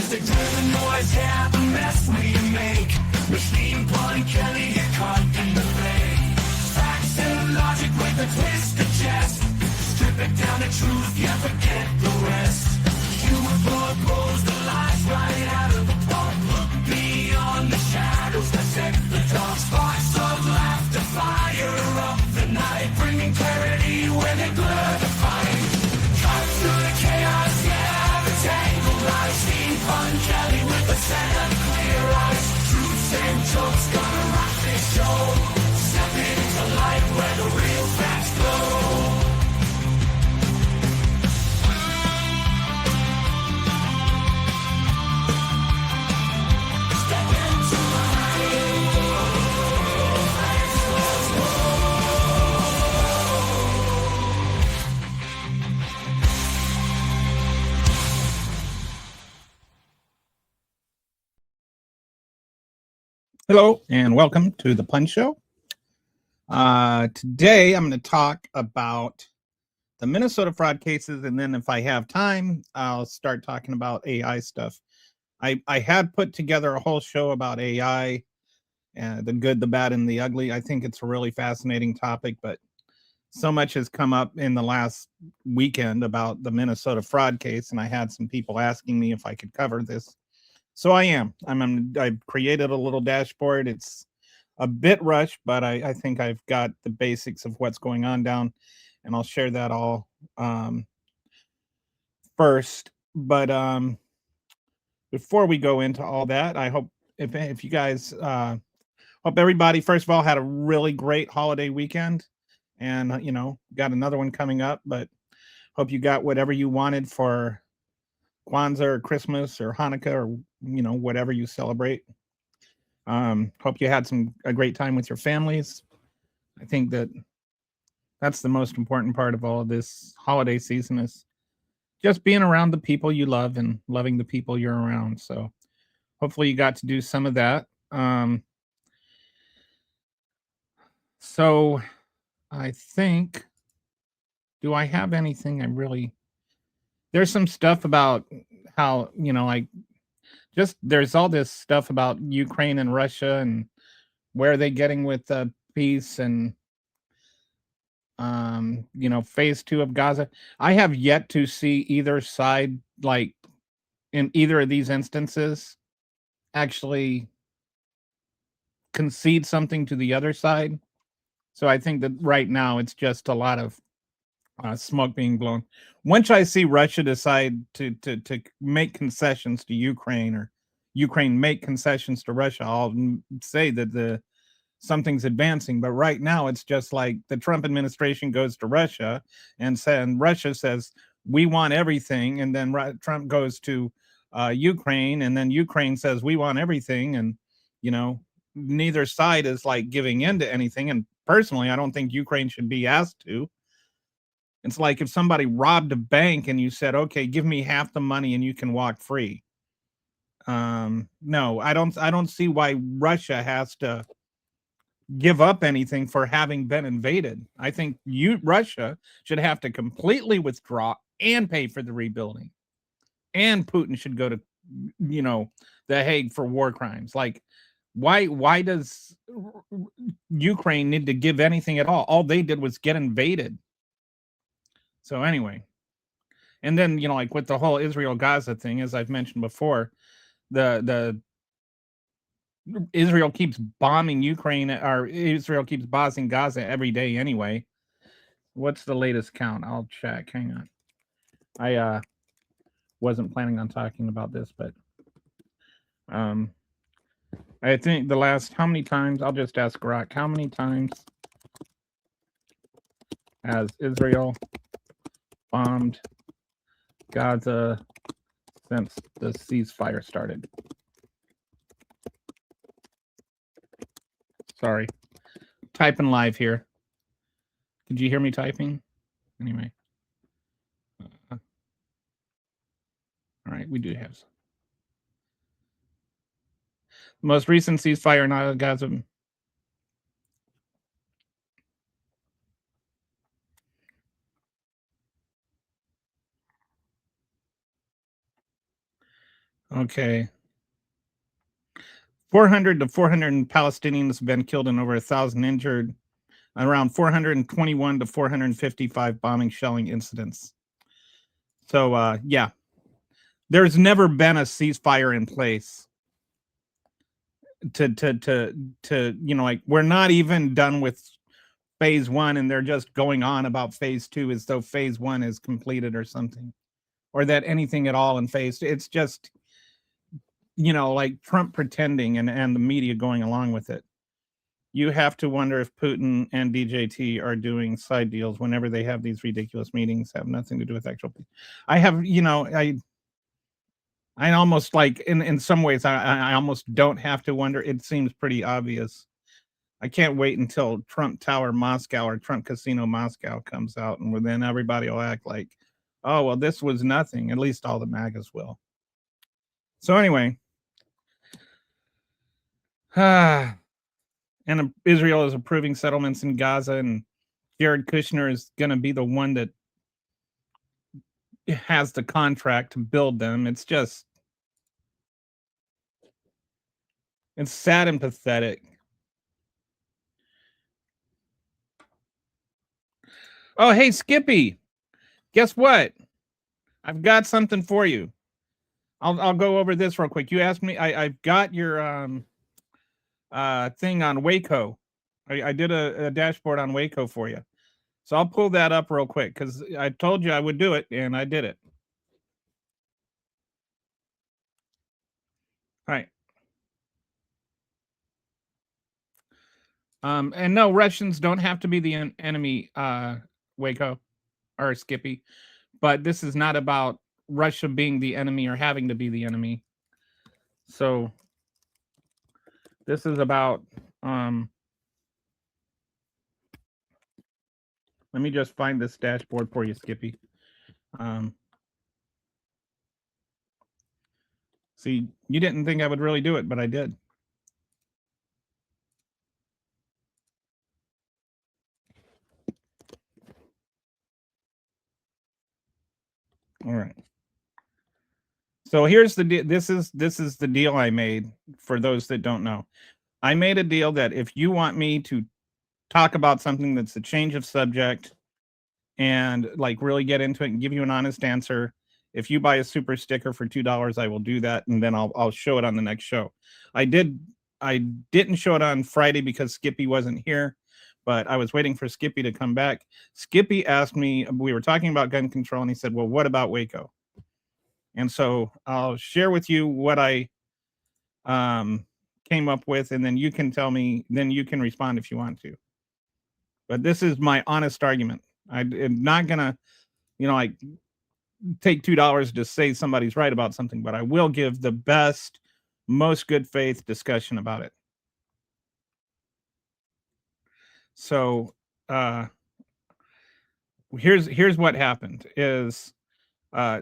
music to the noise, yeah, the mess we make. Machine Pun Kelly get caught in the fray. Facts and logic with a twist of jest. Strip it down to truth, yeah, forget the rest. Humor blows the lies right out of the park. Look beyond the shadows that set the dark. Sparks of laughter fire up the night, bringing clarity when they blur the fight. Cut through the chaos, yeah, the tangled lies. Steampunk Kelly with a set of clear eyes. Truths and jokes gonna rock this show. Step into light where the real facts glow. Hello and welcome to the Pun Show. Today I'm going to talk about the Minnesota fraud cases, and then if I have time, I'll start talking about AI stuff. I had put together a whole show about AI, the good, the bad, and the ugly. I think it's a really fascinating topic, but so much has come up in the last weekend about the Minnesota fraud case, and I had some people asking me if I could cover this. So I am. I've created a little dashboard. It's a bit rushed, but I think I've got the basics of what's going on down, and I'll share that all first. But before we go into all that, I hope if you guys hope everybody first of all had a really great holiday weekend, and got another one coming up. But hope you got whatever you wanted for Kwanzaa or Christmas or Hanukkah or whatever you celebrate. Hope you had a great time with your families. I think that's the most important part of all of this holiday season is just being around the people you love and loving the people you're around. So hopefully you got to do some of that. So I think, do I have anything there's some stuff about how, there's all this stuff about Ukraine and Russia and where are they getting with peace and, phase 2 of Gaza. I have yet to see either side, like in either of these instances, actually concede something to the other side. So I think that right now it's just a lot of smoke being blown. Once I see Russia decide to make concessions to Ukraine or Ukraine make concessions to Russia, I'll say that something's advancing. But right now it's just like the Trump administration goes to Russia and Russia says we want everything, and then Trump goes to Ukraine, and then Ukraine says we want everything, and neither side is like giving in to anything. And personally, I don't think Ukraine should be asked to. It's like if somebody robbed a bank and you said, okay, give me half the money and you can walk free. No, I don't see why Russia has to give up anything for having been invaded. I think Russia should have to completely withdraw and pay for the rebuilding. And Putin should go to, The Hague for war crimes. Like, why does Ukraine need to give anything at all? All they did was get invaded. So anyway, and then like with the whole Israel-Gaza thing, as I've mentioned before, the Israel keeps bombing Ukraine, or Israel keeps bombing Gaza every day anyway. What's the latest count? I'll check. Hang on. I wasn't planning on talking about this, but I think how many times, I'll just ask Rock, how many times has Israel bombed Gaza since the ceasefire started? Sorry, typing live here. Did you hear me typing? Anyway. All right, we do have some. Most recent ceasefire in Gaza. Okay. 400 to 400 Palestinians have been killed and over 1,000 injured. Around 421 to 455 bombing shelling incidents. So yeah, there's never been a ceasefire in place to like, we're not even done with phase 1 and they're just going on about phase 2 as though phase 1 is completed or something, or that anything at all in phase 2. It's just like Trump pretending and the media going along with it. You have to wonder if Putin and DJT are doing side deals whenever they have these ridiculous meetings, have nothing to do with actual. I have, I almost like in some ways I almost don't have to wonder. It seems pretty obvious. I can't wait until Trump Tower Moscow or Trump Casino Moscow comes out, and then everybody will act like, oh, well, this was nothing. At least all the MAGAs will. So anyway, and Israel is approving settlements in Gaza, and Jared Kushner is going to be the one that has the contract to build them. It's sad and pathetic. Oh, hey, Skippy, guess what? I've got something for you. I'll go over this real quick. You asked me. I've got your thing on Waco. I did a dashboard on Waco for you, so I'll pull that up real quick because I told you I would do it, and I did it. All right. And no, Russians don't have to be the enemy, Waco or Skippy, but this is not about Russia being the enemy or having to be the enemy. So this is about let me just find this dashboard for you, Skippy. See, you didn't think I would really do it, but I did. All right. So here's the deal. This is the deal I made for those that don't know. I made a deal that if you want me to talk about something that's a change of subject and like really get into it and give you an honest answer, if you buy a super sticker for $2, I will do that, and then I'll show it on the next show. I didn't show it on Friday because Skippy wasn't here, but I was waiting for Skippy to come back. Skippy asked me, we were talking about gun control, and he said, well, what about Waco? And so I'll share with you what I came up with, and then you can tell me, then you can respond if you want to. But this is my honest argument. I'm not gonna, like take $2 to say somebody's right about something, but I will give the best, most good faith discussion about it. So here's what happened is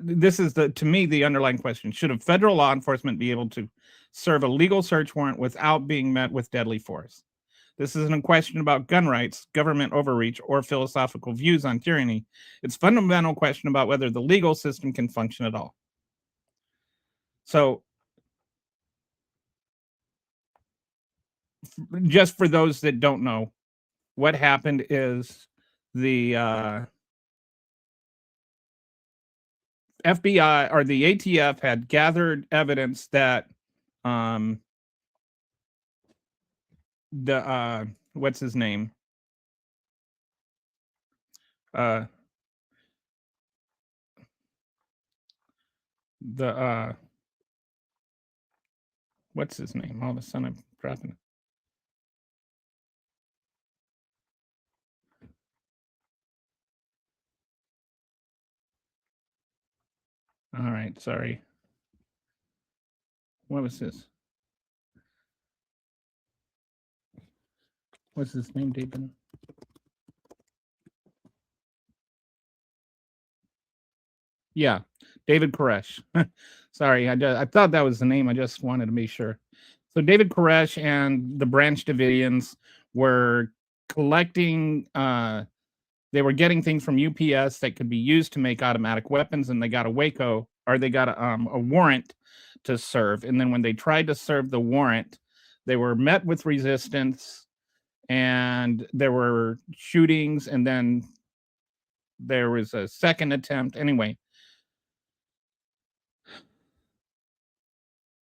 this is to me the underlying question. Should a federal law enforcement be able to serve a legal search warrant without being met with deadly force? This isn't a question about gun rights, government overreach, or philosophical views on tyranny. It's a fundamental question about whether the legal system can function at all. So just for those that don't know, what happened is the FBI or the ATF had gathered evidence that the what's his name? What's his name? All of a sudden I'm dropping it. All right, sorry. What was this? What's his name, David? Yeah, David Koresh. Sorry, I thought that was the name. I just wanted to be sure. So David Koresh and the Branch Davidians were collecting. They were getting things from UPS that could be used to make automatic weapons, and they got a Waco or they got a warrant to serve. And then when they tried to serve the warrant, they were met with resistance, and there were shootings, and then there was a second attempt. Anyway,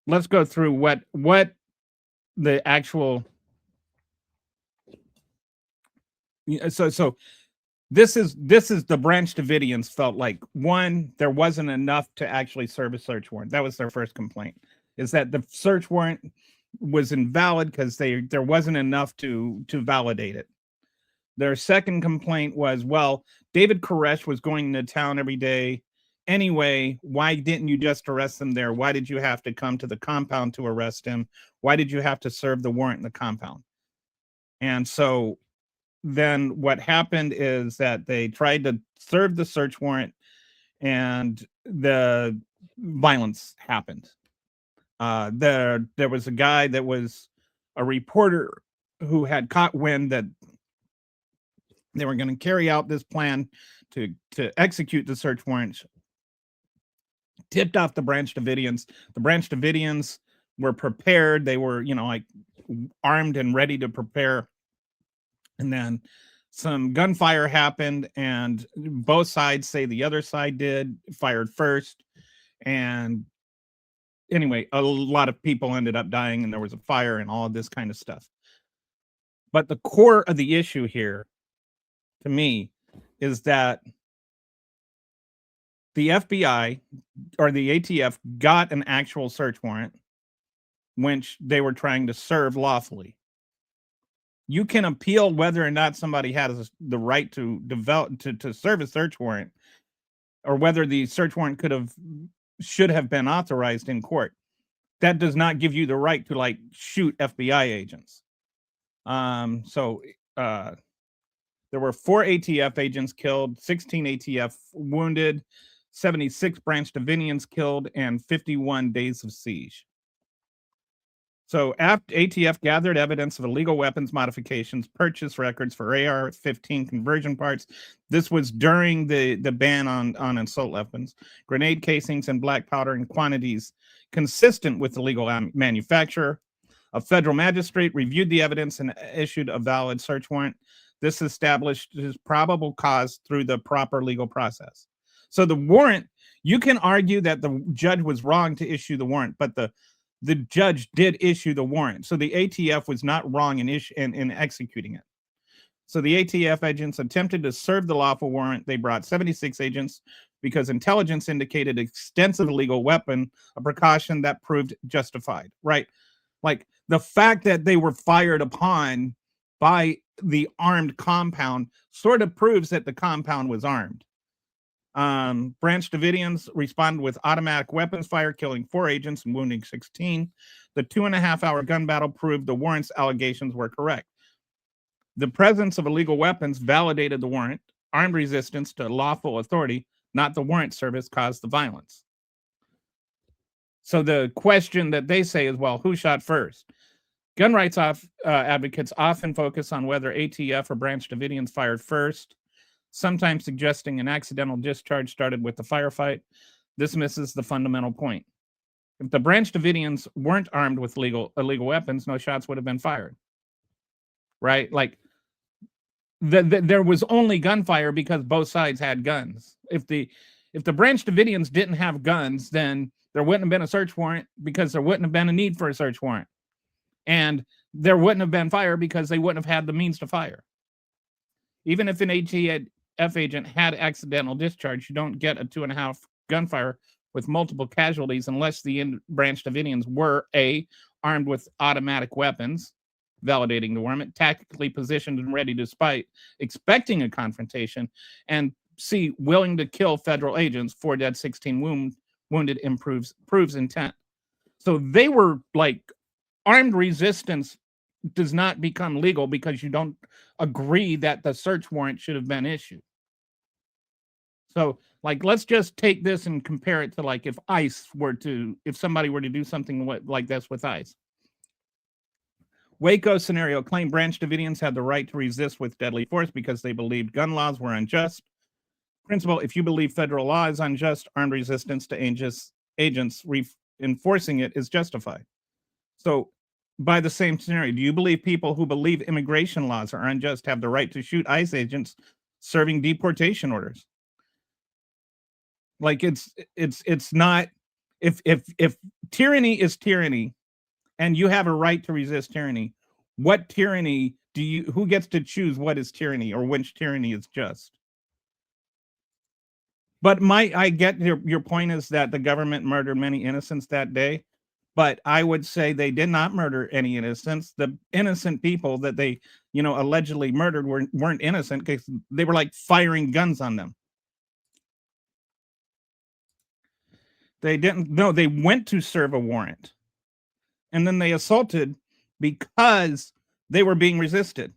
let's go through what the actual so this is the Branch Davidians felt like. One, there wasn't enough to actually serve a search warrant. That was their first complaint, is that the search warrant was invalid because there wasn't enough to validate it. Their second complaint was, well, David Koresh was going to town every day anyway. Why didn't you just arrest him there? Why did you have to come to the compound to arrest him? Why did you have to serve the warrant in the compound? And so then what happened is that they tried to serve the search warrant, and the violence happened. There was a guy that was a reporter who had caught wind that they were going to carry out this plan to execute the search warrants, tipped off the Branch Davidians. The Branch Davidians were prepared. They were, like armed and ready to prepare. And then some gunfire happened, and both sides say the other side fired first. And anyway, a lot of people ended up dying, and there was a fire and all of this kind of stuff. But the core of the issue here, to me, is that the FBI or the ATF got an actual search warrant, which they were trying to serve lawfully. You can appeal whether or not somebody has the right to develop to serve a search warrant, or whether the search warrant should have been authorized in court. That does not give you the right to shoot FBI agents. There were 4 ATF agents killed, 16 ATF wounded, 76 Branch Davidians killed, and 51 days of siege. So after ATF gathered evidence of illegal weapons modifications, purchase records for AR-15 conversion parts. This was during the ban on assault weapons, grenade casings, and black powder in quantities consistent with the legal manufacturer. A federal magistrate reviewed the evidence and issued a valid search warrant. This established his probable cause through the proper legal process. So the warrant, you can argue that the judge was wrong to issue the warrant, but the judge did issue the warrant. So the ATF was not wrong in executing it. So the ATF agents attempted to serve the lawful warrant. They brought 76 agents because intelligence indicated extensive illegal weapon, a precaution that proved justified, right? Like the fact that they were fired upon by the armed compound sort of proves that the compound was armed. Branch Davidians responded with automatic weapons fire, killing 4 agents and wounding 16. The 2.5-hour gun battle proved the warrant's allegations were correct. The presence of illegal weapons validated the warrant. Armed resistance to lawful authority, not the warrant service, caused the violence. So the question that they say is, well, who shot first? Gun rights advocates often focus on whether ATF or Branch Davidians fired first, sometimes suggesting an accidental discharge started with the firefight. This misses the fundamental point. If the Branch Davidians weren't armed with illegal weapons, no shots would have been fired. Right? Like, there was only gunfire because both sides had guns. If the Branch Davidians didn't have guns, then there wouldn't have been a search warrant because there wouldn't have been a need for a search warrant. And there wouldn't have been fire because they wouldn't have had the means to fire. Even if an ATF agent had accidental discharge, you don't get a 2.5 gunfire with multiple casualties unless the Branch Davidians were A, armed with automatic weapons, validating the warrant, tactically positioned and ready to fight, expecting a confrontation, and C, willing to kill federal agents. 4 dead, 16 wounded proves intent. So they were like, armed resistance does not become legal because you don't agree that the search warrant should have been issued. So, like, let's just take this and compare it to, like, if somebody were to do something like this with ICE. Waco scenario claimed Branch Davidians had the right to resist with deadly force because they believed gun laws were unjust. principle, if you believe federal law is unjust, armed resistance to agents enforcing it is justified. So, by the same scenario, do you believe people who believe immigration laws are unjust have the right to shoot ICE agents serving deportation orders? Like it's not, if tyranny is tyranny and you have a right to resist tyranny, what tyranny who gets to choose what is tyranny or which tyranny is just? But I get your point is that the government murdered many innocents that day, but I would say they did not murder any innocents. The innocent people that they, allegedly murdered weren't innocent because they were like firing guns on them. They didn't. No, they went to serve a warrant, and then they assaulted because they were being resisted.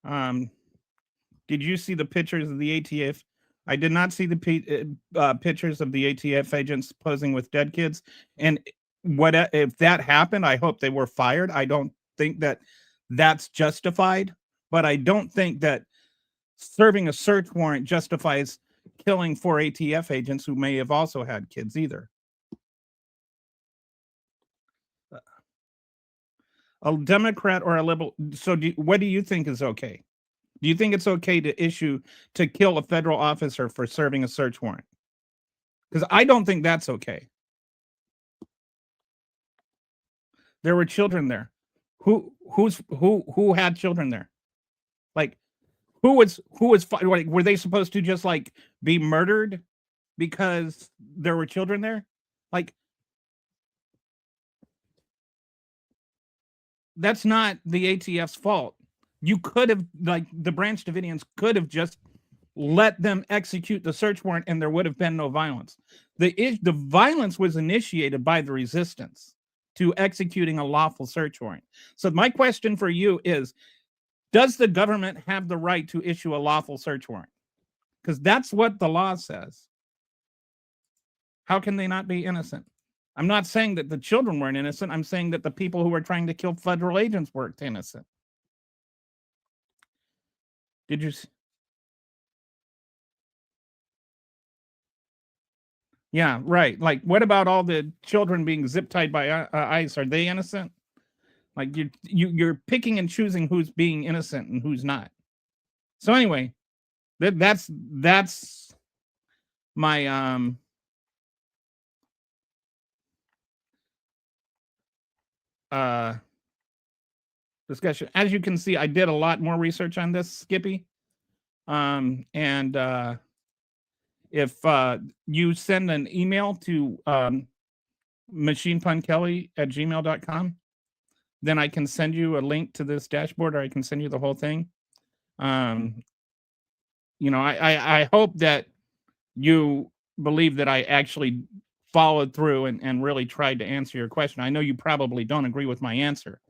Did you see the pictures of the ATF? I did not see the pictures of the ATF agents posing with dead kids. And if that happened, I hope they were fired. I don't think that that's justified, but I don't think that serving a search warrant justifies killing 4 ATF agents who may have also had kids either. A Democrat or a liberal. So what do you think is okay? Do you think it's okay to kill a federal officer for serving a search warrant? Because I don't think that's okay. There were children there. Who had children there? Like, who was like, were they supposed to just like be murdered because there were children there? Like, that's not the ATF's fault. You could have, like, the Branch Davidians could have just let them execute the search warrant and there would have been no violence. The violence was initiated by the resistance to executing a lawful search warrant. So my question for you is, does the government have the right to issue a lawful search warrant? Because that's what the law says. How can they not be innocent? I'm not saying that the children weren't innocent. I'm saying that the people who were trying to kill federal agents weren't innocent. Did you? Yeah, right. Like, what about all the children being zip tied by ICE? Are they innocent? Like, you're picking and choosing who's being innocent and who's not. So anyway, that's my discussion. As you can see, I did a lot more research on this, Skippy. And if you send an email to machinepunkelly@gmail.com, then I can send you a link to this dashboard, or I can send you the whole thing. I hope that you believe that I actually followed through and really tried to answer your question. I know you probably don't agree with my answer,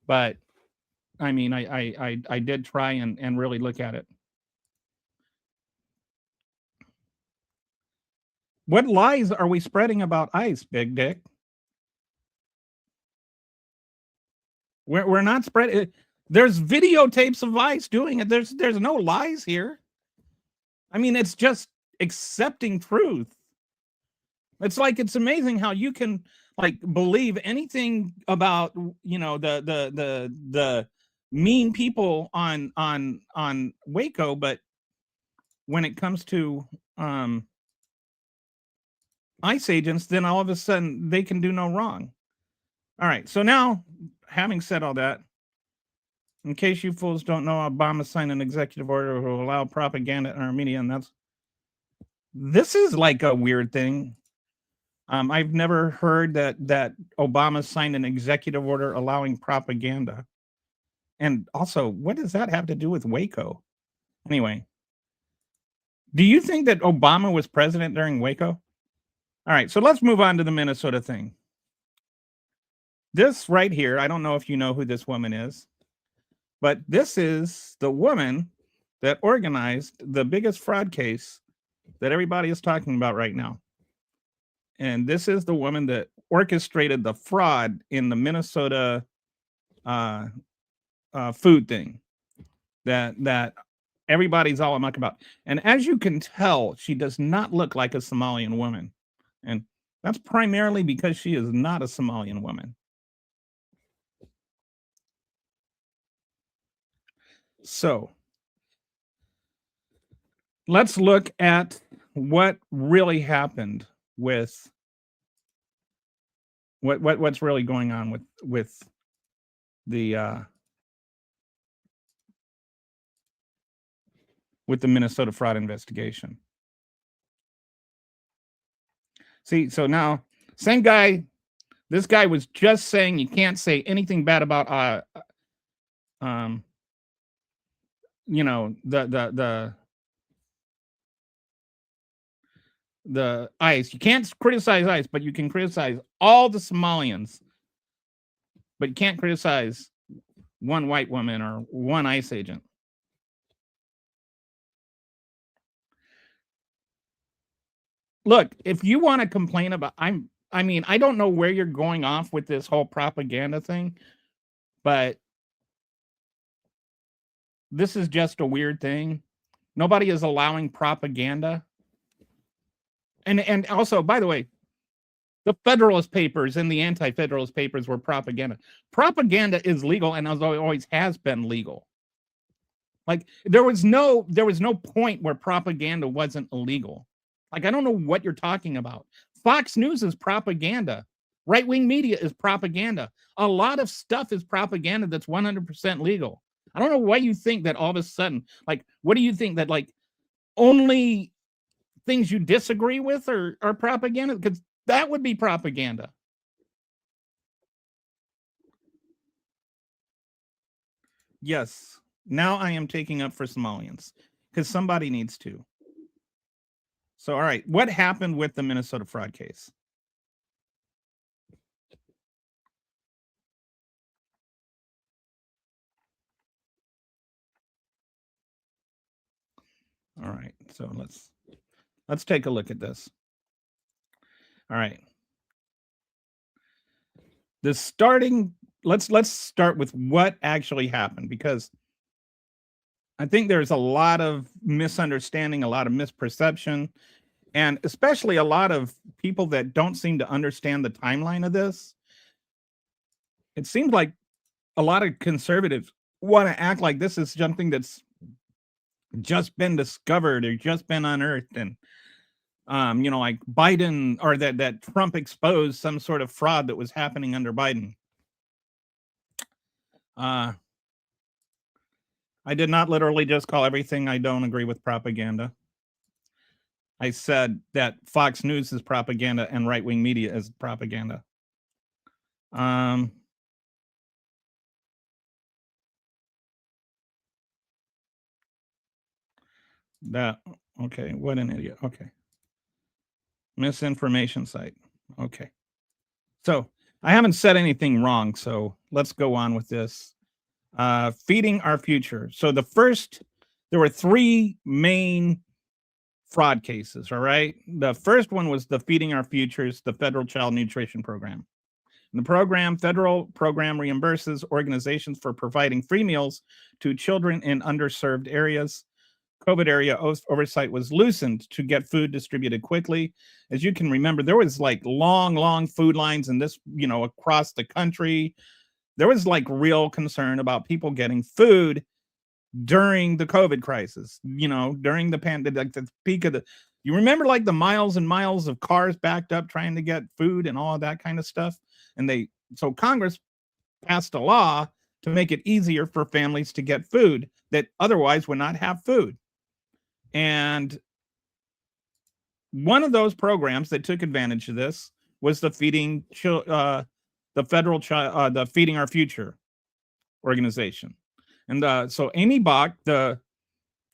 but I mean, I did try and really look at it. What lies are we spreading about ICE, Big Dick? We're not spreading. There's videotapes of ICE doing it. There's no lies here. I mean, it's just accepting truth. It's like, it's amazing how you can like believe anything about the mean people on Waco, but when it comes to ICE agents, then all of a sudden they can do no wrong. All right, so now, having said all that, in case you fools don't know, Obama signed an executive order to allow propaganda in Armenia, and this is like a weird thing. I've never heard that Obama signed an executive order allowing propaganda. And also, what does that have to do with Waco? Anyway, do you think that Obama was president during Waco? All right, so let's move on to the Minnesota thing. This right here, I don't know if you know who this woman is, but this is the woman that organized the biggest fraud case that everybody is talking about right now. And this is the woman that orchestrated the fraud in the Minnesota food thing. that everybody's all muck about. And as you can tell, she does not look like a Somalian woman. And that's primarily because she is not a Somalian woman. So let's look at what really happened with what's really going on with the Minnesota fraud investigation. See, so now same guy, this guy was just saying you can't say anything bad about you know, the ICE. You can't criticize ICE, but you can criticize all the Somalians. But you can't criticize one white woman or one ICE agent. Look, if you want to complain about, I mean, I don't know where you're going off with this whole propaganda thing, but this is just a weird thing. Nobody is allowing propaganda. And also, by the way, the Federalist Papers and the Anti-Federalist Papers were propaganda. Propaganda is legal and always has been legal. Like there was no point where propaganda wasn't illegal. Like I don't know what you're talking about. Fox News is propaganda. Right-wing media is propaganda. A lot of stuff is propaganda that's 100% legal. I don't know why you think that all of a sudden, like, what do you think that like only things you disagree with are propaganda? Because that would be propaganda. Yes. Now I am taking up for Somalians because somebody needs to. So, all right, what happened with the Minnesota fraud case? All right, so let's take a look at this. All right. Let's start with what actually happened, because I think there's a lot of misunderstanding, a lot of misperception, and especially a lot of people that don't seem to understand the timeline of this. It seems like a lot of conservatives want to act like this is something that's just been discovered or just been unearthed, and you know, like Biden, or that Trump exposed some sort of fraud that was happening under Biden. I did not literally just call everything I don't agree with propaganda. I said that Fox News is propaganda and right-wing media is propaganda. Okay, what an idiot. Okay. Misinformation site. Okay. So I haven't said anything wrong, so let's go on with this. Feeding Our Future. So there were three main fraud cases, all right? The first one was the Feeding Our Futures, the federal child nutrition program. And the federal program reimburses organizations for providing free meals to children in underserved areas. COVID area oversight was loosened to get food distributed quickly. As you can remember, there was like long food lines in this, you know, across the country. There was like real concern about people getting food during the COVID crisis, you know, during the pandemic, like the peak of you remember like the miles and miles of cars backed up trying to get food and all of that kind of stuff. And so Congress passed a law to make it easier for families to get food that otherwise would not have food. And one of those programs that took advantage of this was the Feeding Our Future organization. And so Amy Bach, the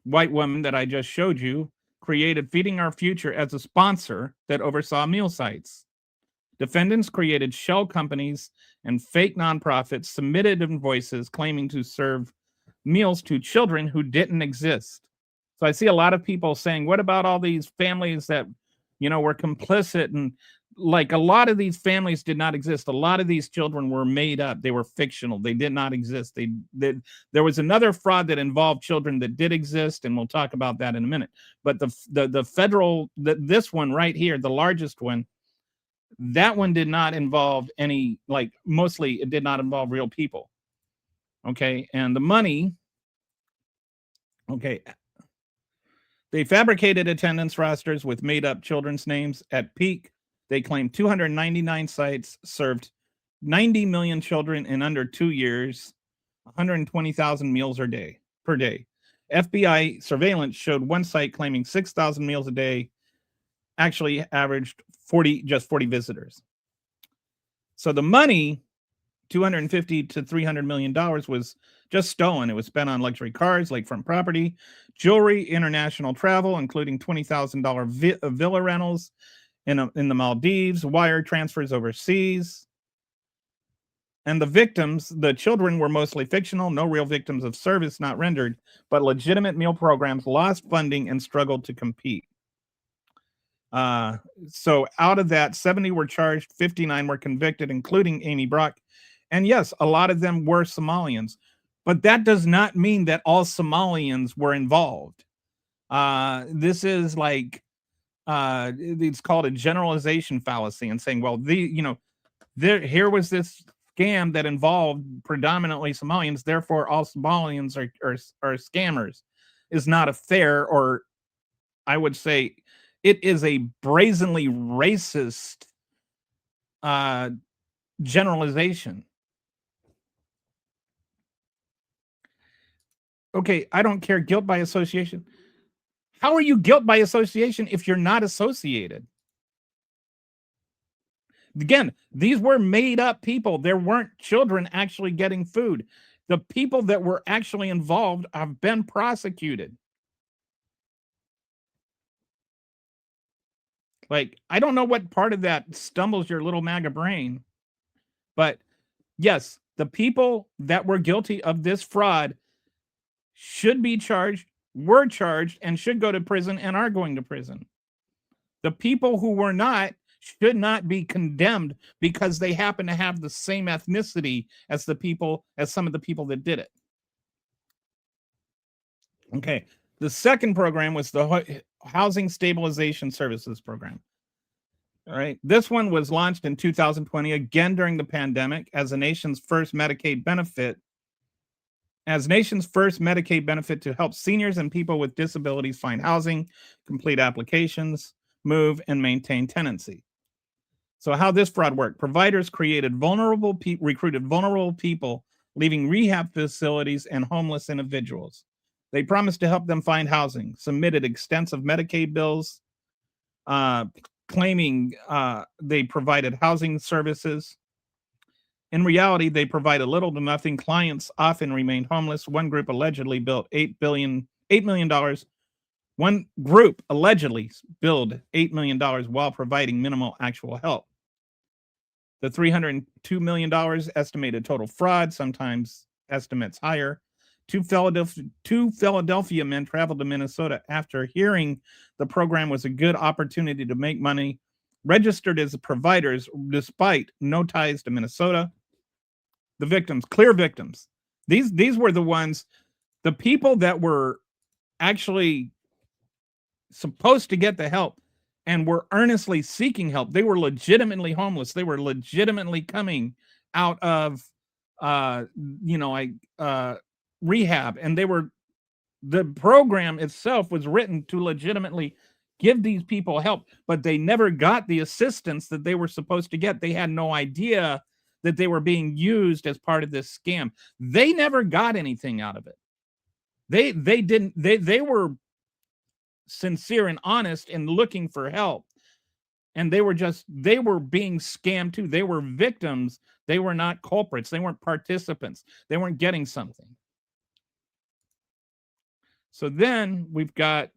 white woman that I just showed you, created Feeding Our Future as a sponsor that oversaw meal sites. Defendants created shell companies and fake nonprofits submitted invoices claiming to serve meals to children who didn't exist. So I see a lot of people saying, what about all these families that, you know, were complicit? And like a lot of these families did not exist. A lot of these children were made up. They were fictional. They did not exist. There was another fraud that involved children that did exist, and we'll talk about that in a minute. But the federal, this one right here, the largest one, that one did not involve any, like, mostly it did not involve real people. Okay, and the money, okay, they fabricated attendance rosters with made up children's names. At peak, they claimed 299 sites served 90 million children in under 2 years, 120,000 meals per day. FBI surveillance showed one site claiming 6,000 meals a day actually averaged 40 visitors. So the money, $250 to $300 million, was just stolen. It was spent on luxury cars, lakefront property, jewelry, international travel, including $20,000 villa rentals in the Maldives, wire transfers overseas. And the victims, the children, were mostly fictional, no real victims of service not rendered, but legitimate meal programs lost funding and struggled to compete. So out of that, 70 were charged, 59 were convicted, including Amy Brock. And yes, a lot of them were Somalians, but that does not mean that all Somalians were involved. This is like, it's called a generalization fallacy, and saying, well, here was this scam that involved predominantly Somalians, therefore all Somalians are scammers, is not a fair, or I would say it is a brazenly racist generalization. Okay, I don't care. Guilt by association. How are you guilt by association if you're not associated? Again, these were made up people. There weren't children actually getting food. The people that were actually involved have been prosecuted. Like, I don't know what part of that stumbles your little MAGA brain, but yes, the people that were guilty of this fraud should be charged, were charged, and should go to prison and are going to prison. The people who were not should not be condemned because they happen to have the same ethnicity as some of the people that did it. Okay. The second program was the Housing Stabilization Services Program. All right. This one was launched in 2020, again during the pandemic, as the nation's first Medicaid benefit to help seniors and people with disabilities find housing, complete applications, move, and maintain tenancy. So how this fraud worked: providers recruited vulnerable people leaving rehab facilities and homeless individuals. They promised to help them find housing, submitted extensive Medicaid bills, claiming they provided housing services. In reality, they provided little to nothing. Clients often remained homeless. One group allegedly billed $8 million. One group allegedly billed $8 million while providing minimal actual help. The $302 million estimated total fraud, sometimes estimates higher. Two Philadelphia men traveled to Minnesota after hearing the program was a good opportunity to make money, registered as providers despite no ties to Minnesota. The victims, clear victims. These were the ones, the people that were actually supposed to get the help and were earnestly seeking help. They were legitimately homeless. They were legitimately coming out of rehab, and the program itself was written to legitimately give these people help, but they never got the assistance that they were supposed to get. They had no idea that they were being used as part of this scam. They never got anything out of it. They were sincere and honest in looking for help, and they were being scammed too. They were victims. They were not culprits. They weren't participants. They weren't getting something. So then we've got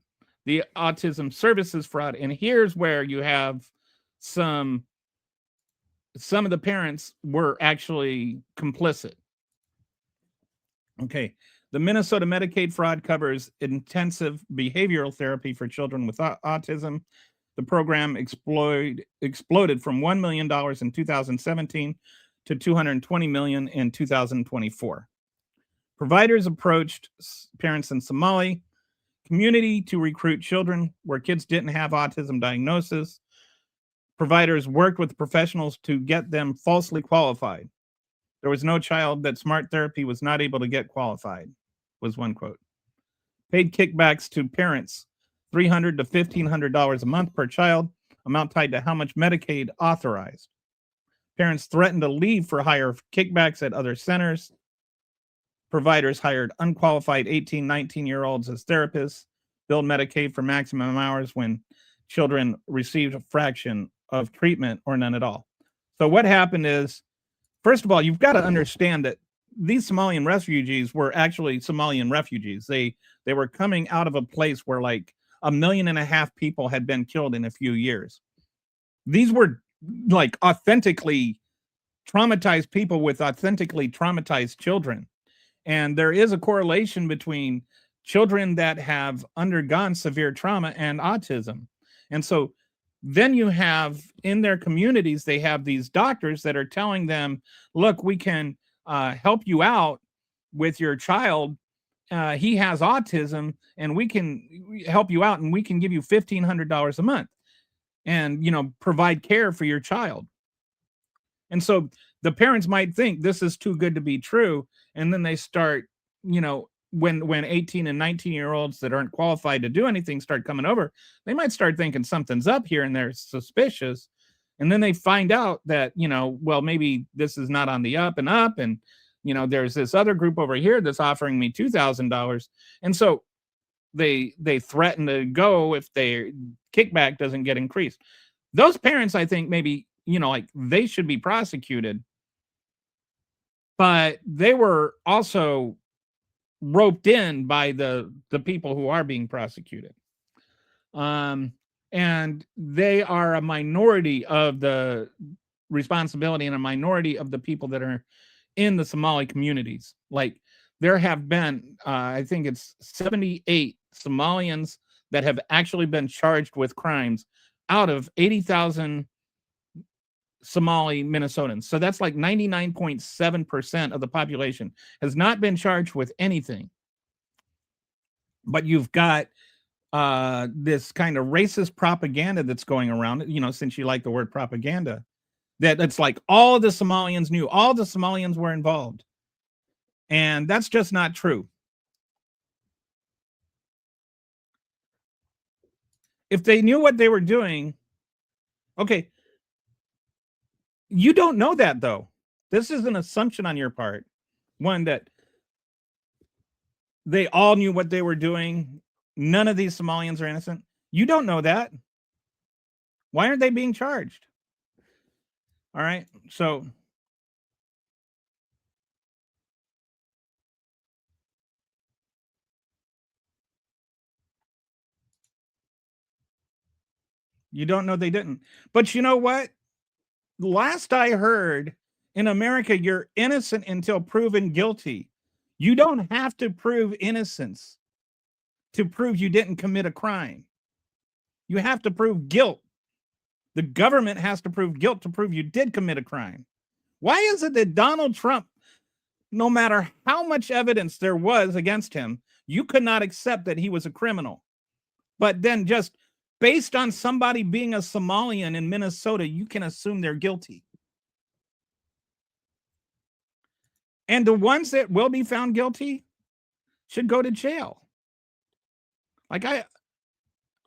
the autism services fraud, and here's where you have some of the parents were actually complicit. Okay. The Minnesota Medicaid fraud covers intensive behavioral therapy for children with autism. the program exploded from $1 million in 2017 to $220 million in 2024. Providers approached parents in Somali community to recruit children where kids didn't have autism diagnosis. Providers worked with professionals to get them falsely qualified. There was no child that Smart Therapy was not able to get qualified, was one quote. Paid kickbacks to parents, $300 to $1,500 a month per child, amount tied to how much Medicaid authorized. Parents threatened to leave for higher kickbacks at other centers. Providers hired unqualified 18, 19-year-olds as therapists, billed Medicaid for maximum hours when children received a fraction of treatment or none at all. So what happened is, first of all, you've got to understand that these Somalian refugees were actually Somalian refugees. They were coming out of a place where like 1.5 million people had been killed in a few years. These were like authentically traumatized people with authentically traumatized children. And there is a correlation between children that have undergone severe trauma and autism. And so then you have in their communities, they have these doctors that are telling them, look, we can help you out with your child. He has autism and we can help you out and we can give you $1,500 a month and, you know, provide care for your child. And so the parents might think this is too good to be true. And then they start, you know, when 18 and 19-year-olds that aren't qualified to do anything start coming over, they might start thinking something's up here and they're suspicious. And then they find out that, you know, well, maybe this is not on the up and up. And, you know, there's this other group over here that's offering me $2,000. And so they threaten to go if their kickback doesn't get increased. Those parents, I think maybe, you know, like they should be prosecuted, but they were also roped in by the people who are being prosecuted. And they are a minority of the responsibility and a minority of the people that are in the Somali communities. Like there have been, I think it's 78 Somalians that have actually been charged with crimes out of 80,000 Somali Minnesotans. So that's like 99.7% of the population has not been charged with anything. But you've got this kind of racist propaganda that's going around, you know, since you like the word propaganda, that it's like all the Somalians knew, all the Somalians were involved. And that's just not true. If they knew what they were doing, okay, you don't know that though. This is an assumption on your part. One, that they all knew what they were doing. None of these Somalians are innocent. You don't know that. Why aren't they being charged? All right. So you don't know they didn't. But you know what? Last I heard, in America, you're innocent until proven guilty. You don't have to prove innocence to prove you didn't commit a crime. You have to prove guilt. The government has to prove guilt to prove you did commit a crime. Why is it that Donald Trump, no matter how much evidence there was against him, you could not accept that he was a criminal? But then just based on somebody being a Somalian in Minnesota, you can assume they're guilty. And the ones that will be found guilty should go to jail. Like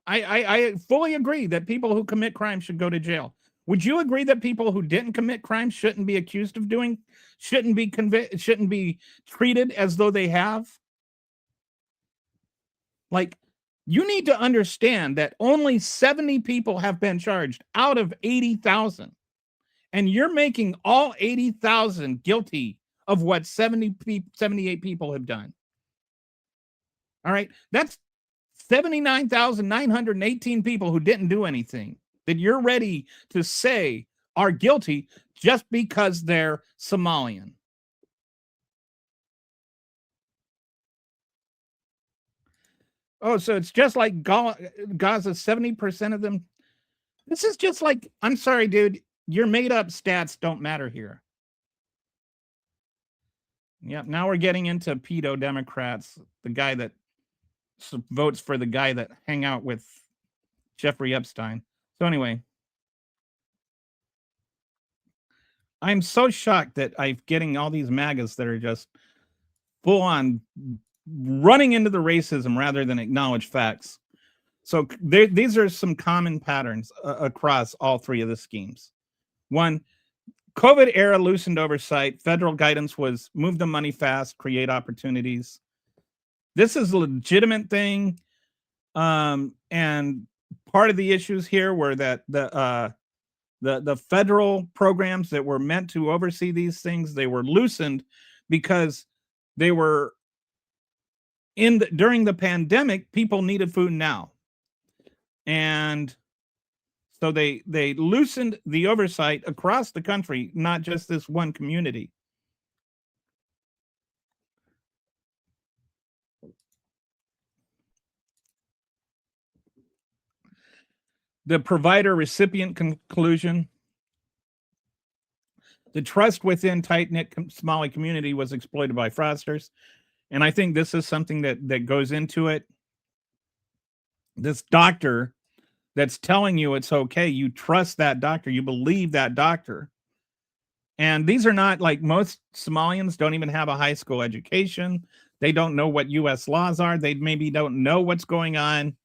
I fully agree that people who commit crime should go to jail. Would you agree that people who didn't commit crime shouldn't be accused of doing, shouldn't be treated as though they have? Like, you need to understand that only 70 people have been charged out of 80,000. And you're making all 80,000 guilty of what 78 people have done. All right. That's 79,918 people who didn't do anything that you're ready to say are guilty just because they're Somalian. Oh, so it's just like Gaza, 70% of them This is just like, I'm sorry, dude. Your made up stats don't matter here. Yep. Now we're getting into pedo Democrats, the guy that votes for the guy that hang out with Jeffrey Epstein. So anyway, I'm so shocked that I'm getting all these MAGAs that are just full on running into the racism rather than acknowledge facts. So these are some common patterns across all three of the schemes. One, COVID era loosened oversight. Federal guidance was move the money fast, create opportunities. This is a legitimate thing. And part of the issues here were that the federal programs that were meant to oversee these things, they were loosened because they were during the pandemic, people needed food now. And so they loosened the oversight across the country, not just this one community. The provider recipient conclusion. The trust within tight-knit Somali community was exploited by fraudsters. And I think this is something that goes into it. This doctor that's telling you it's okay, you trust that doctor, you believe that doctor. And these are not, like, most Somalians don't even have a high school education. They don't know what US laws are. They maybe don't know what's going on.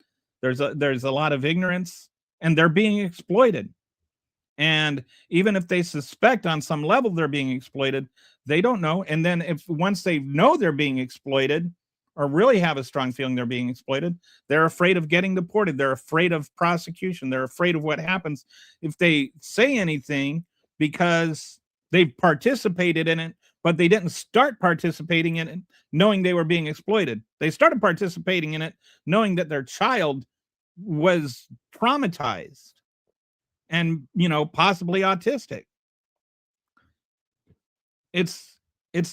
There's a lot of ignorance, and they're being exploited. And even if they suspect on some level they're being exploited, they don't know. And then once they know they're being exploited, or really have a strong feeling they're being exploited, they're afraid of getting deported. They're afraid of prosecution. They're afraid of what happens if they say anything, because they've participated in it, but they didn't start participating in it knowing they were being exploited. They started participating in it knowing that their child was traumatized and, possibly autistic. It's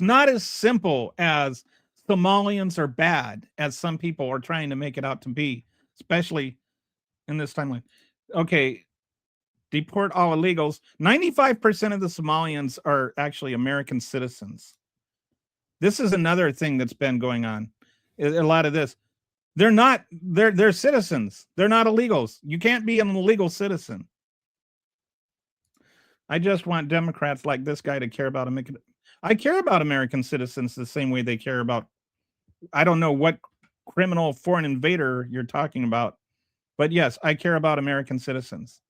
not as simple as Somalians are bad as some people are trying to make it out to be, especially in this timeline. Okay, deport all illegals. 95% of the Somalians are actually American citizens. This is another thing that's been going on. A lot of this. They're citizens. They're not illegals. You can't be an illegal citizen. I just want Democrats like this guy to care about American. I care about American citizens the same way they care about, I don't know what criminal foreign invader you're talking about, but yes, I care about American citizens.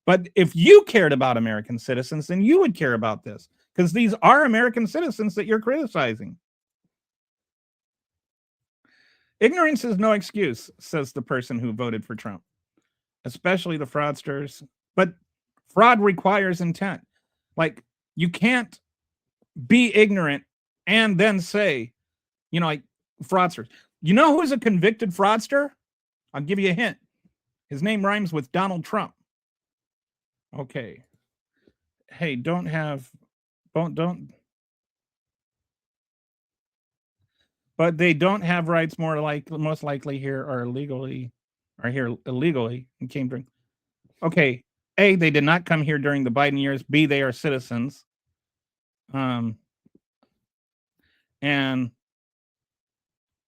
But if you cared about American citizens, then you would care about this, because these are American citizens that you're criticizing. Ignorance is no excuse, says the person who voted for Trump, especially the fraudsters. But fraud requires intent. Like, you can't be ignorant and then say, like fraudsters. You know who's a convicted fraudster? I'll give you a hint. His name rhymes with Donald Trump. Okay. Hey, don't. But they don't have rights. Most likely here are here illegally and came during. Okay. A, they did not come here during the Biden years. B, they are citizens. And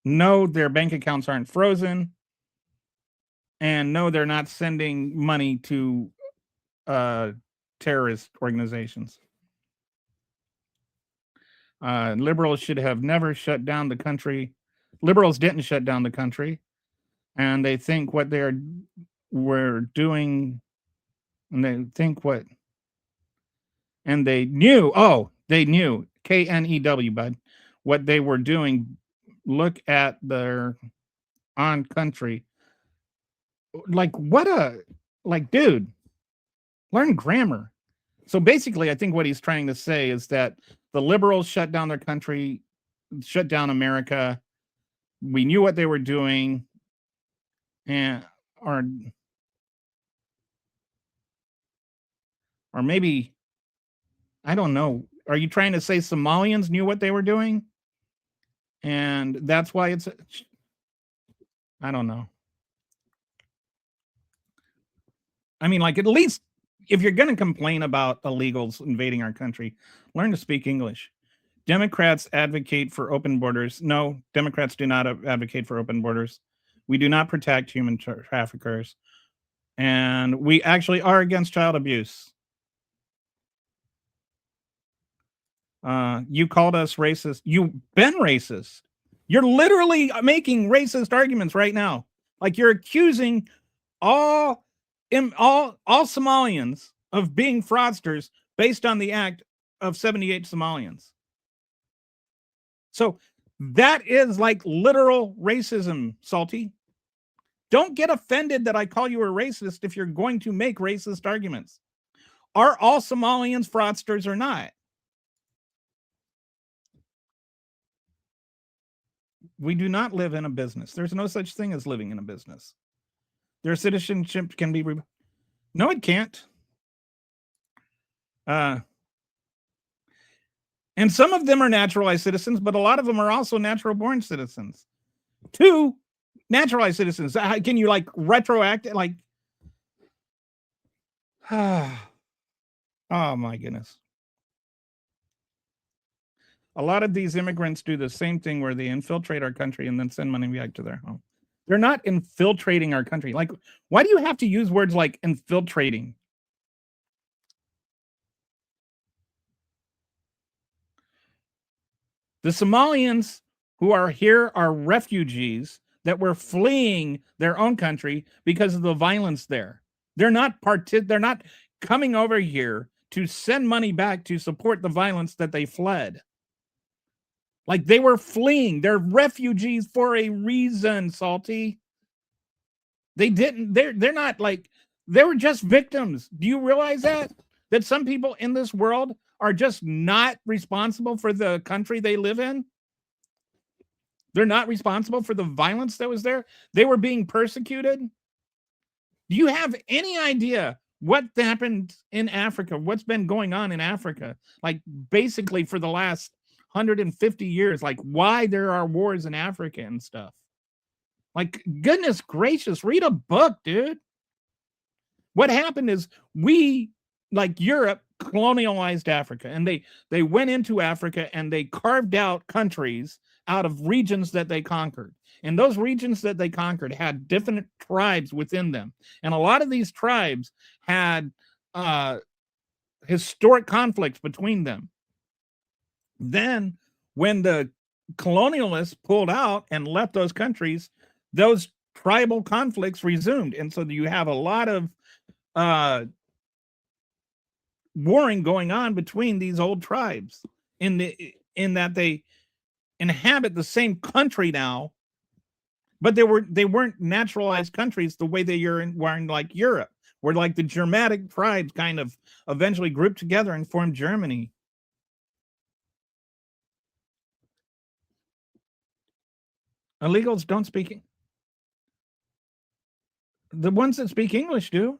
no, their bank accounts aren't frozen. And no, they're not sending money to terrorist organizations. Liberals should have never shut down the country. Liberals didn't shut down the country, and they think what were doing, and they think what, and they knew. Oh, they knew. KNEW, bud. What they were doing. Look at their on country. Like, dude, learn grammar. So basically, I think what he's trying to say is that the liberals shut down their country, shut down America. We knew what they were doing, or maybe, I don't know. Are you trying to say Somalians knew what they were doing? And that's why I don't know. I mean, like, at least if you're going to complain about illegals invading our country, learn to speak English. Democrats advocate for open borders. No, Democrats do not advocate for open borders. We do not protect human traffickers. And we actually are against child abuse. You called us racist. You've been racist. You're literally making racist arguments right now. Like, you're accusing all Somalians of being fraudsters based on the act of 78 Somalians. So that is like literal racism, Salty. Don't get offended that I call you a racist if you're going to make racist arguments. Are all Somalians fraudsters or not? We do not live in a business. There's no such thing as living in a business. Their citizenship can be... No, it can't. And some of them are naturalized citizens, but a lot of them are also natural-born citizens. 2 naturalized citizens. Can you, like, retroact? Like... Oh, my goodness. A lot of these immigrants do the same thing where they infiltrate our country and then send money back to their home. They're not infiltrating our country. Like, why do you have to use words like infiltrating? The Somalians who are here are refugees that were fleeing their own country because of the violence there. They're not coming over here to send money back to support the violence that they fled. Like, they were fleeing. They're refugees for a reason, Salty. They're not like, they were just victims. Do you realize that? That some people in this world are just not responsible for the country they live in? They're not responsible for the violence that was there. They were being persecuted. Do you have any idea what happened in Africa? What's been going on in Africa? Like, basically for the last 150 years, like, why there are wars in Africa and stuff. Like, goodness gracious, read a book, dude. What happened is we, like Europe, colonialized Africa, and they went into Africa and they carved out countries out of regions that they conquered. And those regions that they conquered had different tribes within them. And a lot of these tribes had historic conflicts between them. Then, when the colonialists pulled out and left those countries, those tribal conflicts resumed. And so you have a lot of warring going on between these old tribes in that they inhabit the same country now, but they weren't naturalized countries the way they were in like Europe, where like the Germanic tribes kind of eventually grouped together and formed Germany. Illegals don't speak. The ones that speak English do.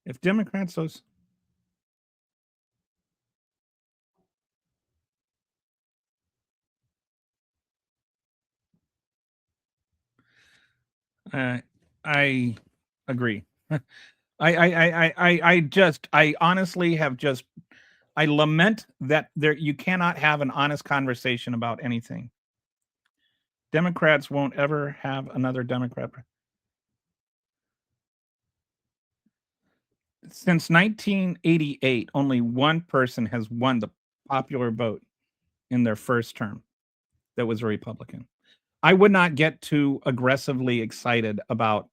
If Democrats, those... I agree. I honestly have just... I lament that you cannot have an honest conversation about anything. Democrats won't ever have another Democrat. Since 1988, only one person has won the popular vote in their first term that was a Republican. I would not get too aggressively excited about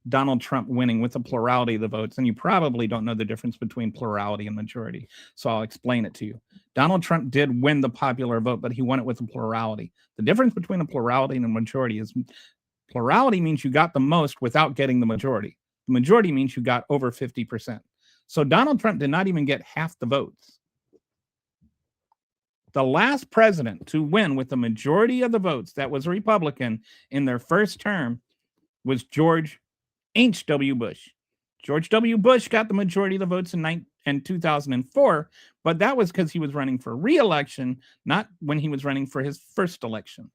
Donald Trump winning with a plurality of the votes, and you probably don't know the difference between plurality and majority, so I'll explain it to you. Donald Trump did win the popular vote, but he won it with a plurality. The difference between a plurality and a majority is plurality means you got the most without getting the majority. The majority means you got over 50%. So Donald Trump did not even get half the votes. The last president to win with the majority of the votes that was a Republican in their first term was George H.W. Bush. George W. Bush got the majority of the votes in 2004, but that was because he was running for re-election, not when he was running for his first election.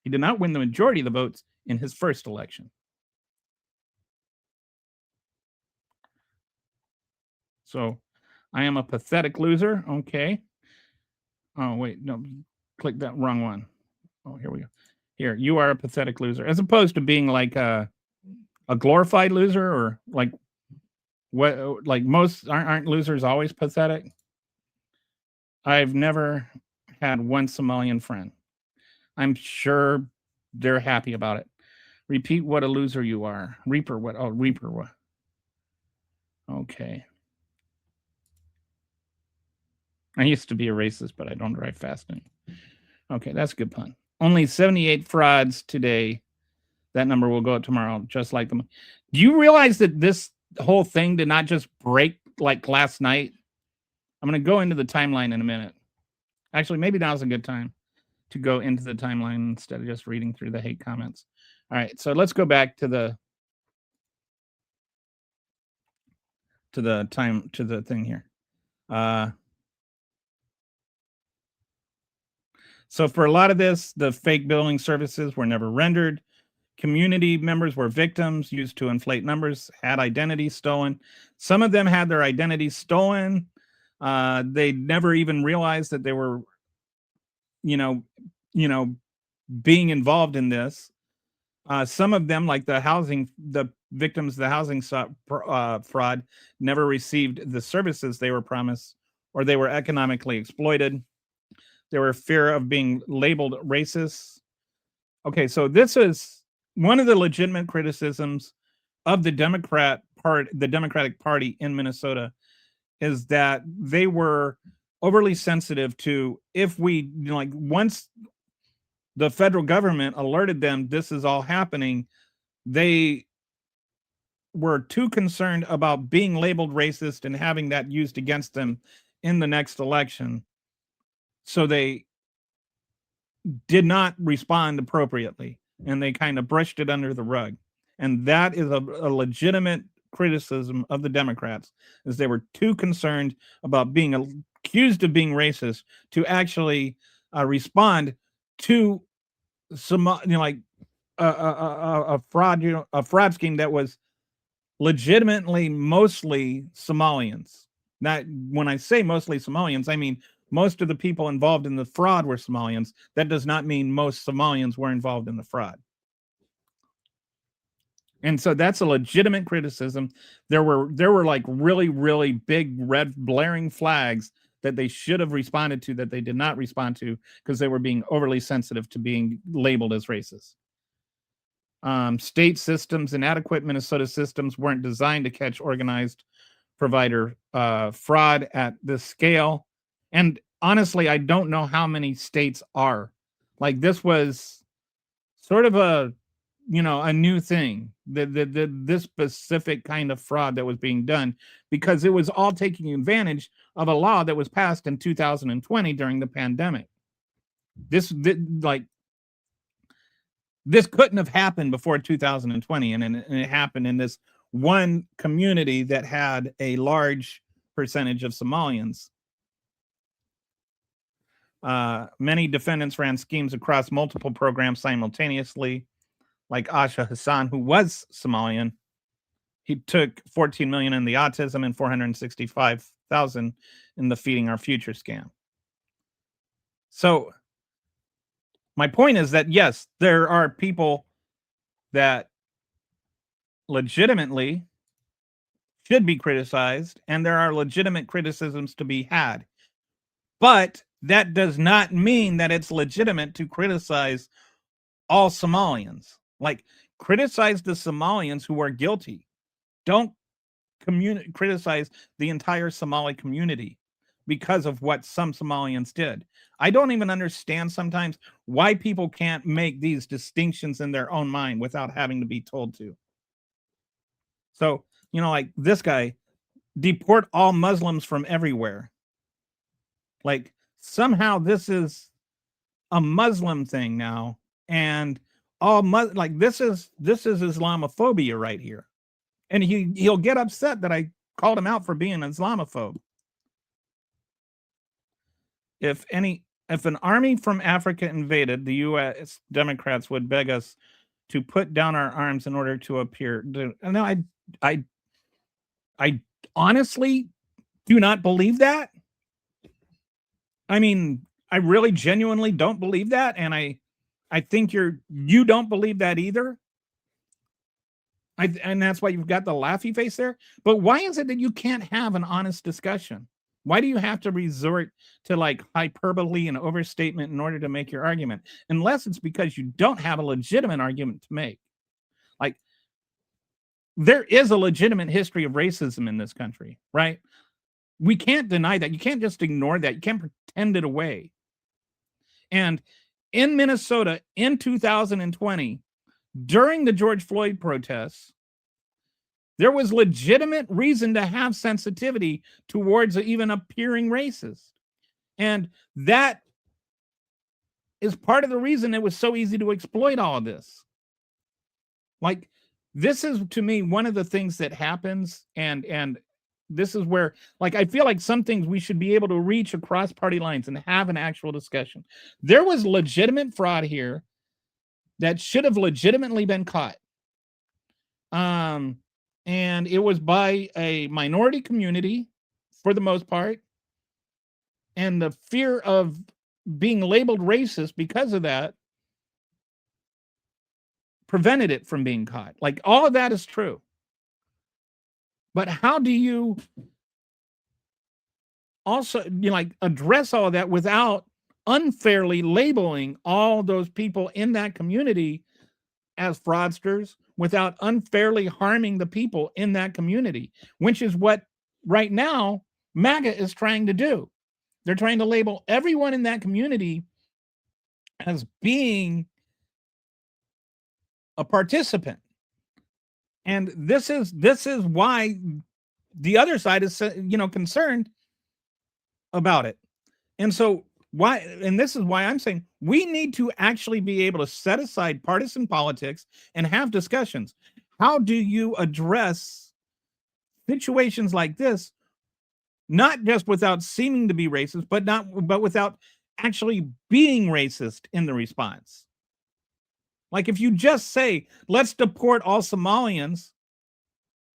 He did not win the majority of the votes in his first election. So I am a pathetic loser. Okay. Oh, wait. No, click that wrong one. Oh, here we go. Here, you are a pathetic loser, as opposed to being like a glorified loser, or like what, like most aren't losers always pathetic? I've never had one Somalian friend. I'm sure they're happy about it. Repeat what a loser you are. Reaper, what? Oh, Reaper, what? Okay. I used to be a racist, but I don't drive fast anymore. Okay, that's a good pun. Only 78 frauds today. That number will go up tomorrow, just like the. Do you realize that this whole thing did not just break like last night? I'm going to go into the timeline in a minute. Actually, maybe now's a good time to go into the timeline instead of just reading through the hate comments. All right, so let's go back to the thing here. So for a lot of this, the fake billing services were never rendered. Community members were victims used to inflate numbers, had identities stolen. Some of them had their identities stolen. They never even realized that they were, being involved in this. Some of them, like the victims of the housing fraud, never received the services they were promised, or they were economically exploited. There were fear of being labeled racist. Okay, so this is one of the legitimate criticisms of the Democratic Party in Minnesota, is that they were overly sensitive to, if we, once the federal government alerted them this is all happening, they were too concerned about being labeled racist and having that used against them in the next election. So they did not respond appropriately, and they kind of brushed it under the rug. And that is a legitimate criticism of the Democrats, is they were too concerned about being accused of being racist to actually respond to some, a fraud scheme that was legitimately mostly Somalians. Not, when I say mostly Somalians, I mean most of the people involved in the fraud were Somalians. That does not mean most Somalians were involved in the fraud. And so that's a legitimate criticism. There were like really, really big red blaring flags that they should have responded to, that they did not respond to, because they were being overly sensitive to being labeled as racist. State systems, inadequate Minnesota systems weren't designed to catch organized provider fraud at this scale. And honestly, I don't know how many states are. Like, this was sort of a new thing, this specific kind of fraud that was being done, because it was all taking advantage of a law that was passed in 2020 during the pandemic. This couldn't have happened before 2020, and it happened in this one community that had a large percentage of Somalians. Many defendants ran schemes across multiple programs simultaneously, like Asha Hassan, who was Somalian. He took $14 million in the autism and $465,000 in the Feeding Our Future scam. So my point is that, yes, there are people that legitimately should be criticized, and there are legitimate criticisms to be had. But that does not mean that it's legitimate to criticize all Somalians. Like, criticize the Somalians who are guilty. Don't criticize the entire Somali community because of what some Somalians did. I don't even understand sometimes why people can't make these distinctions in their own mind without having to be told to. So, like this guy, deport all Muslims from everywhere. Like, somehow this is a Muslim thing now, and this is Islamophobia right here. And he'll get upset that I called him out for being an Islamophobe. If an army from Africa invaded, the U.S. Democrats would beg us to put down our arms in order to appear. No, I honestly do not believe that. I mean, I really genuinely don't believe that, and I think you don't believe that either. And that's why you've got the laughy face there. But why is it that you can't have an honest discussion? Why do you have to resort to like hyperbole and overstatement in order to make your argument? Unless it's because you don't have a legitimate argument to make. Like, there is a legitimate history of racism in this country, right? We can't deny that. You can't just ignore that. You can't pretend it away. And in Minnesota in 2020, during the George Floyd protests, there was legitimate reason to have sensitivity towards even appearing racist. And that is part of the reason it was so easy to exploit all of this. Like, this is, to me, one of the things that happens, and this is where, like, I feel like some things we should be able to reach across party lines and have an actual discussion. There was legitimate fraud here that should have legitimately been caught. And it was by a minority community for the most part. And the fear of being labeled racist because of that prevented it from being caught. Like, all of that is true. But how do you also, like, address all of that without unfairly labeling all those people in that community as fraudsters, without unfairly harming the people in that community, which is what right now MAGA is trying to do. They're trying to label everyone in that community as being a participant. And this is why the other side is, concerned about it. And so this is why I'm saying we need to actually be able to set aside partisan politics and have discussions. How do you address situations like this, not just without seeming to be racist, but without actually being racist in the response? Like, if you just say, let's deport all Somalians,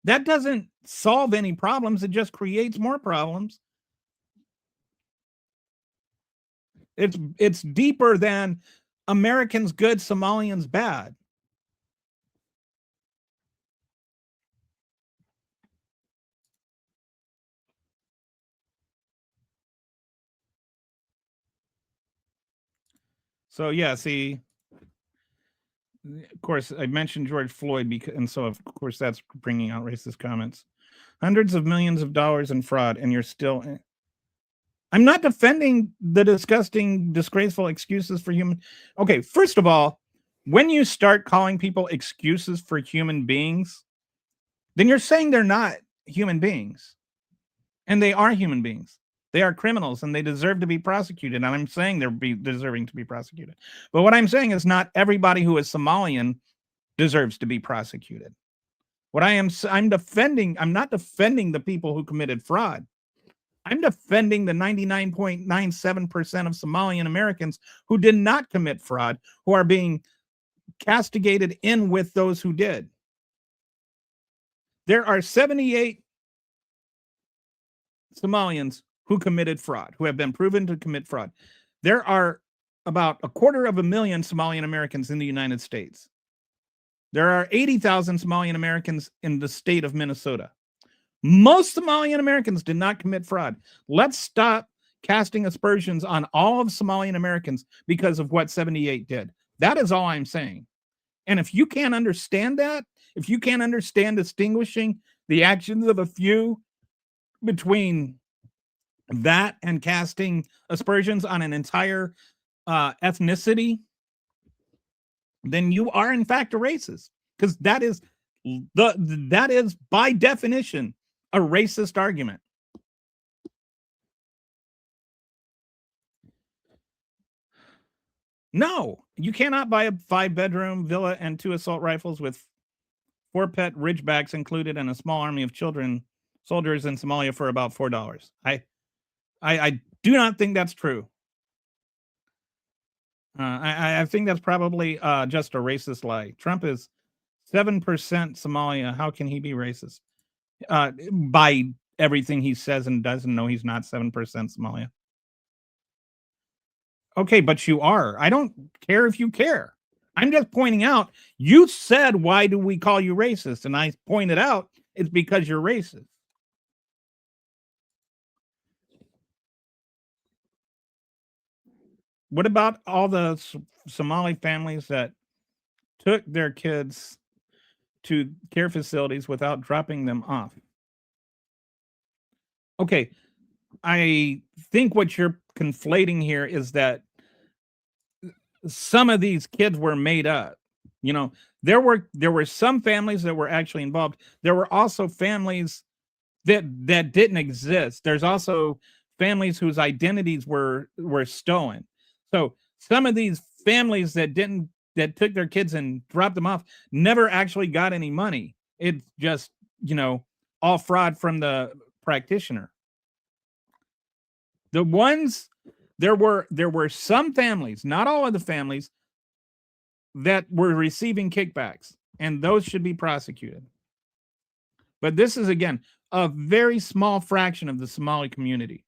that doesn't solve any problems. It just creates more problems. It's deeper than Americans good, Somalians bad. So yeah, see, of course, I mentioned George Floyd and so of course that's bringing out racist comments. Hundreds of millions of dollars in fraud, and you're still. I'm not defending the disgusting, disgraceful excuses for human. Okay, first of all, when you start calling people excuses for human beings, then you're saying they're not human beings. And they are human beings. They are criminals and they deserve to be prosecuted. And I'm saying they're deserving to be prosecuted. But what I'm saying is not everybody who is Somalian deserves to be prosecuted. What I'm not defending the people who committed fraud. I'm defending the 99.97% of Somalian Americans who did not commit fraud, who are being castigated in with those who did. There are 78 Somalians who committed fraud, who have been proven to commit fraud. There are about 250,000 Somalian Americans in the United States. There are 80,000 Somalian Americans in the state of Minnesota. Most Somalian Americans did not commit fraud. Let's stop casting aspersions on all of Somalian Americans because of what 78 did. That is all I'm saying. And if you can't understand that, if you can't understand distinguishing the actions of a few between that and casting aspersions on an entire ethnicity, then you are in fact a racist, because that is by definition a racist argument. No, you cannot buy a 5-bedroom villa and 2 assault rifles with 4 pet Ridgebacks included and a small army of soldiers in Somalia for about $4. I do not think that's true. I think that's probably just a racist lie. Trump is 7% Somalia. How can he be racist? By everything he says and doesn't know, he's not 7% Somalia. Okay, but you are. I don't care if you care. I'm just pointing out, you said, why do we call you racist? And I pointed out, it's because you're racist. What about all the Somali families that took their kids to care facilities without dropping them off? Okay, I think what you're conflating here is that some of these kids were made up. You know, there were some families that were actually involved. There were also families that didn't exist. There's also families whose identities were stolen. So some of these families that took their kids and dropped them off never actually got any money. It's just, all fraud from the practitioner. The ones there were some families, not all of the families, that were receiving kickbacks, and those should be prosecuted. But this is, again, a very small fraction of the Somali community.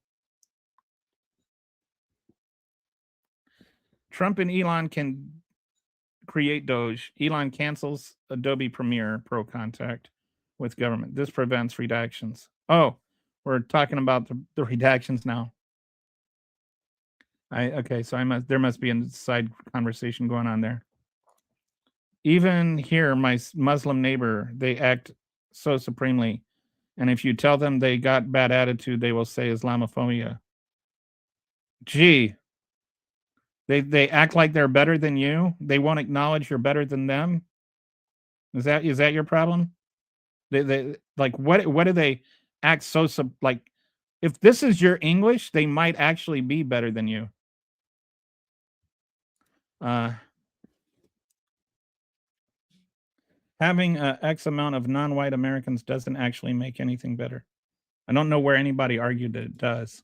Trump and Elon can create Doge. Elon cancels Adobe Premiere Pro contact with government. This prevents redactions. Oh, we're talking about the redactions now. So there must be a side conversation going on there. Even here, my Muslim neighbor, they act so supremely. And if you tell them they got bad attitude, they will say Islamophobia. Gee, they act like they're better than you. They won't acknowledge you're better than them. Is that your problem? They like, what do they act so like? If this is your English, they might actually be better than you. Having X amount of non-white Americans doesn't actually make anything better. I don't know where anybody argued that it does.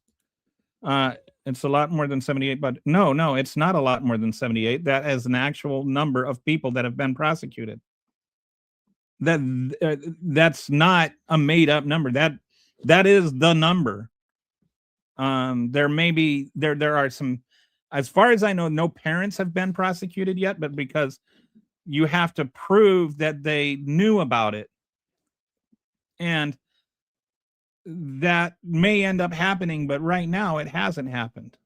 It's a lot more than 78, but no, it's not a lot more than 78. That is an actual number of people that have been prosecuted. That's not a made up number. That is the number. There are some, as far as I know, no parents have been prosecuted yet, but because you have to prove that they knew about it, and that may end up happening, but right now it hasn't happened.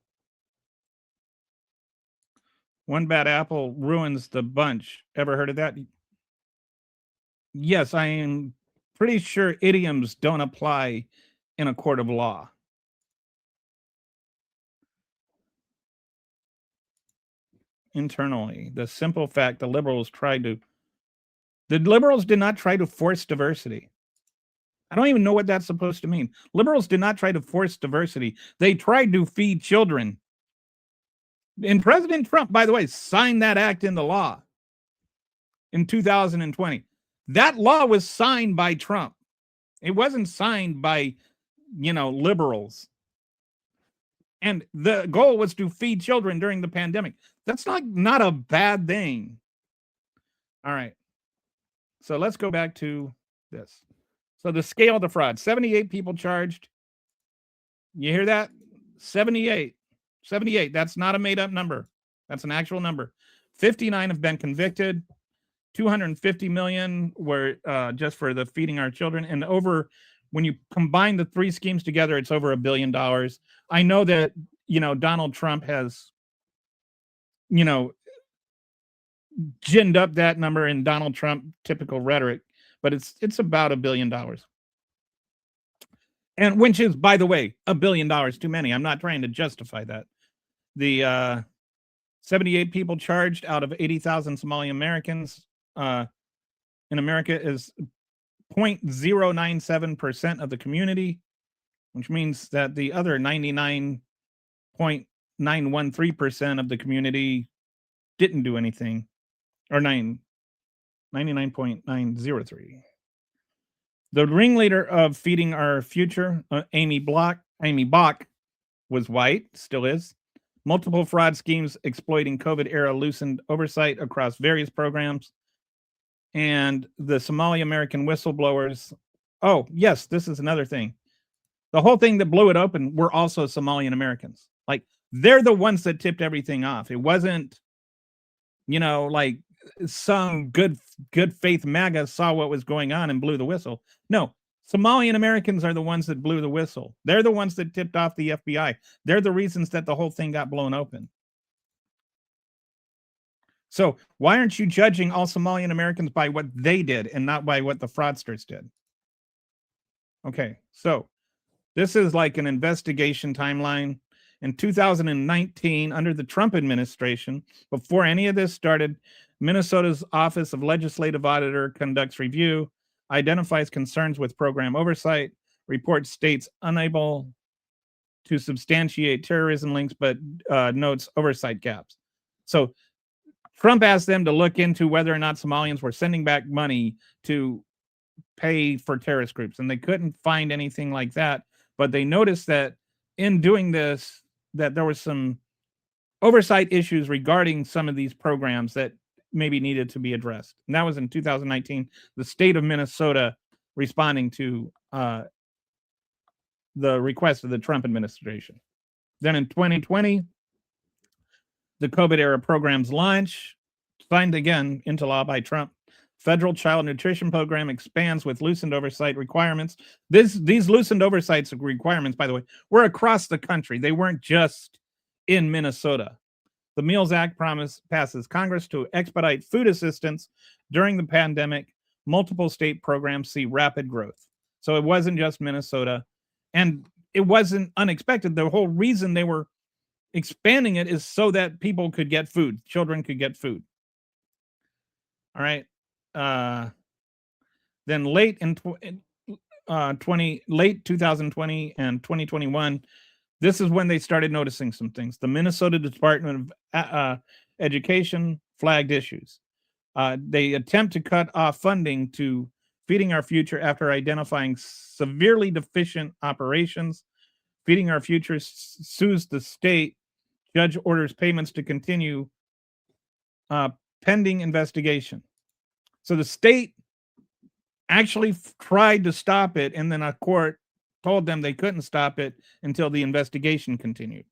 One bad apple ruins the bunch. Ever heard of that? Yes, I am pretty sure idioms don't apply in a court of law. Internally, the simple fact the liberals did not try to force diversity. I don't even know what that's supposed to mean. Liberals did not try to force diversity. They tried to feed children. And President Trump, by the way, signed that act into law in 2020. That law was signed by Trump. It wasn't signed by, liberals. And the goal was to feed children during the pandemic. That's not a bad thing. All right. So let's go back to this. So the scale of the fraud, 78 people charged. You hear that? 78. 78. That's not a made up number. That's an actual number. 59 have been convicted. 250 million were just for the feeding our children. And when you combine the three schemes together, it's over $1 billion. I know that, Donald Trump has, ginned up that number in Donald Trump typical rhetoric, but it's about $1 billion. And which is, by the way, $1 billion too many. I'm not trying to justify that. The 78 people charged out of 80,000 Somali Americans in America is 0.097% of the community, which means that the other 99.913% of the community didn't do anything, or 99.903. The ringleader of Feeding Our Future, Amy Bach, was white, still is. Multiple fraud schemes exploiting COVID-era loosened oversight across various programs. And the Somali American whistleblowers. Oh, yes, this is another thing. The whole thing that blew it open were also Somalian Americans. Like, they're the ones that tipped everything off. It wasn't, like some good faith MAGA saw what was going on and blew the whistle. No, Somalian Americans are the ones that blew the whistle. They're the ones that tipped off the FBI. They're the reasons that the whole thing got blown open. So why aren't you judging all Somalian Americans by what they did and not by what the fraudsters did? Okay, so this is like an investigation timeline. In 2019, under the Trump administration, before any of this started, Minnesota's Office of Legislative Auditor conducts review, identifies concerns with program oversight, reports states unable to substantiate terrorism links, but notes oversight gaps. So Trump asked them to look into whether or not Somalians were sending back money to pay for terrorist groups, and they couldn't find anything like that. But they noticed that in doing this, that there was some oversight issues regarding some of these programs that maybe needed to be addressed. And that was in 2019, the state of Minnesota responding to the request of the Trump administration. Then in 2020, the COVID era programs launch, signed again into law by Trump. Federal child nutrition program expands with loosened oversight requirements. These loosened oversight requirements, by the way, were across the country. They weren't just in Minnesota. The Meals Act passes Congress to expedite food assistance during the pandemic. Multiple state programs see rapid growth. So it wasn't just Minnesota, and it wasn't unexpected. The whole reason they were expanding it is so that people could get food, children could get food. All right. Then late 2020 and 2021, this is when they started noticing some things. The Minnesota Department of Education flagged issues. They attempt to cut off funding to Feeding Our Future after identifying severely deficient operations. Feeding Our Future sues the state. Judge orders payments to continue pending investigation. So the state actually tried to stop it, and then a court told them they couldn't stop it until the investigation continued.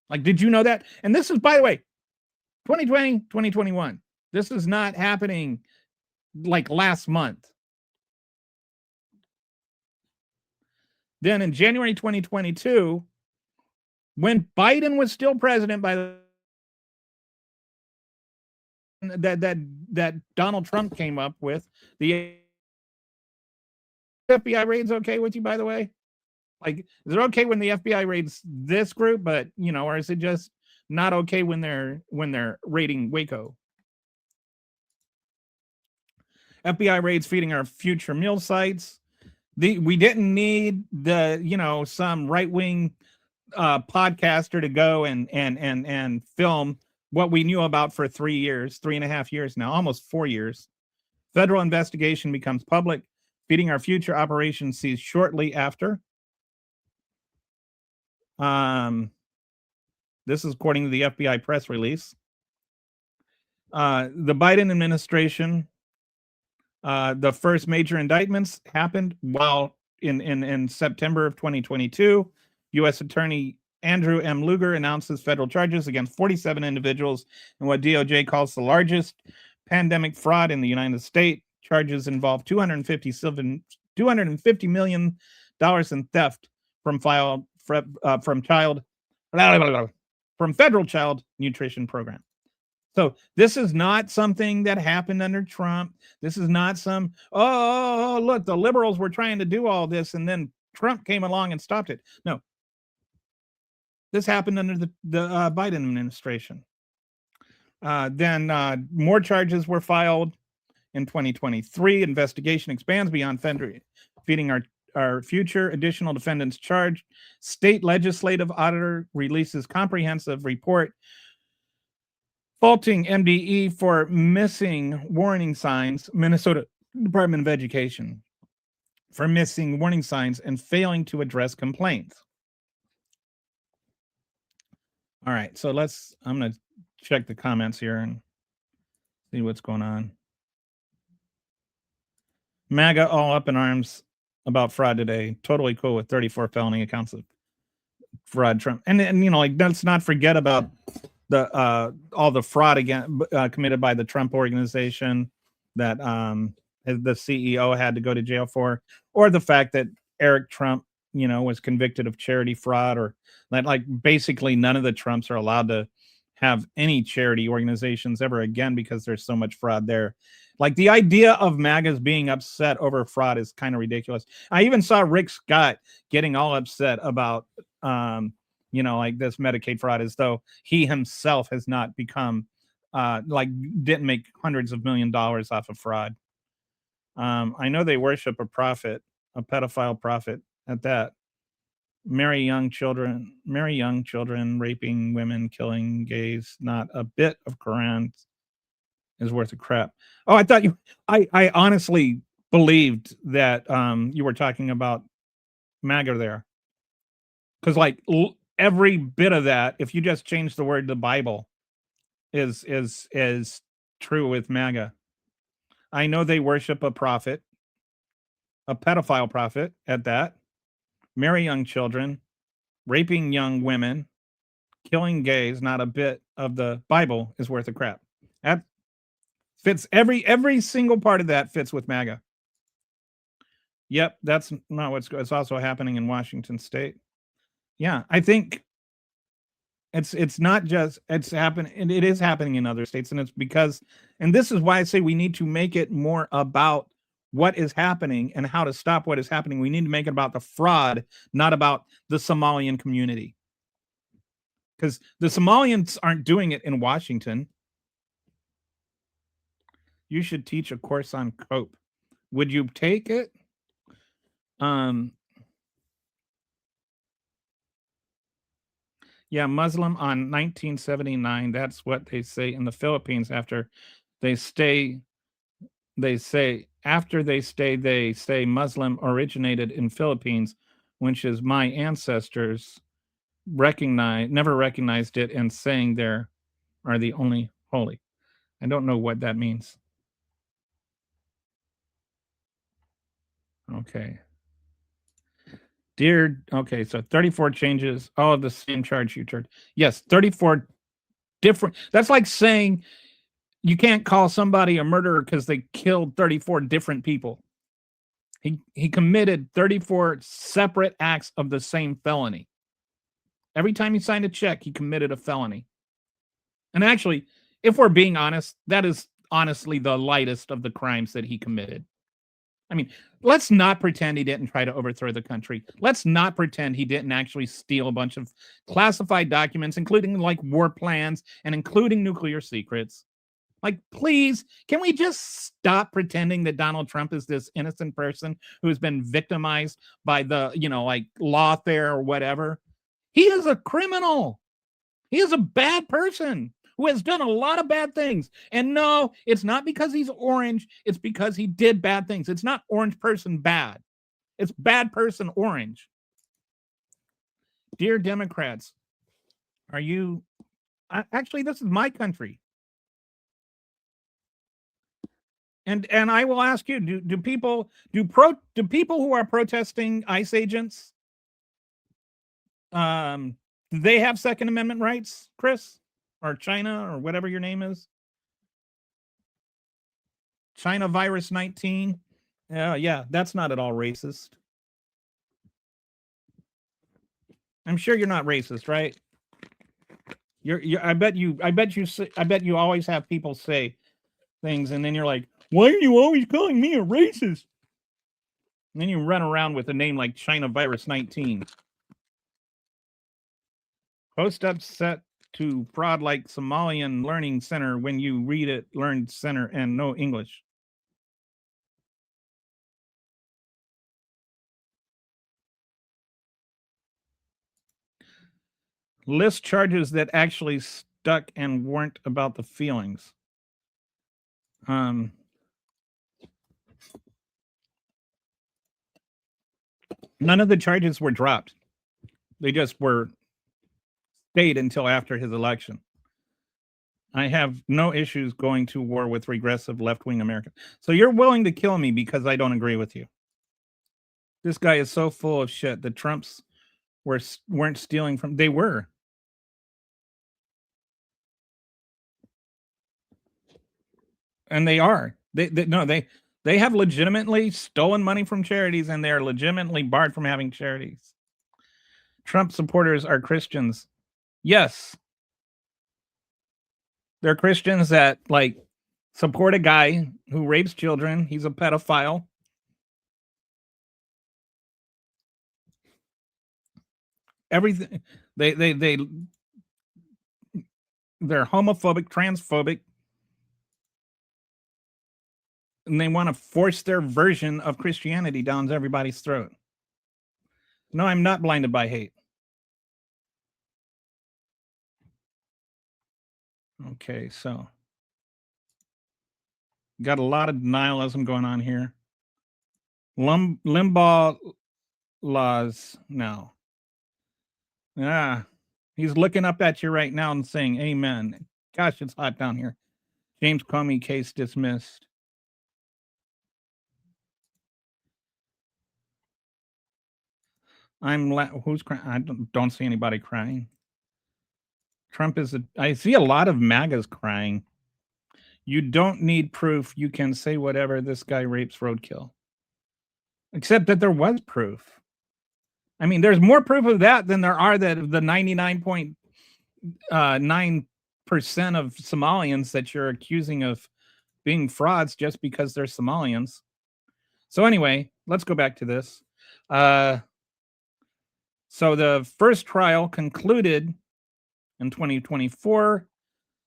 Like, did you know that? And this is, by the way, 2020, 2021. This is not happening like last month. Then in January 2022, when Biden was still president, by the that Donald Trump came up with, the FBI raids okay with you, by the way? Like, is it okay when the FBI raids this group, but or is it just not okay when they're raiding Waco? FBI raids Feeding Our Future meal sites. We didn't need the some right-wing podcaster to go and film what we knew about for 3.5 years now, almost 4 years. Federal investigation becomes public. Feeding Our Future operation ceased shortly after. This is according to the FBI press release. The Biden administration, the first major indictments happened while in September of 2022. U.S. Attorney Andrew M. Luger announces federal charges against 47 individuals in what DOJ calls the largest pandemic fraud in the United States. Charges involve $250 million in theft from federal child nutrition program. So this is not something that happened under Trump. This is not some, look, the liberals were trying to do all this and then Trump came along and stopped it. No. This happened under the Biden administration. Then more charges were filed in 2023. Investigation expands beyond Feeding Our Future. Additional defendants charged. State legislative auditor releases comprehensive report faulting MDE for missing warning signs. Minnesota Department of Education for missing warning signs and failing to address complaints. All right, so I'm gonna check the comments here and see what's going on. MAGA all up in arms about fraud today. Totally cool with 34 felony accounts of fraud. Trump and like let's not forget about the all the fraud again committed by the Trump organization that the CEO had to go to jail for, or the fact that Eric Trump was convicted of charity fraud, or that like basically none of the Trumps are allowed to have any charity organizations ever again because there's so much fraud there. Like the idea of MAGAs being upset over fraud is kind of ridiculous. I even saw Rick Scott getting all upset about like this Medicaid fraud, as though he himself has not become didn't make hundreds of $millions off of fraud. I know they worship a prophet, a pedophile prophet at that. Marry young children, raping women, killing gays. Not a bit of Quran is worth a crap. Oh, I thought I honestly believed that you were talking about MAGA there. Because like every bit of that, if you just change the word to Bible, is true with MAGA. I know they worship a prophet, a pedophile prophet at that. Marry young children, raping young women, killing gays. Not a bit of the Bible is worth a crap. That fits every single part of that fits with MAGA. Yep, that's not it's also happening in Washington State. Yeah, I think it's not just it's happening, and it is happening in other states, and it's because, and this is why I say we need to make it more about what is happening and how to stop what is happening. We need to make it about the fraud, not about the Somalian community. Because the Somalians aren't doing it in Washington. You should teach a course on COPE. Would you take it? Yeah, Muslim on 1979. That's what they say in the Philippines after they stay. They say after they say Muslim originated in Philippines, which is my ancestors never recognized it, and saying there are the only holy. I don't know what that means. Okay. Okay, so 34 changes, all of the same charge you turned. Yes, 34 different. That's like saying you can't call somebody a murderer because they killed 34 different people. He committed 34 separate acts of the same felony. Every time he signed a check, he committed a felony. And actually, if we're being honest, that is honestly the lightest of the crimes that he committed. I mean, let's not pretend he didn't try to overthrow the country. Let's not pretend he didn't actually steal a bunch of classified documents, including like war plans and including nuclear secrets. Like, please, can we just stop pretending that Donald Trump is this innocent person who has been victimized by the, like lawfare or whatever? He is a criminal. He is a bad person who has done a lot of bad things. And no, it's not because he's orange. It's because he did bad things. It's not orange person bad. It's bad person orange. Dear Democrats, are you... Actually, this is my country. And I will ask you, do people who are protesting ICE agents, do they have Second Amendment rights, Chris? Or China, or whatever your name is? China virus 19. Yeah, that's not at all racist. I'm sure you're not racist, right? I bet you always have people say things, and then you're like, why are you always calling me a racist? And then you run around with a name like China virus 19. Host upset to fraud like Somalian Learning Center when you read it, Learn Center, and no English. List charges that actually stuck and weren't about the feelings. None of the charges were dropped. They just were stayed until after his election. I have no issues going to war with regressive left-wing Americans. So you're willing to kill me because I don't agree with you. This guy is so full of shit. The Trumps weren't stealing from. They were. And they are. They have legitimately stolen money from charities, and they are legitimately barred from having charities. Trump supporters are Christians. Yes. They're Christians that like support a guy who rapes children. He's a pedophile. Everything they're homophobic, transphobic, and they want to force their version of Christianity down everybody's throat. No, I'm not blinded by hate. Okay, so got a lot of denialism going on here. Limbaugh laws now. He's looking up at you right now and saying amen. Gosh, it's hot down here. James Comey case dismissed. Who's crying? I don't see anybody crying. Trump is I see a lot of MAGAs crying. You don't need proof. You can say whatever. This guy rapes roadkill. Except that there was proof. I mean, there's more proof of that than there are that of the 99.9% of Somalians that you're accusing of being frauds just because they're Somalians. So anyway, let's go back to this. So the first trial concluded in 2024.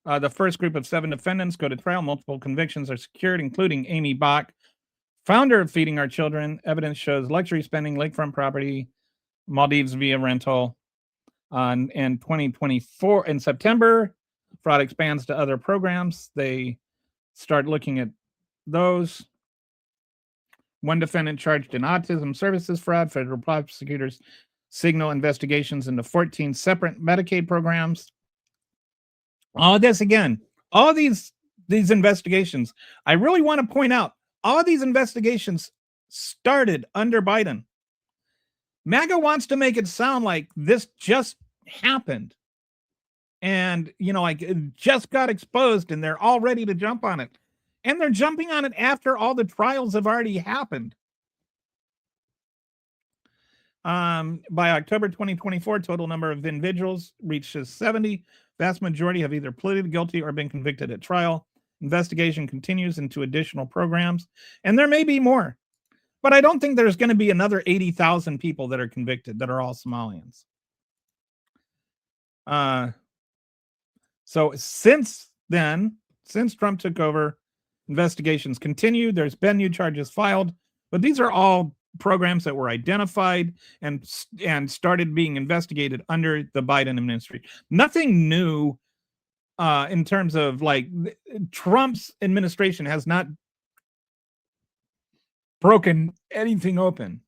The first group of 7 defendants go to trial. Multiple convictions are secured, including Amy Bach, founder of Feeding Our Children. Evidence shows luxury spending, lakefront property, Maldives via rental. In 2024, in September, fraud expands to other programs. They start looking at those. One defendant charged in autism services fraud. Federal prosecutors signal investigations into 14 separate Medicaid programs. All this again, all these investigations, I really want to point out, all these investigations started under Biden. MAGA wants to make it sound like this just happened and, like it just got exposed and they're all ready to jump on it. And they're jumping on it after all the trials have already happened. By October 2024, total number of individuals reaches 70. Vast majority have either pleaded guilty or been convicted at trial. Investigation continues into additional programs, and there may be more. But I don't think there's going to be another 80,000 people that are convicted that are all Somalians. So since then, since Trump took over, investigations continue. There's been new charges filed, but these are all programs that were identified and started being investigated under the Biden administration. Nothing new in terms of like Trump's administration has not broken anything open.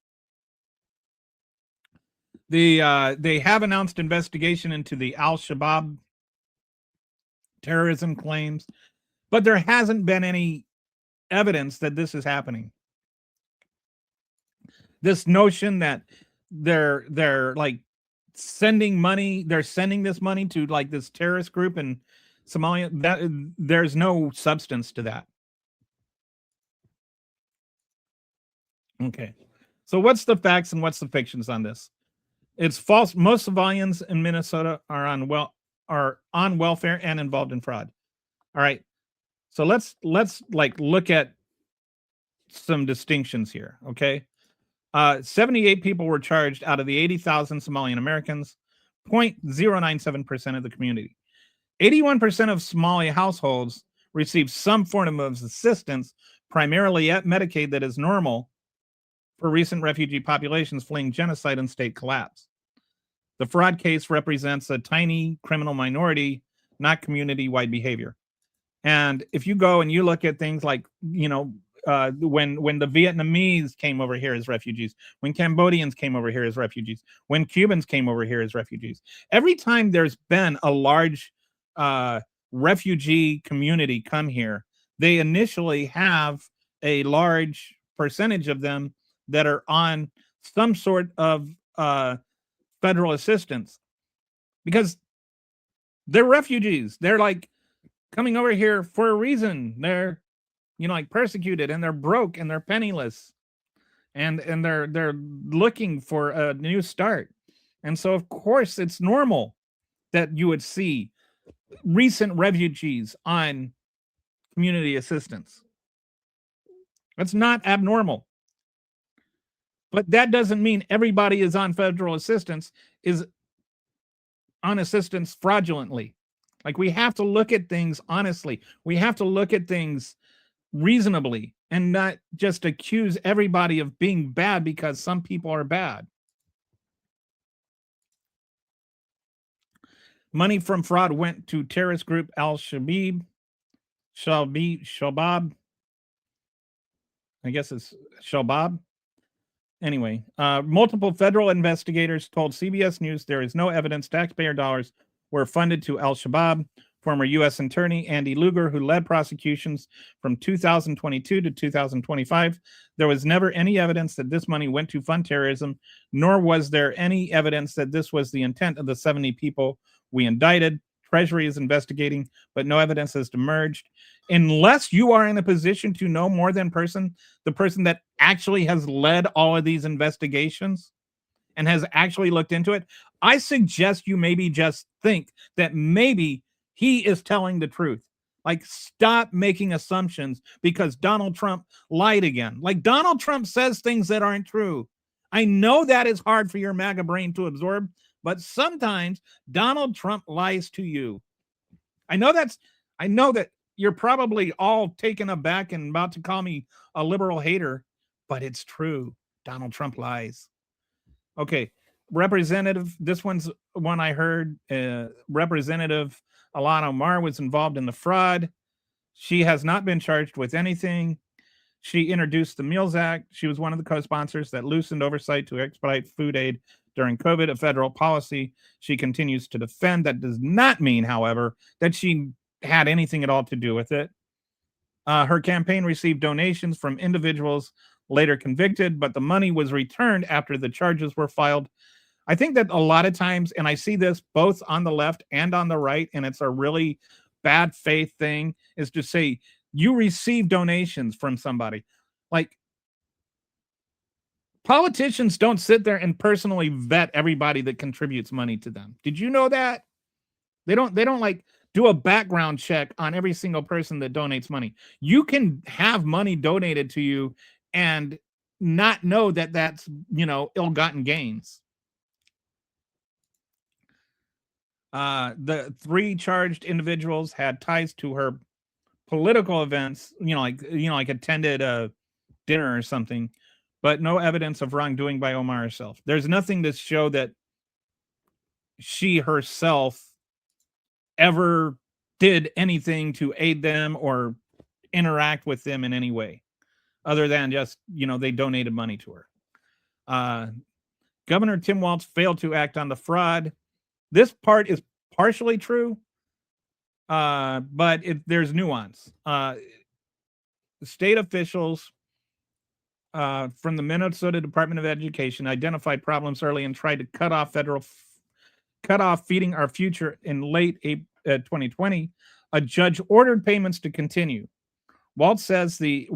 They have announced investigation into the Al-Shabaab terrorism claims, but there hasn't been any evidence that this is happening. This notion that they're like sending money, they're sending this money to like this terrorist group in Somalia, that there's no substance to that. Okay. So what's the facts and what's the fictions on this? It's false. Most Somalians in Minnesota are on welfare and involved in fraud. All right. So let's like look at some distinctions here, okay? 78 people were charged out of the 80,000 Somalian Americans, 0.097% of the community. 81% of Somali households receive some form of assistance, primarily at Medicaid, that is normal for recent refugee populations fleeing genocide and state collapse. The fraud case represents a tiny criminal minority, not community-wide behavior. And if you go and you look at things like, when the Vietnamese came over here as refugees, when Cambodians came over here as refugees, when Cubans came over here as refugees. Every time there's been a large refugee community come here, they initially have a large percentage of them that are on some sort of federal assistance, because they're refugees. They're like coming over here for a reason. They're, like persecuted, and they're broke, and they're penniless, and they're looking for a new start. And so of course it's normal that you would see recent refugees on community assistance. That's not abnormal. But that doesn't mean everybody is on federal assistance is on assistance fraudulently. Like, we have to look at things honestly. We have to look at things reasonably and not just accuse everybody of being bad because some people are bad. Money from fraud went to terrorist group Al-Shabaab. Shabab. I guess it's Shabab. Anyway, multiple federal investigators told CBS News there is no evidence taxpayer dollars were funded to Al-Shabaab. Former U.S. Attorney Andy Lugar, who led prosecutions from 2022 to 2025, there was never any evidence that this money went to fund terrorism, nor was there any evidence that this was the intent of the 70 people we indicted. Treasury is investigating, but no evidence has emerged. Unless you are in a position to know more than the person that actually has led all of these investigations and has actually looked into it, I suggest you maybe just think that maybe he is telling the truth. Like, stop making assumptions because Donald Trump lied again. Like, Donald Trump says things that aren't true. I know that is hard for your MAGA brain to absorb, but sometimes Donald Trump lies to you. I know that you're probably all taken aback and about to call me a liberal hater, but it's true. Donald Trump lies. Okay, Representative, this one's one I heard. Representative Ilhan Omar was involved in the fraud. She has not been charged with anything. She introduced the Meals Act. She was one of the co-sponsors that loosened oversight to expedite food aid during COVID, a federal policy she continues to defend. That does not mean, however, that she had anything at all to do with it. Her campaign received donations from individuals later convicted, but the money was returned after the charges were filed. I think that a lot of times, and I see this both on the left and on the right, and it's a really bad faith thing, is to say you receive donations from somebody. Like, politicians don't sit there and personally vet everybody that contributes money to them. Did you know that? They don't like do a background check on every single person that donates money. You can have money donated to you and not know that that's, ill-gotten gains. The 3 charged individuals had ties to her political events, like attended a dinner or something, but no evidence of wrongdoing by Omar herself. There's nothing to show that she herself ever did anything to aid them or interact with them in any way, other than just, they donated money to her. Governor Tim Walz failed to act on the fraud. This part is partially true, but there's nuance. State officials from the Minnesota Department of Education identified problems early and tried to cut off feeding our future in late 2020. A judge ordered payments to continue. Walz said the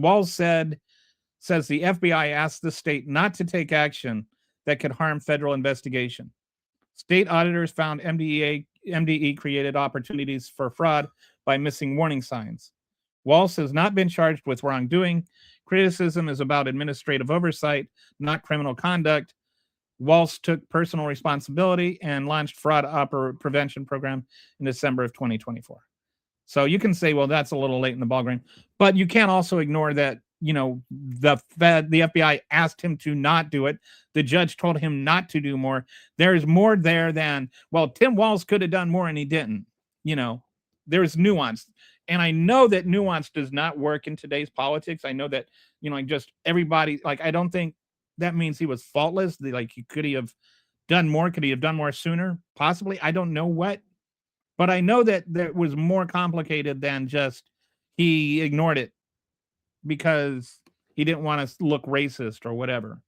FBI asked the state not to take action that could harm federal investigation. State auditors found MDE created opportunities for fraud by missing warning signs. Walz has not been charged with wrongdoing. Criticism is about administrative oversight, not criminal conduct. Walz took personal responsibility and launched fraud prevention program in December of 2024. So you can say, well, that's a little late in the ballgame, but you can't also ignore that, the FBI asked him to not do it. The judge told him not to do more. There's more there than, well, Tim Walz could have done more and he didn't. There's nuance. And I know that nuance does not work in today's politics. I know that, like just everybody, like, I don't think that means he was faultless. Like, could he have done more? Could he have done more sooner? Possibly. I don't know what, but I know that that was more complicated than just he ignored it because he didn't want to look racist or whatever.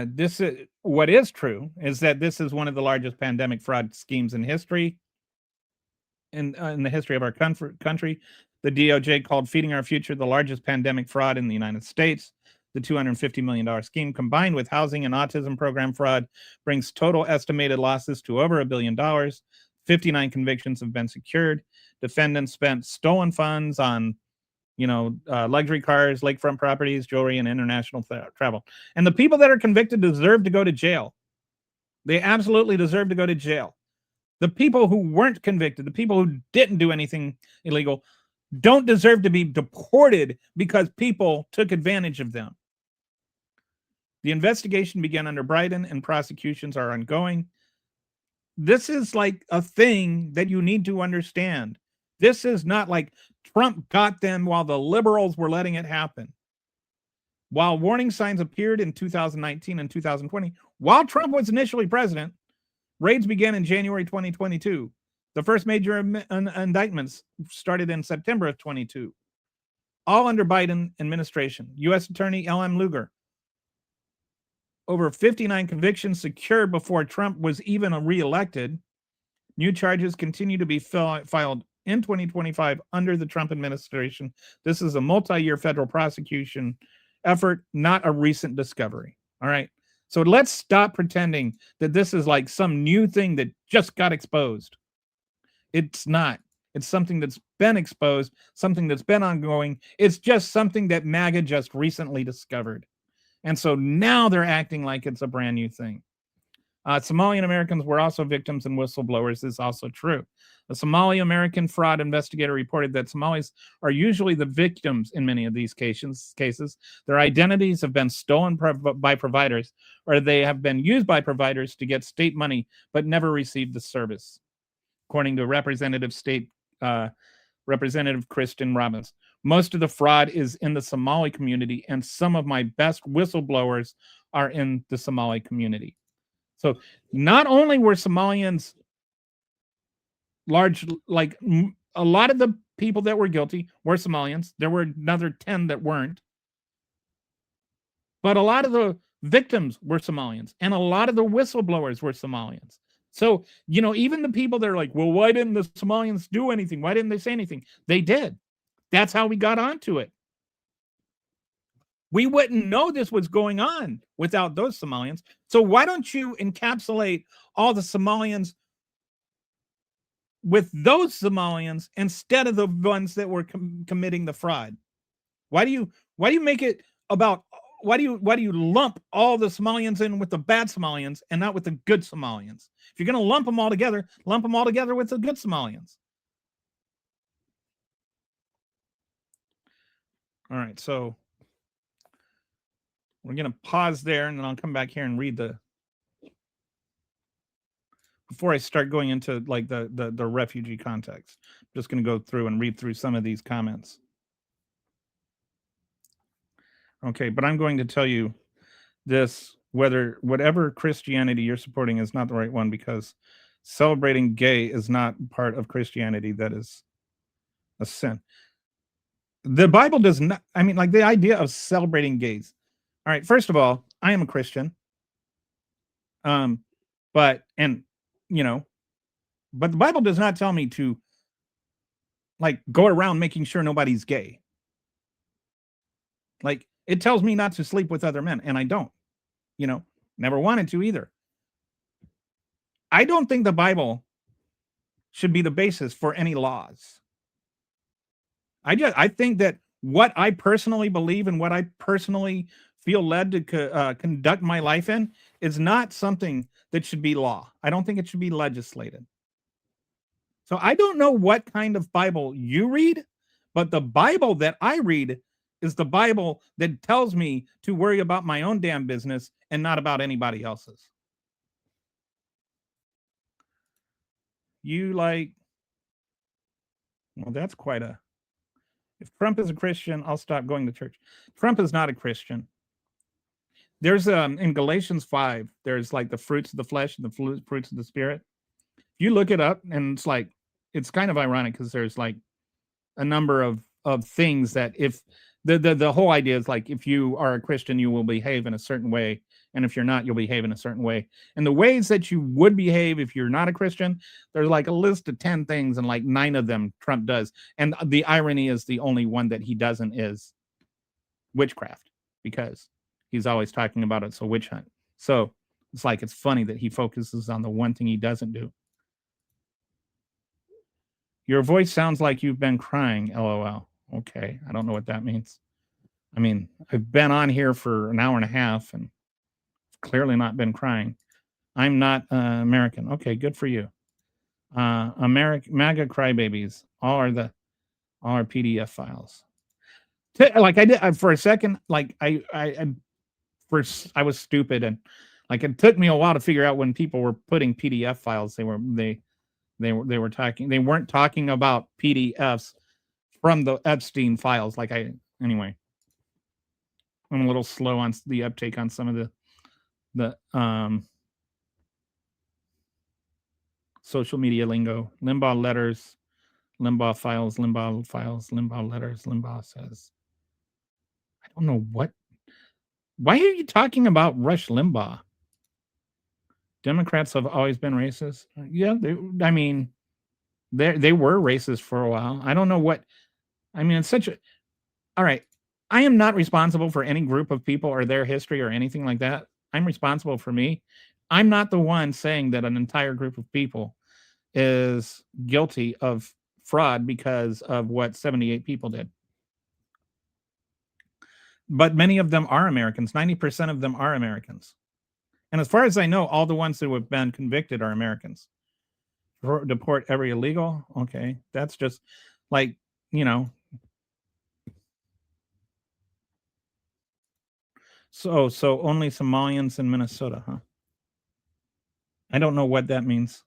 This is what is true is that this is one of the largest pandemic fraud schemes in history. In the history of our country, the DOJ called Feeding Our Future the largest pandemic fraud in the United States. The $250 million scheme, combined with housing and autism program fraud, brings total estimated losses to over $1 billion. 59 convictions have been secured. Defendants spent stolen funds on, luxury cars, lakefront properties, jewelry, and international travel. And the people that are convicted deserve to go to jail. They absolutely deserve to go to jail. The people who weren't convicted, the people who didn't do anything illegal, don't deserve to be deported because people took advantage of them. The investigation began under Biden and prosecutions are ongoing. This is like a thing that you need to understand. This is not like Trump got them while the liberals were letting it happen. While warning signs appeared in 2019 and 2020, while Trump was initially president, raids began in January 2022. The first major indictments started in September of 22. All under Biden administration. U.S. Attorney L.M. Lugar. Over 59 convictions secured before Trump was even reelected. New charges continue to be filed in 2025 under the Trump administration. This is a multi-year federal prosecution effort, not a recent discovery. All right. So let's stop pretending that this is like some new thing that just got exposed. It's not. It's something that's been exposed, something that's been ongoing. It's just something that MAGA just recently discovered. And so now they're acting like it's a brand new thing. Somali Americans were also victims and whistleblowers. This is also true. A Somali American fraud investigator reported that Somalis are usually the victims in many of these cases. Their identities have been stolen by providers, or they have been used by providers to get state money, but never received the service, according to Representative Kristen Robbins. Most of the fraud is in the Somali community, and some of my best whistleblowers are in the Somali community. So not only were Somalians like a lot of the people that were guilty were Somalians. There were another 10 that weren't. But a lot of the victims were Somalians, and a lot of the whistleblowers were Somalians. So, even the people that are like, well, why didn't the Somalians do anything? Why didn't they say anything? They did. That's how we got onto it. We wouldn't know this was going on without those Somalians. So why don't you encapsulate all the Somalians with those Somalians instead of the ones that were committing the fraud? Why do you make it about, why do you lump all the Somalians in with the bad Somalians and not with the good Somalians? If you're going to lump them all together with the good Somalians. All right, so we're going to pause there, and then I'll come back here and read before I start going into like the refugee context. I'm just going to go through and read through some of these comments. Okay, but I'm going to tell you this, whatever Christianity you're supporting is not the right one, because celebrating gay is not part of Christianity. That is a sin. The Bible does not, like the idea of celebrating gays. All right, first of all, I am a Christian. But the Bible does not tell me to like go around making sure nobody's gay. Like, it tells me not to sleep with other men, and I don't, never wanted to either. I don't think the Bible should be the basis for any laws. I think that what I personally believe and what I personally feel led to conduct my life in is not something that should be law. I don't think it should be legislated. So I don't know what kind of Bible you read, but the Bible that I read is the Bible that tells me to worry about my own damn business and not about anybody else's. You like, well, that's quite a. If Trump is a Christian, I'll stop going to church. Trump is not a Christian. There's in Galatians 5, there's like the fruits of the flesh and the fruits of the spirit. You look it up, and it's like it's kind of ironic because there's like a number of things that if the whole idea is like if you are a Christian, you will behave in a certain way, and if you're not, you'll behave in a certain way. And the ways that you would behave if you're not a Christian, there's like a list of 10 things, and like 9 of them Trump does. And the irony is the only one that he doesn't is witchcraft, because he's always talking about it. So witch hunt. So it's like it's funny that he focuses on the one thing he doesn't do. Your voice sounds like you've been crying, LOL. Okay, I don't know what that means. I mean, I've been on here for an hour and a half and clearly not been crying. I'm not American. Okay, good for you. MAGA crybabies. All are PDF files. Like I did for a second. Like I was stupid, and like it took me a while to figure out when people were putting PDF files. They weren't talking about PDFs from the Epstein files. Anyway, I'm a little slow on the uptake on some of the social media lingo. Limbaugh letters, Limbaugh files, Limbaugh letters. Limbaugh says, I don't know what. Why are you talking about Rush Limbaugh? Democrats have always been racist. Yeah, they were racist for a while. I don't know what. I mean, it's such a. All right, I am not responsible for any group of people or their history or anything like that. I'm responsible for me. I'm not the one saying that an entire group of people is guilty of fraud because of what 78 people did. But many of them are Americans. 90% of them are Americans. And as far as I know, all the ones who have been convicted are Americans. Deport every illegal. Okay. That's just like, So only Somalians in Minnesota, huh? I don't know what that means.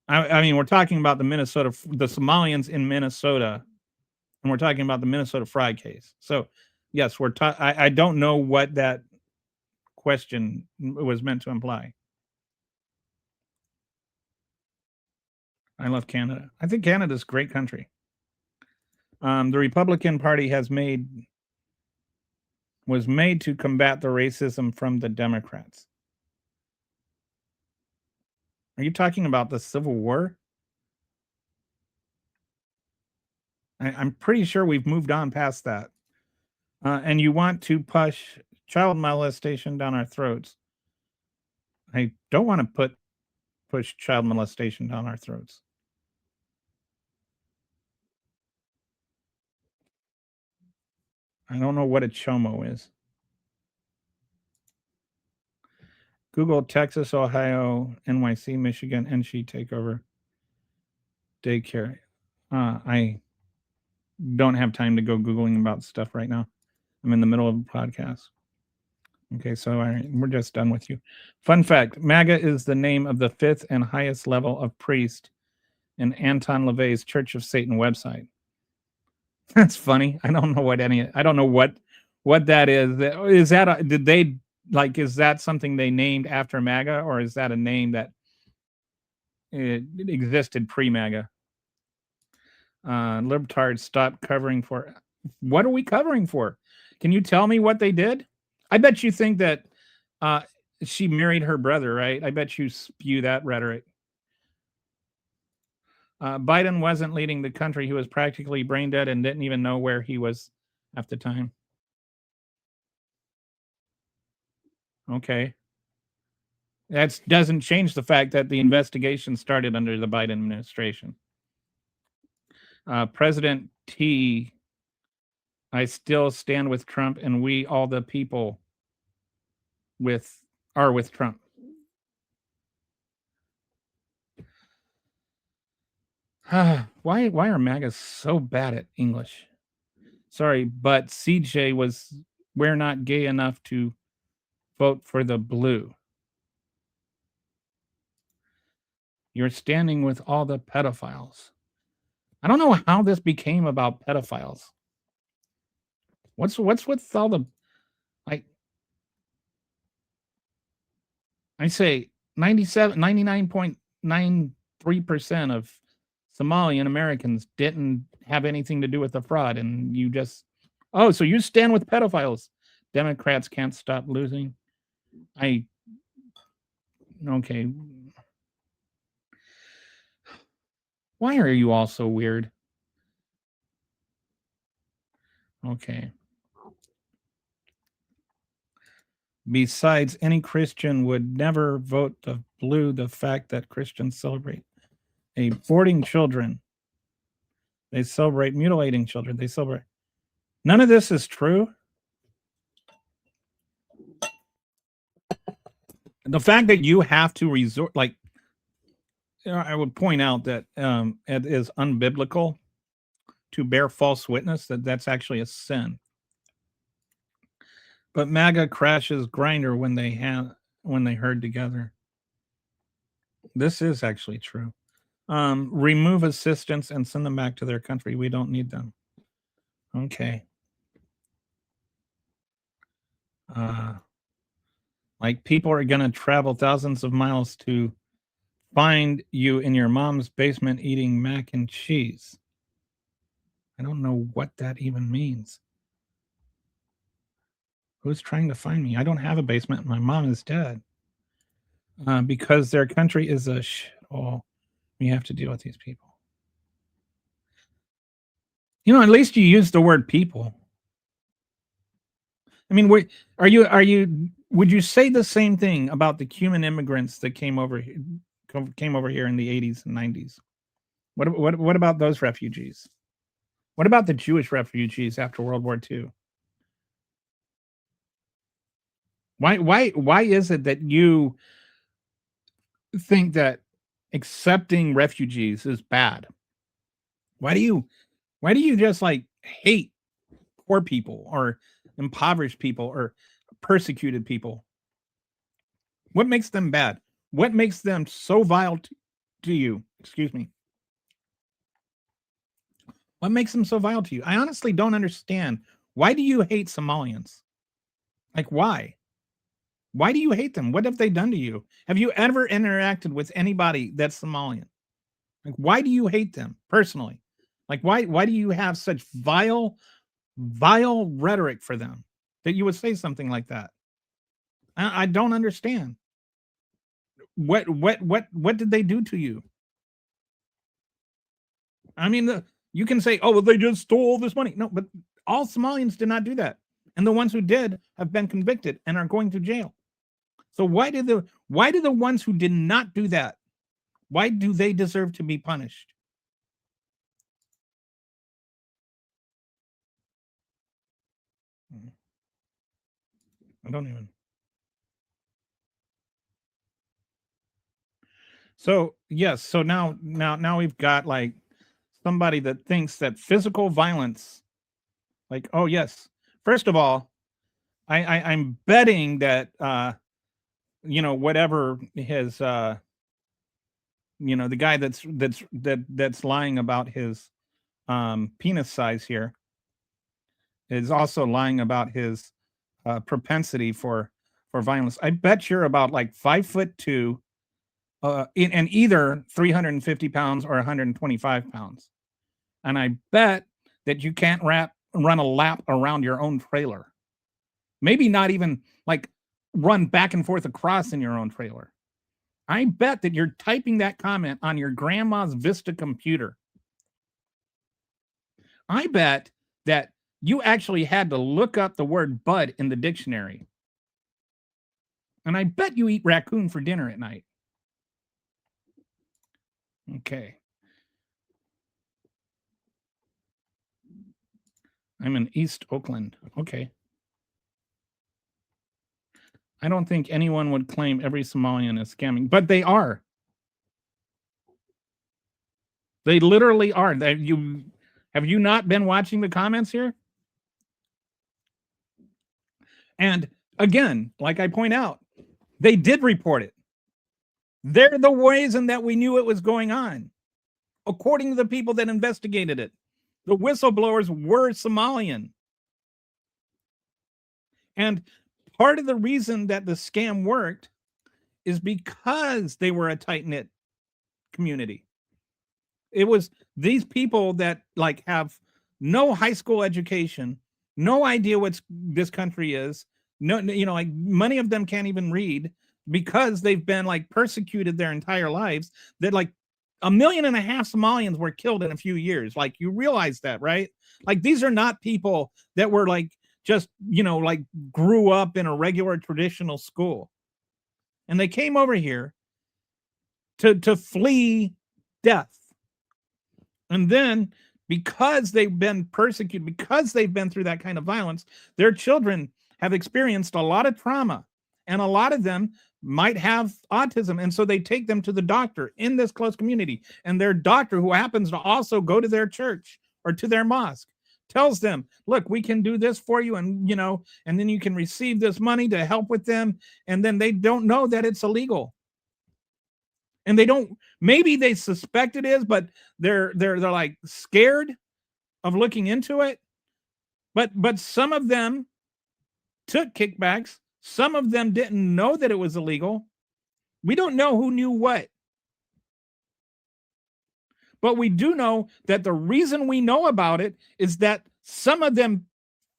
I mean, we're talking about the Somalians in Minnesota, and we're talking about the Minnesota Fry case. So, yes, I don't know what that question was meant to imply. I love Canada. I think Canada's a great country. The Republican Party was made to combat the racism from the Democrats. Are you talking about the Civil War? I'm pretty sure we've moved on past that. And you want to push child molestation down our throats. I don't want to push child molestation down our throats. I don't know what a chomo is. Google Texas, Ohio, NYC, Michigan, NC takeover daycare. I don't have time to go Googling about stuff right now. I'm in the middle of a podcast. Okay, so we're just done with you. Fun fact, MAGA is the name of the 5th and highest level of priest in Anton LaVey's Church of Satan website. That's funny. I don't know what that is. Is that is that something they named after MAGA, or is that a name that it existed pre-MAGA? Libtards, stop covering for. What are we covering for? Can you tell me what they did? I bet you think that she married her brother, right? I bet you spew that rhetoric. Biden wasn't leading the country. He was practically brain dead and didn't even know where he was at the time. Okay. That doesn't change the fact that the investigation started under the Biden administration. President T, I still stand with Trump, and we, all the people, are with Trump. Why are MAGAs so bad at English? Sorry, but CJ we're not gay enough to vote for the blue. You're standing with all the pedophiles. I don't know how this became about pedophiles. What's with all the, like, I say 99.93% of Somalian Americans didn't have anything to do with the fraud, and you just, oh, so you stand with pedophiles. Democrats can't stop losing. Okay. Why are you all so weird? Okay. Besides, any Christian would never vote the blue. The fact that Christians celebrate aborting children, they celebrate mutilating children, they celebrate. None of this is true. The fact that you have to resort, like, I would point out that it is unbiblical to bear false witness, that's actually a sin. But MAGA crashes Grindr when they herd together. This is actually true. Remove assistants and send them back to their country. We don't need them. Okay. Like, people are going to travel thousands of miles to find you in your mom's basement eating mac and cheese. I don't know what that even means. Who's trying to find me? I don't have a basement. My mom is dead. Because their country is a shithole. We have to deal with these people. You know, at least you use the word people. I mean, would you say the same thing about the Cuban immigrants that came over here in the 80s and 90s? What about those refugees? What about the Jewish refugees after World War II? Why is it that you think that accepting refugees is bad? Why do you just, like, hate poor people or impoverished people or persecuted people? What makes them bad? What makes them so vile to you? Excuse me. What makes them so vile to you? I honestly don't understand. Why do you hate Somalians? Like, why? Why do you hate them? What have they done to you? Have you ever interacted with anybody that's Somalian? Like, why do you hate them personally? Like, why do you have such vile rhetoric for them that you would say something like that? I don't understand. What did they do to you? I mean, you can say, oh, well, they just stole this money. No, but all Somalians did not do that. And the ones who did have been convicted and are going to jail. So why do the ones who did not do that, why do they deserve to be punished? I don't even. So yes, so now we've got, like, somebody that thinks that physical violence, like, oh yes. First of all, I'm betting that whatever his the guy that's lying about his penis size here is also lying about his propensity for violence. I bet you're about, like, 5'2", and either 350 pounds or 125 pounds. And I bet that you can't run a lap around your own trailer. Maybe not even, like, run back and forth across in your own trailer. I bet that you're typing that comment on your grandma's Vista computer. I bet that you actually had to look up the word bud in the dictionary. And I bet you eat raccoon for dinner at night. Okay. I'm in East Oakland. Okay. I don't think anyone would claim every Somalian is scamming, but they are. They literally are. Have you not been watching the comments here? And again, like I point out, they did report it. They're the reason that we knew it was going on, according to the people that investigated it. The whistleblowers were Somalian. And part of the reason that the scam worked is because they were a tight-knit community. It was these people that like have no high school education, no idea what this country is. No, like many of them can't even read because they've been like persecuted their entire lives. That like 1.5 million Somalians were killed in a few years. Like you realize that, right? Like these are not people that were like just, like grew up in a regular traditional school. And they came over here to flee death. And then because they've been persecuted, because they've been through that kind of violence, their children have experienced a lot of trauma, and a lot of them might have autism. And so they take them to the doctor in this close community, and their doctor, who happens to also go to their church or to their mosque, tells them, look, we can do this for you, and and then you can receive this money to help with them. And then they don't know that it's illegal. And they don't, maybe they suspect it is, but they're like scared of looking into it. But some of them took kickbacks. Some of them didn't know that it was illegal. We don't know who knew what. But we do know that the reason we know about it is that some of them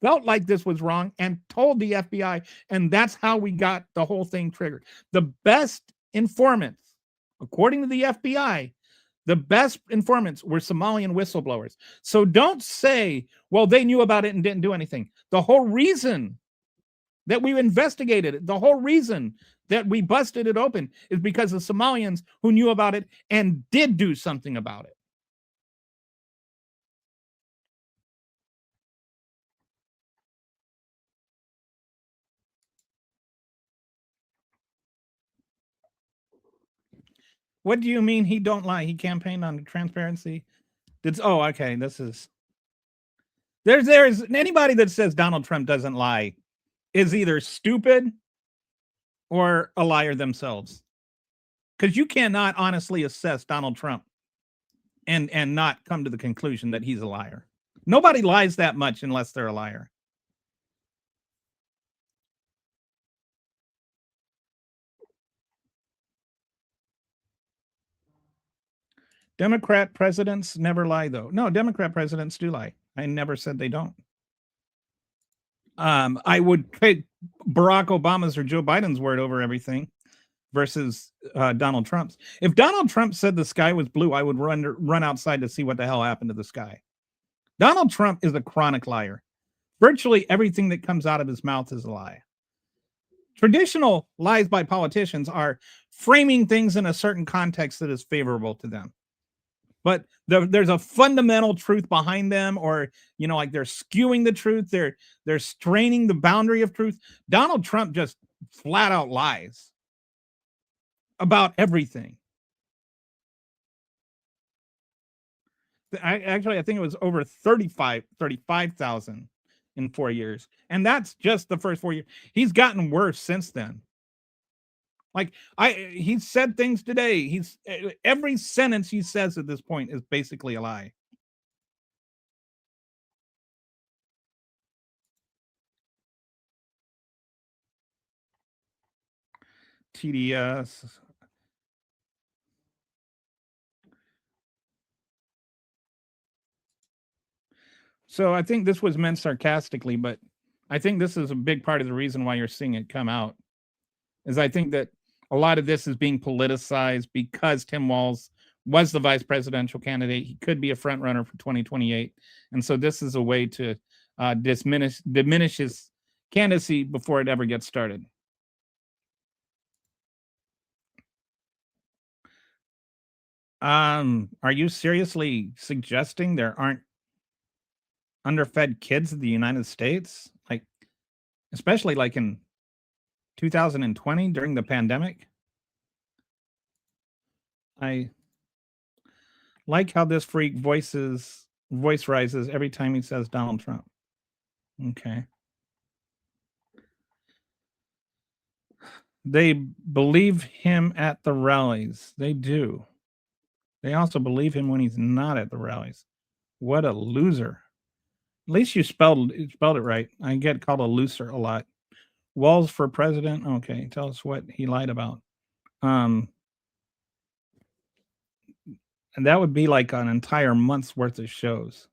felt like this was wrong and told the FBI, and that's how we got the whole thing triggered. The best informants, according to the FBI, the best informants were Somalian whistleblowers. So don't say, well, they knew about it and didn't do anything. The whole reason that we investigated it, the whole reason that we busted it open is because of Somalians who knew about it and did do something about it. What do you mean he don't lie? He campaigned on transparency. Okay. There's anybody that says Donald Trump doesn't lie is either stupid or a liar themselves. Because you cannot honestly assess Donald Trump and not come to the conclusion that he's a liar. Nobody lies that much unless they're a liar. Democrat presidents never lie, though. No, Democrat presidents do lie. I never said they don't. I would pick Barack Obama's or Joe Biden's word over everything versus Donald Trump's. If Donald Trump said the sky was blue, I would run outside to see what the hell happened to the sky. Donald Trump is a chronic liar. Virtually everything that comes out of his mouth is a lie. Traditional lies by politicians are framing things in a certain context that is favorable to them. But there's a fundamental truth behind them, or like they're skewing the truth, they're straining the boundary of truth. Donald Trump just flat out lies about everything. I think it was over 35,000 in 4 years, and that's just the first 4 years. He's gotten worse since then. Like he said things today. Every sentence he says at this point is basically a lie. TDS. So I think this was meant sarcastically, but I think this is a big part of the reason why you're seeing it come out. Is I think that a lot of this is being politicized because Tim Walz was the vice presidential candidate. He could be a front runner for 2028. And so this is a way to diminish his candidacy before it ever gets started. Are you seriously suggesting there aren't underfed kids in the United States? Like, especially like in 2020 during the pandemic? I like how this freak voice rises every time he says Donald Trump. Okay. They believe him at the rallies. They do. They also believe him when he's not at the rallies. What a loser. At least you spelled it right. I get called a loser a lot. Walls for president. Okay, tell us what he lied about. And that would be like an entire month's worth of shows.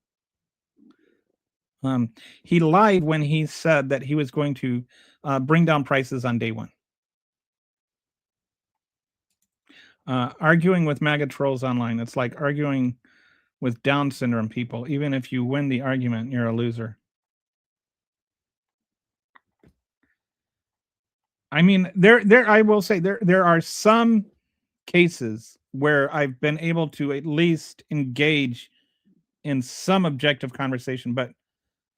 He lied when he said that he was going to bring down prices on day one. Arguing with MAGA trolls online. It's like arguing with Down syndrome people. Even if you win the argument, you're a loser. I mean, I will say there are some cases where I've been able to at least engage in some objective conversation, but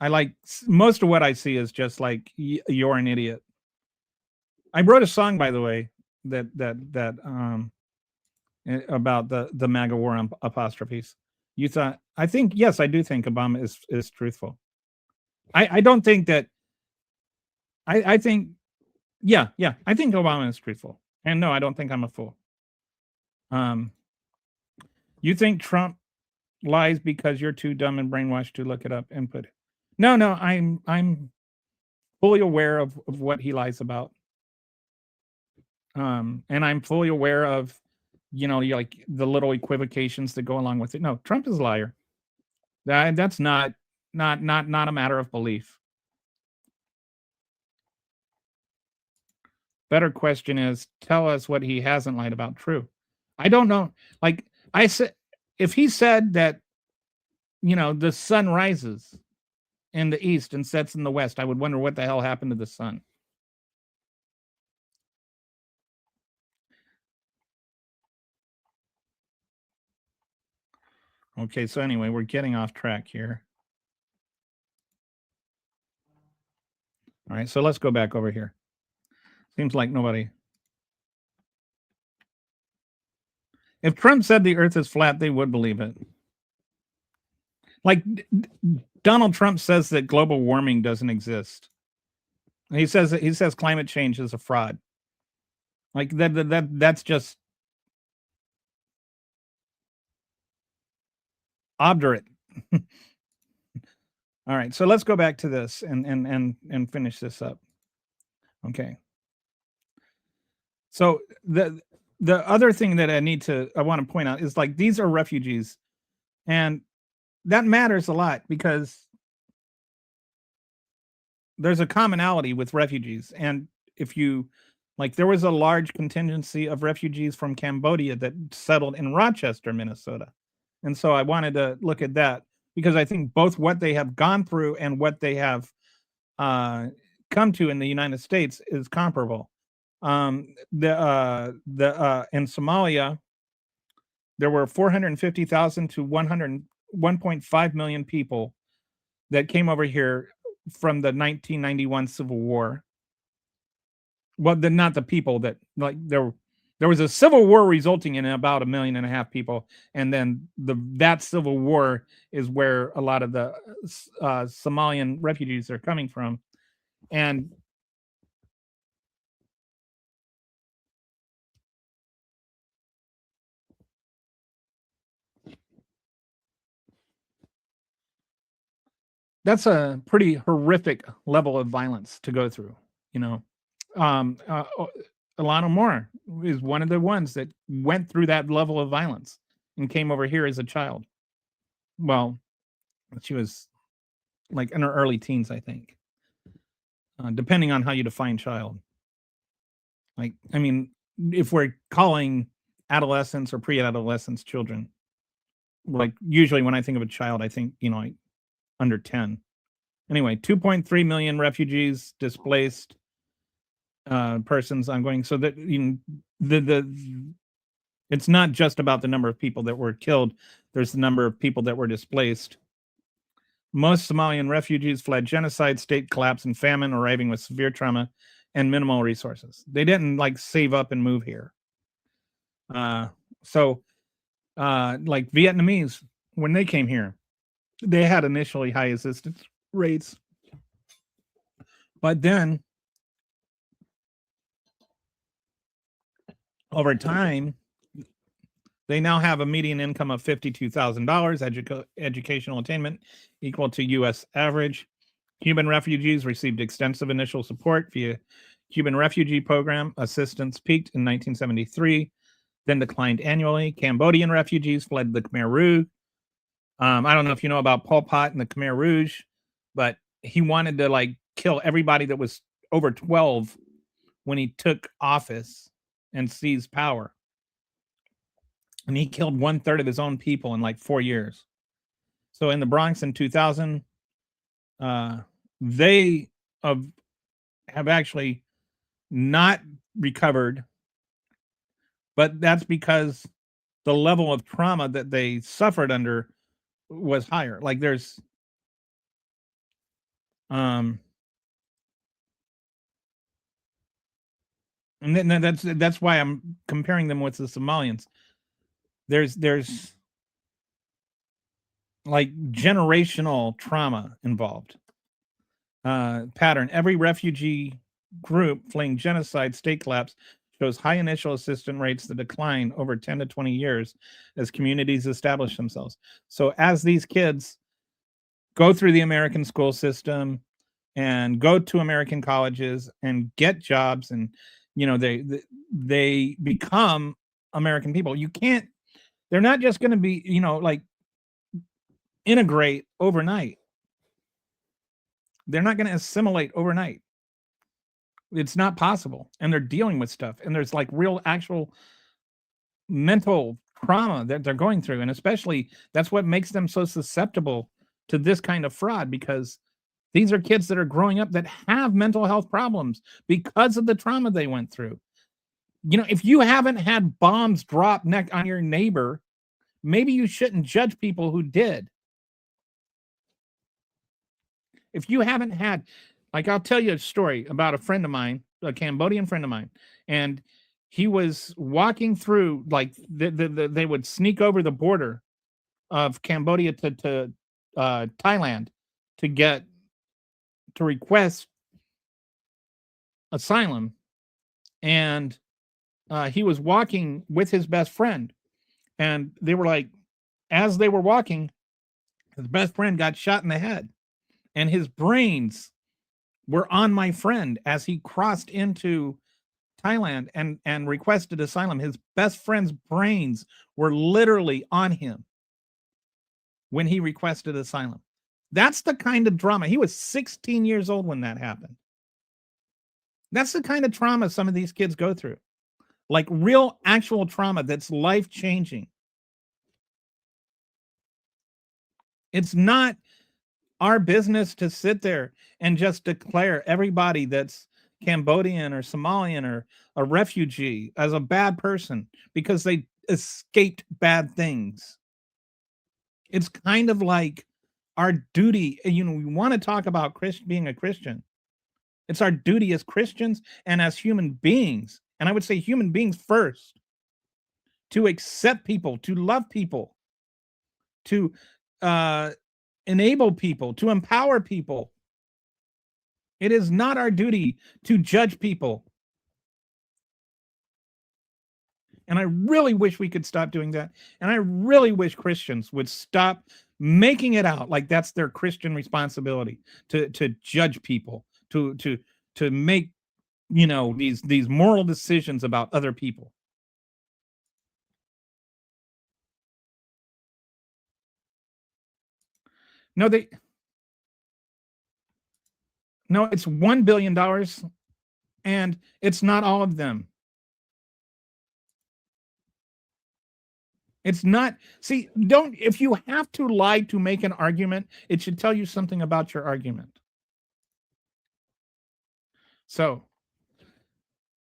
I like most of what I see is just like you're an idiot. I wrote a song, by the way, that about the MAGA war on apostrophes. You thought, I think, yes, I do think Obama is truthful. I don't think that. I think, yeah, I think Obama is truthful, and no, I don't think I'm a fool. You think Trump lies because you're too dumb and brainwashed to look it up and put it. No, I'm fully aware of what he lies about. And I'm fully aware of, like the little equivocations that go along with it. No, Trump is a liar. That's not a matter of belief. Better question is, tell us what he hasn't lied about. True. I don't know. Like I said, if he said that, the sun rises in the east and sets in the west, I would wonder what the hell happened to the sun. Okay, so anyway, we're getting off track here. All right, so let's go back over here. Seems like nobody. If Trump said the earth is flat, they would believe it. Like Donald Trump says that global warming doesn't exist. He says climate change is a fraud. Like that's just obdurate. All right, so let's go back to this and finish this up. Okay. So the other thing that I want to point out is, like, these are refugees, and that matters a lot because there's a commonality with refugees. And if you, like, there was a large contingency of refugees from Cambodia that settled in Rochester, Minnesota. And so I wanted to look at that because I think both what they have gone through and what they have come to in the United States is comparable. In Somalia, there were 450,000 to 1.5 million people that came over here from the 1991 Civil War. Well, not the people that, like, there was a civil war resulting in about 1.5 million people, and then that civil war is where a lot of the Somalian refugees are coming from, and that's a pretty horrific level of violence to go through. Ilhan Omar is one of the ones that went through that level of violence and came over here as a child. Well, she was like in her early teens, I think, depending on how you define child. Like, I mean, if we're calling adolescents or pre-adolescents children, like usually when I think of a child, I think, like under 10. Anyway, 2.3 million refugees, displaced persons ongoing. So that it's not just about the number of people that were killed. There's the number of people that were displaced. Most Somalian refugees fled genocide, state collapse, and famine, arriving with severe trauma and minimal resources. They didn't like save up and move here. Like Vietnamese, when they came here, they had initially high assistance rates, but then Over time, they now have a median income of $52,000, educational attainment equal to U.S. average. Cuban refugees received extensive initial support via Cuban Refugee Program. Assistance peaked in 1973, then declined annually. Cambodian refugees fled the Khmer Rouge. I don't know if you know about Pol Pot and the Khmer Rouge, but he wanted to like kill everybody that was over 12 when he took office and seized power. And he killed 1/3 of his own people in like 4 years. So in the Bronx in 2000, they have actually not recovered, but that's because the level of trauma that they suffered under was higher. Like there's and then that's why I'm comparing them with the Somalians. There's like generational trauma involved. Pattern. Every refugee group fleeing genocide, state collapse shows high initial assistance rates that decline over 10 to 20 years as communities establish themselves. So as these kids go through the American school system and go to American colleges and get jobs, and you know they become American people. You can't. They're not just going to be like integrate overnight. They're not going to assimilate overnight. It's not possible. And they're dealing with stuff. And there's like real actual mental trauma that they're going through. And especially that's what makes them so susceptible to this kind of fraud, because these are kids that are growing up that have mental health problems because of the trauma they went through. You know, if you haven't had bombs drop on your neighbor, maybe you shouldn't judge people who did. If you haven't had, like, I'll tell you a story about a friend of mine, a Cambodian friend of mine, and he was walking through, like, they would sneak over the border of Cambodia to Thailand to request asylum, and he was walking with his best friend, and they were like, as they were walking, his best friend got shot in the head. And his brains were on my friend as he crossed into Thailand and requested asylum. His best friend's brains were literally on him when he requested asylum. That's the kind of drama. He was 16 years old when that happened. That's the kind of trauma some of these kids go through. Like real, actual trauma that's life-changing. It's not our business to sit there and just declare everybody that's Cambodian or Somalian or a refugee as a bad person because they escaped bad things. It's kind of like our duty. You know, we want to talk about being a Christian. It's our duty as Christians and as human beings, and I would say human beings first, to accept people, to love people, to enable people, to empower people. It is not our duty to judge people. And I really wish we could stop doing that. And I really wish Christians would stop making it out like that's their Christian responsibility to judge people, to make, you know, these moral decisions about other people. No, it's $1 billion, and it's not all of them. It's not. See, if you have to lie to make an argument, it should tell you something about your argument. So,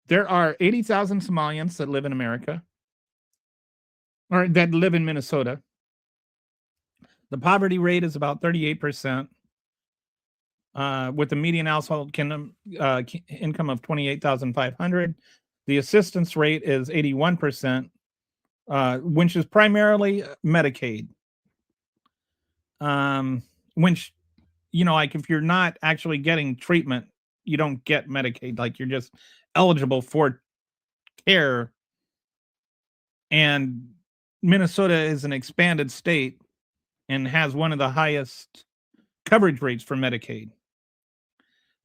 there are 80,000 Somalians that live in America, or that live in Minnesota. The poverty rate is about 38%, with the median household income of $28,500. The assistance rate is 81%, which is primarily Medicaid. Which, you know, like if you're not actually getting treatment, you don't get Medicaid. Like you're just eligible for care And Minnesota is an expanded state and has one of the highest coverage rates for Medicaid.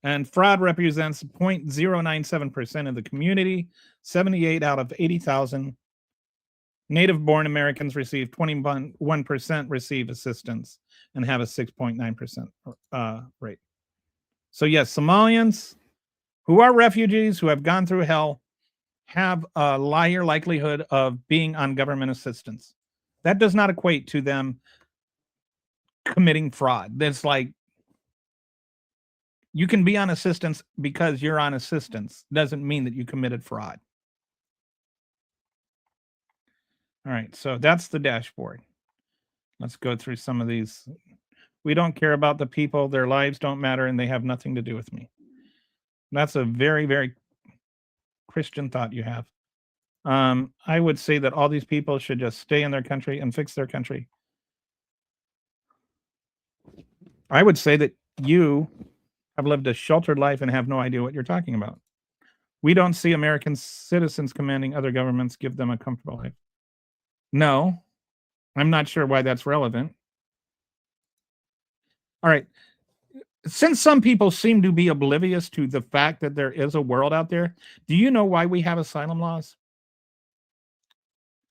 And fraud represents 0.097% of the community. 78 out of 80,000 native-born Americans receive 21% receive assistance and have a 6.9% rate. So yes, Somalians who are refugees who have gone through hell have a higher likelihood of being on government assistance. That does not equate to them committing fraud. That's like, you can be on assistance because you're on assistance. Doesn't mean that you committed fraud. All right, so that's the dashboard. Let's go through some of these. We don't care about the people. Their lives don't matter, and they have nothing to do with me. That's a very, very Christian thought you have. I would say that all these people should just stay in their country and fix their country. I would say that you have lived a sheltered life and have no idea what you're talking about. We don't see American citizens commanding other governments give them a comfortable life. No, I'm not sure why that's relevant. All right. Since some people seem to be oblivious to the fact that there is a world out there, do you know why we have asylum laws?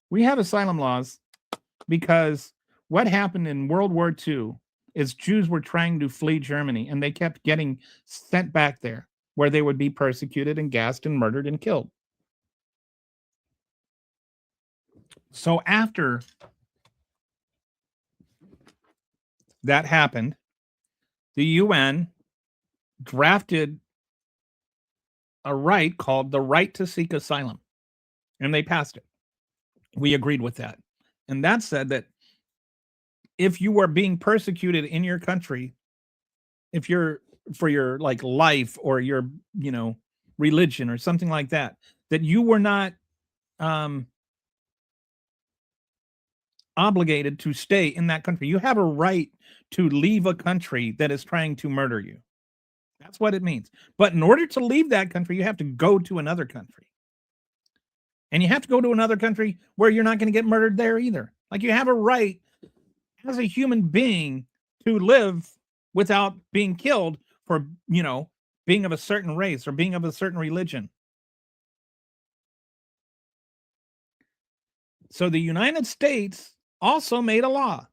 We have asylum laws because what happened in World War II is Jews were trying to flee Germany, and they kept getting sent back there where they would be persecuted and gassed and murdered and killed. So after that happened, the UN drafted a right called the right to seek asylum, and they passed it. We agreed with that. And that said that if you were being persecuted in your country, if you're for your like life or your, religion or something like that, that you were not obligated to stay in that country. You have a right to leave a country that is trying to murder you. That's what it means. But in order to leave that country, you have to go to another country. And you have to go to another country where you're not going to get murdered there either. Like, you have a right as a human being to live without being killed for, being of a certain race or being of a certain religion. So the United States also made a law.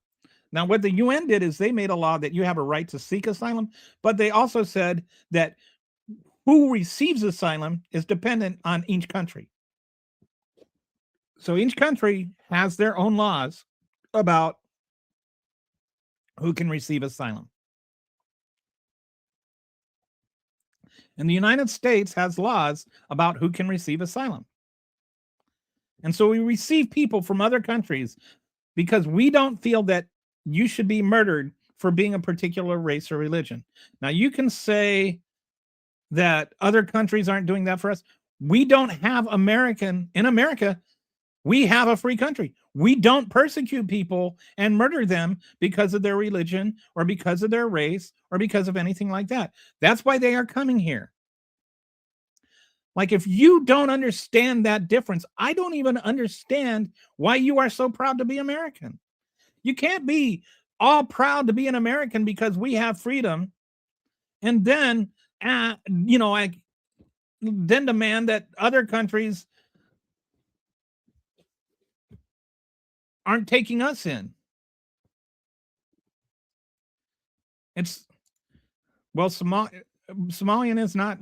Now, what the UN did is they made a law that you have a right to seek asylum, but they also said that who receives asylum is dependent on each country. So each country has their own laws about who can receive asylum. And the United States has laws about who can receive asylum. And so we receive people from other countries because we don't feel that you should be murdered for being a particular race or religion. Now, you can say that other countries aren't doing that for us. We don't have in America, we have a free country. We don't persecute people and murder them because of their religion or because of their race or because of anything like that. That's why they are coming here. Like, if you don't understand that difference, I don't even understand why you are so proud to be American. You can't be all proud to be an American because we have freedom and then, then demand that other countries aren't taking us in. Somalian is not,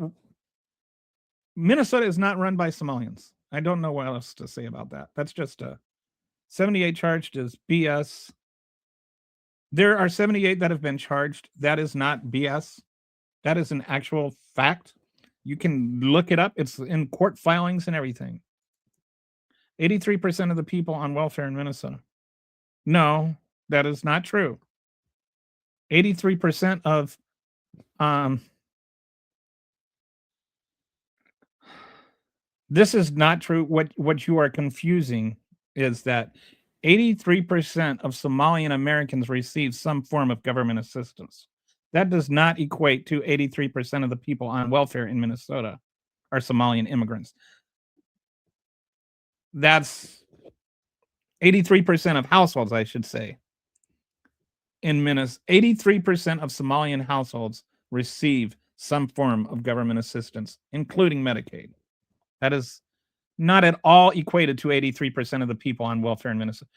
Minnesota is not run by Somalians. I don't know what else to say about that. That's just 78 charged is BS. There are 78 that have been charged. That is not BS. That is an actual fact. You can look it up. It's in court filings and everything. 83% of the people on welfare in Minnesota. No, that is not true. 83% of this is not true. What you are confusing is that 83% of Somalian Americans receive some form of government assistance. That does not equate to 83% of the people on welfare in Minnesota are Somalian immigrants. That's 83% of households, I should say, in Minnesota, 83% of Somalian households receive some form of government assistance, including Medicaid. That is not at all equated to 83% of the people on welfare in Minnesota.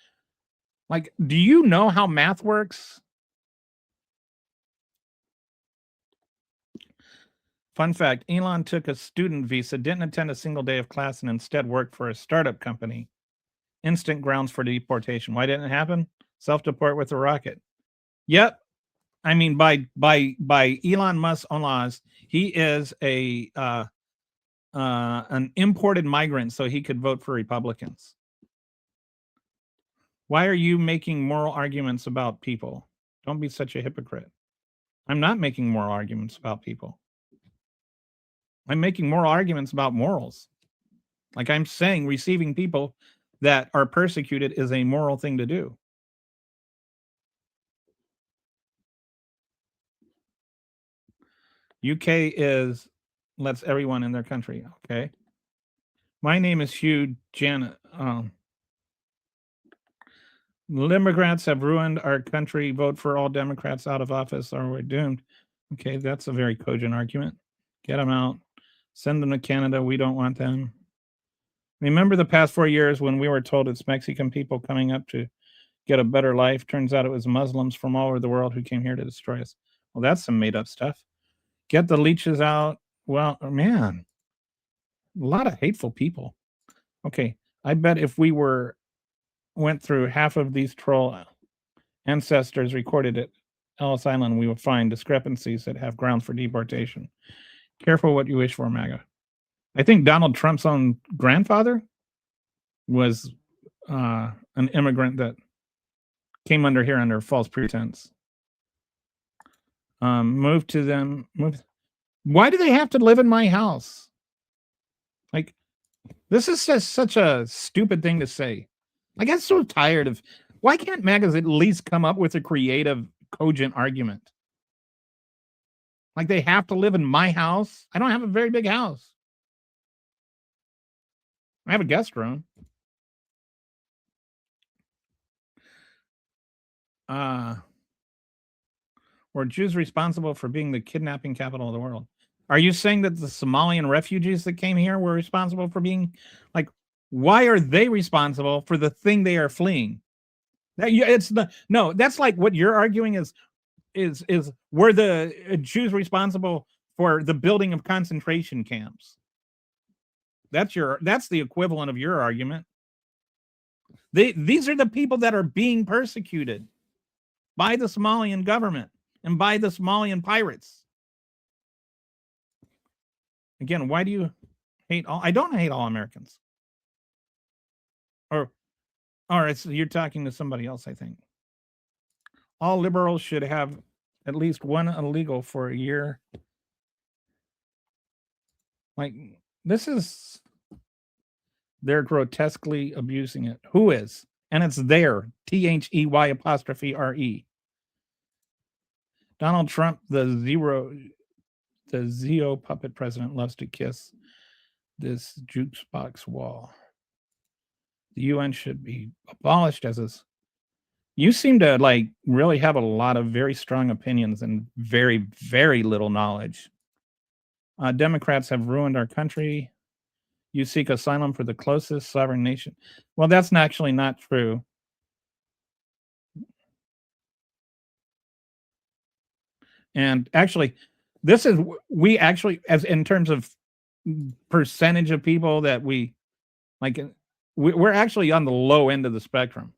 Like, do you know how math works? Fun fact, Elon took a student visa, didn't attend a single day of class, and instead worked for a startup company. Instant grounds for deportation. Why didn't it happen? Self-deport with a rocket. Yep. I mean, by Elon Musk's own laws, he is a an imported migrant, so he could vote for Republicans. Why are you making moral arguments about people? Don't be such a hypocrite. I'm not making moral arguments about people. I'm making moral arguments about morals. Like I'm saying, receiving people that are persecuted is a moral thing to do. UK lets everyone in their country. Okay. My name is Hugh Janet. Democrats have ruined our country. Vote for all Democrats out of office or we're doomed. Okay, that's a very cogent argument. Get them out. Send them to Canada. We don't want them. Remember the past 4 years when we were told it's Mexican people coming up to get a better life? Turns out it was Muslims from all over the world who came here to destroy us. Well, that's some made up stuff. Get the leeches out. Well, man, a lot of hateful people. Okay, I bet if we went through half of these troll ancestors recorded at Ellis Island, we would find discrepancies that have grounds for deportation. Careful what you wish for, MAGA. I think Donald Trump's own grandfather was an immigrant that came under here under false pretense. Move to them. Why do they have to live in my house? Like, this is just such a stupid thing to say. I get so tired of. Why can't MAGAs at least come up with a creative, cogent argument? Like they have to live in my house? I don't have a very big house. I have a guest room. Were Jews responsible for being the kidnapping capital of the world? Are you saying that the Somalian refugees that came here were responsible for being like? Why are they responsible for the thing they are fleeing? That's like what you're arguing is were the Jews responsible for the building of concentration camps? That's the equivalent of your argument. These are the people that are being persecuted by the Somalian government and by the Somalian pirates. Again, why do you hate all? I don't hate all Americans. Or you're talking to somebody else, I think. All liberals should have at least one illegal for a year. Like, they're grotesquely abusing it. Who is? And it's there. THEY''RE. Donald Trump, the Zeo puppet president, loves to kiss this jukebox wall. The UN should be abolished as is. You seem to like really have a lot of very strong opinions and very, very little knowledge. Democrats have ruined our country. You seek asylum for the closest sovereign nation. Well, that's actually not true. And actually, we actually, as in terms of percentage of people that we like, we're actually on the low end of the spectrum.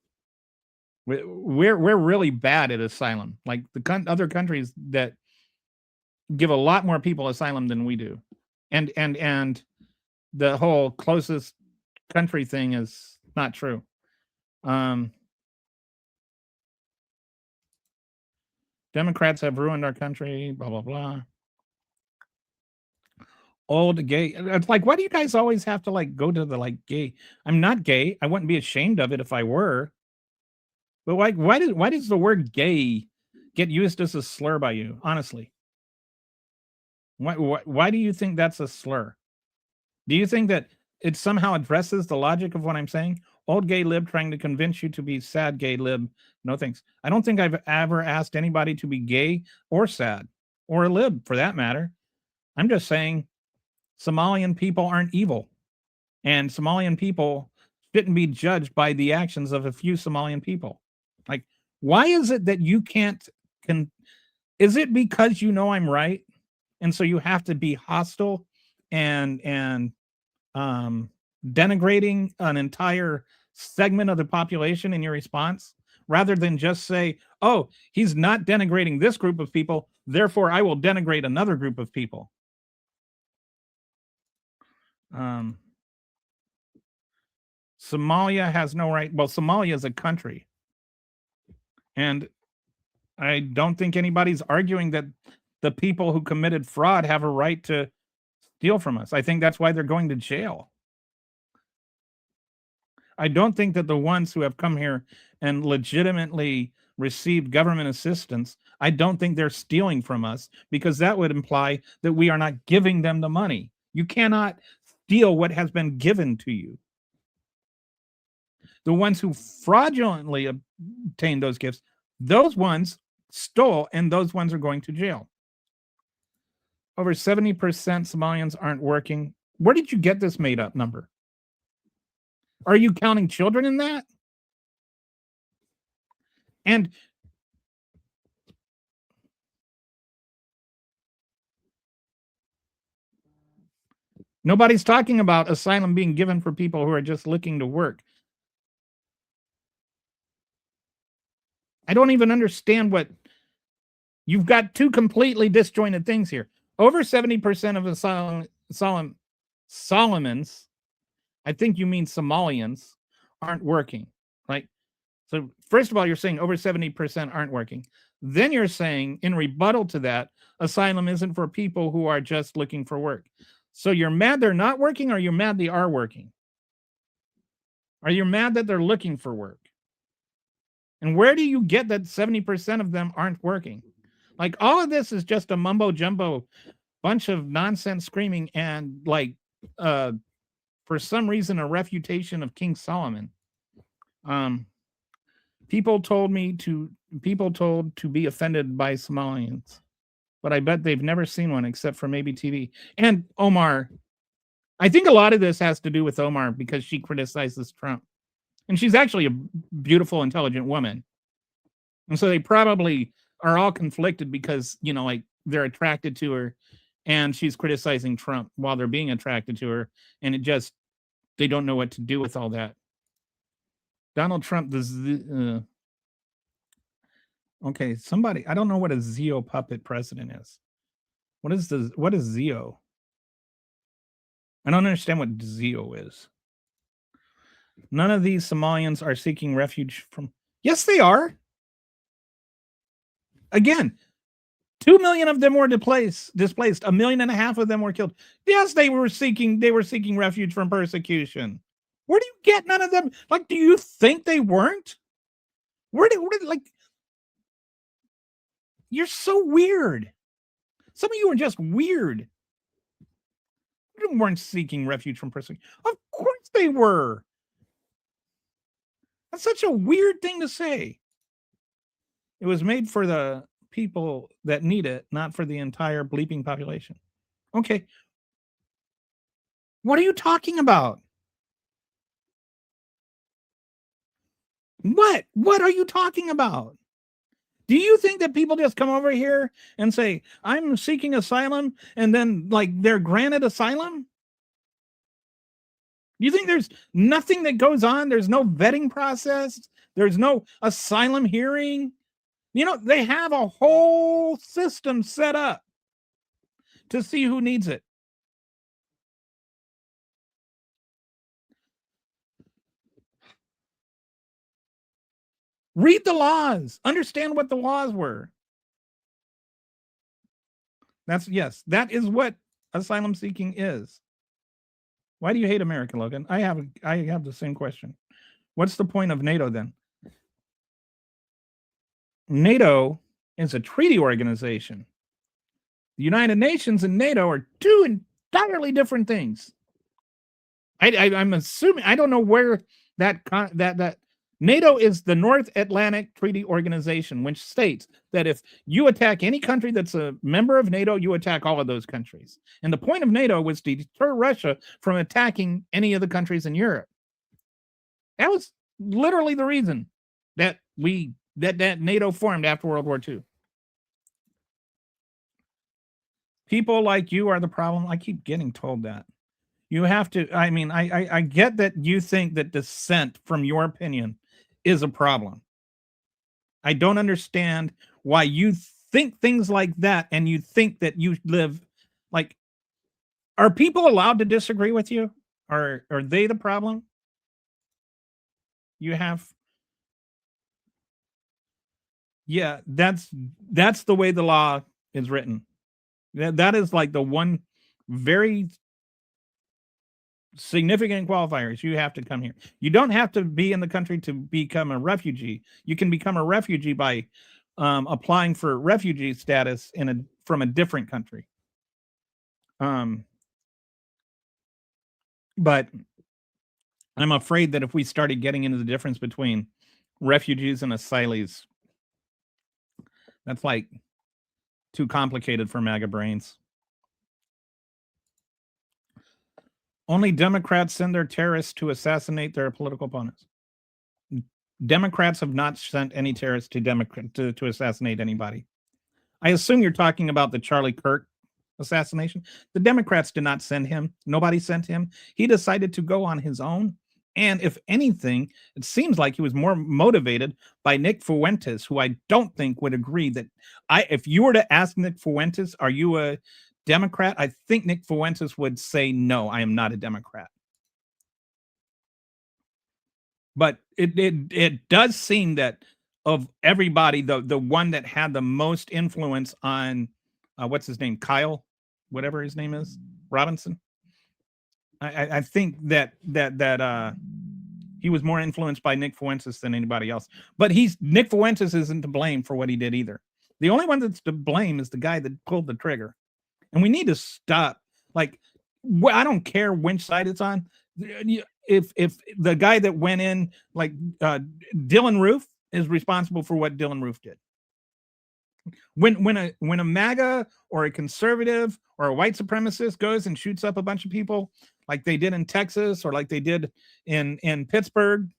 We're really bad at asylum. Like the other countries that give a lot more people asylum than we do, and the whole closest country thing is not true. Democrats have ruined our country. Blah blah blah. Old gay. It's like, why do you guys always have to like go to the like gay? I'm not gay. I wouldn't be ashamed of it if I were. But why does the word gay get used as a slur by you? Honestly, why do you think that's a slur? Do you think that it somehow addresses the logic of what I'm saying? Old gay lib trying to convince you to be sad gay lib. No thanks. I don't think I've ever asked anybody to be gay or sad or a lib for that matter. I'm just saying Somalian people aren't evil. And Somalian people shouldn't be judged by the actions of a few Somalian people. Like, why is it that you can't is it because you know I'm right? And so you have to be hostile and denigrating an entire segment of the population in your response, rather than just say, oh, he's not denigrating this group of people, therefore I will denigrate another group of people. Somalia has no right. Well, Somalia is a country. And I don't think anybody's arguing that the people who committed fraud have a right to steal from us. I think that's why they're going to jail. I don't think that the ones who have come here and legitimately received government assistance, I don't think they're stealing from us, because that would imply that we are not giving them the money. You cannot steal what has been given to you. The ones who fraudulently obtained those gifts, those ones stole, and those ones are going to jail. Over 70% Somalians aren't working. Where did you get this made up number? Are you counting children in that? And nobody's talking about asylum being given for people who are just looking to work. I don't even understand what you've got. Two completely disjointed things here. Over 70% of Solomons, I think you mean Somalians, aren't working, right? So first of all, you're saying over 70% aren't working. Then you're saying, in rebuttal to that, asylum isn't for people who are just looking for work. So you're mad they're not working, or you're mad they are working? Are you mad that they're looking for work? And where do you get that 70% of them aren't working? Like, all of this is just a mumbo jumbo bunch of nonsense screaming, and like for some reason a refutation of King Solomon. People told to be offended by Somalians, but I bet they've never seen one except for maybe TV. And Omar, I think a lot of this has to do with Omar, because she criticizes Trump. And she's actually a beautiful, intelligent woman. And so they probably are all conflicted because, you know, like, they're attracted to her and she's criticizing Trump while they're being attracted to her. And they don't know what to do with all that. Donald Trump, okay, somebody, I don't know what a Zio puppet president is. What is Zio? I don't understand what Zio is. None of these Somalians are seeking refuge from. Yes, they are. Again, 2 million of them were displaced. 1.5 million of them were killed. Yes, they were seeking refuge from persecution. Where do you get none of them? Like, do you think they weren't? Where did like, you're so weird. Some of you are just weird. They weren't seeking refuge from persecution. Of course they were. That's such a weird thing to say. It was made for the people that need it, not for the entire bleeping population. Okay. What are you talking about? What are you talking about? Do you think that people just come over here and say, I'm seeking asylum, and then, like, they're granted asylum? You think there's nothing that goes on? There's no vetting process? There's no asylum hearing? You know, they have a whole system set up to see who needs it. Read the laws. Understand what the laws were. That is what asylum seeking is. Why do you hate America, Logan? I have the same question. What's the point of NATO then? NATO is a treaty organization. The United Nations and NATO are two entirely different things. I'm assuming, I don't know where that NATO is the North Atlantic Treaty Organization, which states that if you attack any country that's a member of NATO, you attack all of those countries. And the point of NATO was to deter Russia from attacking any of the countries in Europe. That was literally the reason that that NATO formed after World War II. People like you are the problem. I keep getting told that. You have to, I mean, I get that you think that dissent from your opinion is a problem. I don't understand why you think things like that and you think that you live like, are people allowed to disagree with you? Are they the problem? You have, yeah, that's the way the law is written. That is like the one very significant qualifiers. You have to come here. You don't have to be in the country to become a refugee. You can become a refugee by applying for refugee status from a different country. But I'm afraid that if we started getting into the difference between refugees and asylees, that's like too complicated for MAGA brains. Only Democrats send their terrorists to assassinate their political opponents. Democrats have not sent any terrorists to assassinate anybody. I assume you're talking about the Charlie Kirk assassination. The Democrats did not send him. Nobody sent him. He decided to go on his own. And if anything, it seems like he was more motivated by Nick Fuentes, who I don't think would agree that if you were to ask Nick Fuentes, are you a Democrat? I think Nick Fuentes would say, no, I am not a Democrat. But it does seem that of everybody, the one that had the most influence on, what's his name? Kyle, whatever his name is, Robinson. I think that he was more influenced by Nick Fuentes than anybody else. But Nick Fuentes isn't to blame for what he did either. The only one that's to blame is the guy that pulled the trigger. And we need to stop. Like, I don't care which side it's on. If the guy that went in, like Dylan Roof, is responsible for what Dylan Roof did. When a MAGA or a conservative or a white supremacist goes and shoots up a bunch of people, like they did in Texas or like they did in Pittsburgh,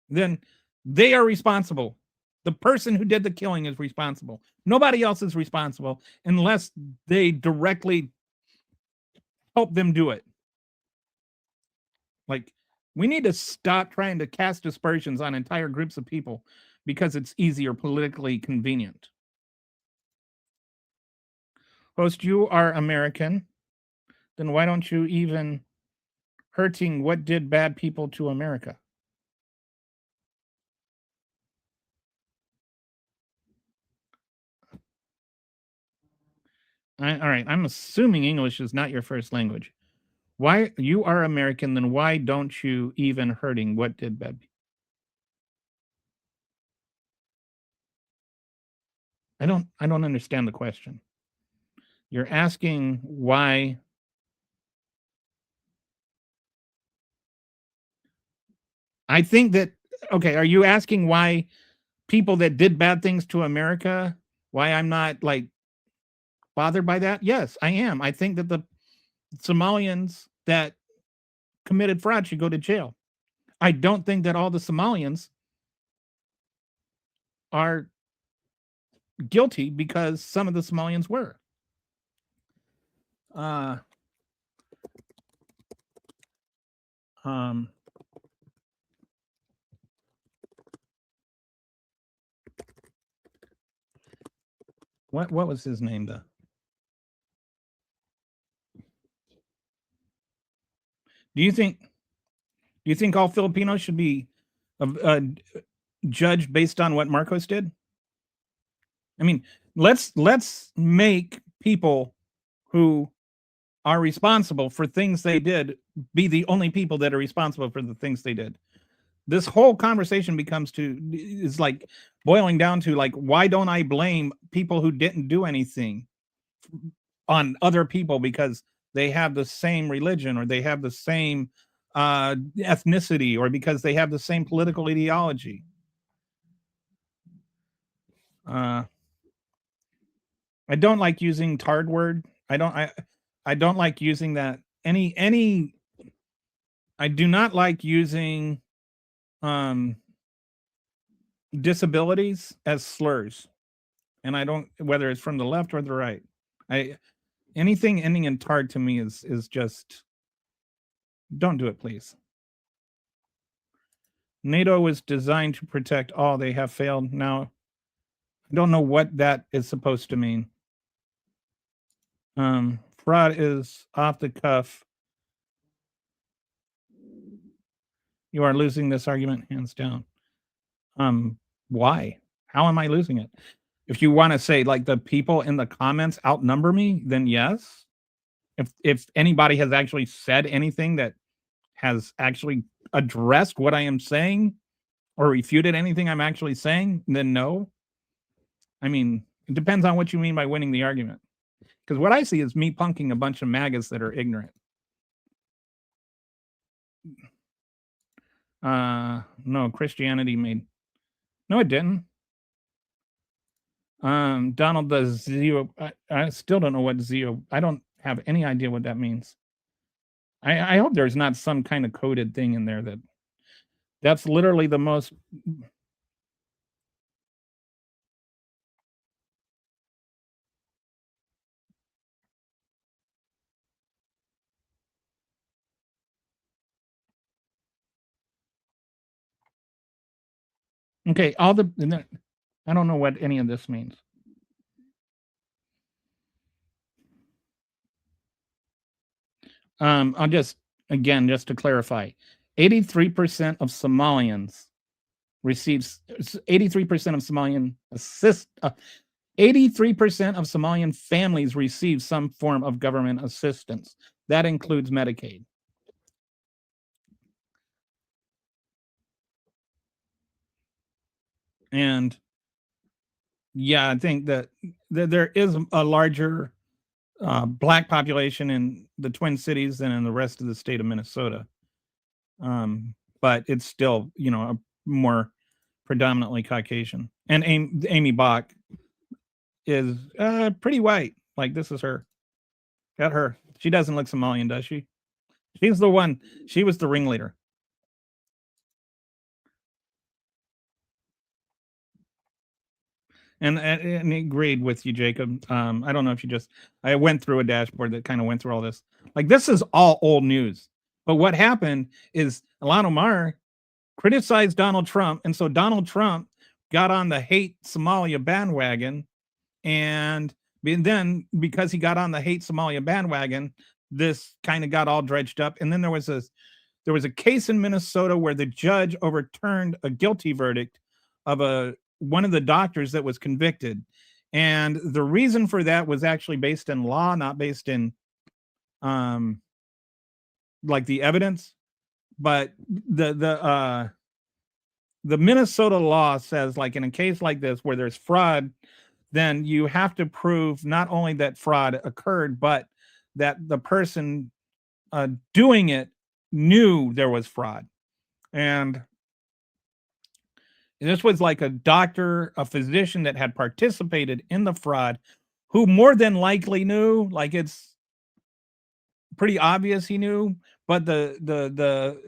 then they are responsible. The person who did the killing is responsible. Nobody else is responsible unless they directly help them do it. Like, we need to stop trying to cast aspersions on entire groups of people because it's easy or politically convenient. Host, you are American. Then why don't you even hurting what did bad people to America? All right, I'm assuming English is not your first language. Why you are American, then why don't you even hurting what did bad people? I don't understand the question. You're asking why. I think that, okay, are you asking why people that did bad things to America, why I'm not like bothered by that? Yes, I am. I think that the Somalians that committed fraud should go to jail. I don't think that all the Somalians are guilty because some of the Somalians were. What was his name though? Do you think all Filipinos should be judged based on what Marcos did? I mean, let's make people who are responsible for things they did be the only people that are responsible for the things they did. This whole conversation is like boiling down to like, why don't I blame people who didn't do anything on other people because they have the same religion or they have the same ethnicity or because they have the same political ideology. I don't like using tard word. I don't like using that any I do not like using um disabilities as slurs. And I don't, whether it's from the left or the right. I Anything ending in tard to me is just, don't do it, please. NATO was designed to protect all. They have failed. Now, I don't know what that is supposed to mean. Fraud is off the cuff. You are losing this argument hands down. Why? How am I losing it? If you want to say like the people in the comments outnumber me, then yes. If anybody has actually said anything that has actually addressed what I am saying or refuted anything I'm actually saying, then no. I mean, it depends on what you mean by winning the argument. Because what I see is me punking a bunch of MAGAs that are ignorant. No, Christianity made. No, it didn't. Donald does zero. I still don't know what zero. I don't have any idea what that means. I hope there's not some kind of coded thing in there that's literally the most. Okay, all the. I don't know what any of this means. I'll just, again, just to clarify, 83% of Somalians receives 83% of Somalian 83% of Somalian families receive some form of government assistance. That includes Medicaid. And yeah, I think that there is a larger Black population in the Twin Cities than in the rest of the state of Minnesota. But it's still, a more predominantly Caucasian. And Amy Bach is pretty white. Like, this is her. Got her. She doesn't look Somalian, does she? She's the one. She was the ringleader. And agreed with you, Jacob. I don't know if you just. I went through a dashboard that kind of went through all this. Like, this is all old news. But what happened is Ilhan Omar criticized Donald Trump, and so Donald Trump got on the hate Somalia bandwagon, and then because he got on the hate Somalia bandwagon, this kind of got all dredged up. And then there was a case in Minnesota where the judge overturned a guilty verdict of one of the doctors that was convicted. And the reason for that was actually based in law, not based in like the evidence. But the Minnesota law says, like, in a case like this where there's fraud, then you have to prove not only that fraud occurred, but that the person doing it knew there was fraud. And this was like a doctor, a physician that had participated in the fraud, who more than likely knew. Like, it's pretty obvious he knew, but the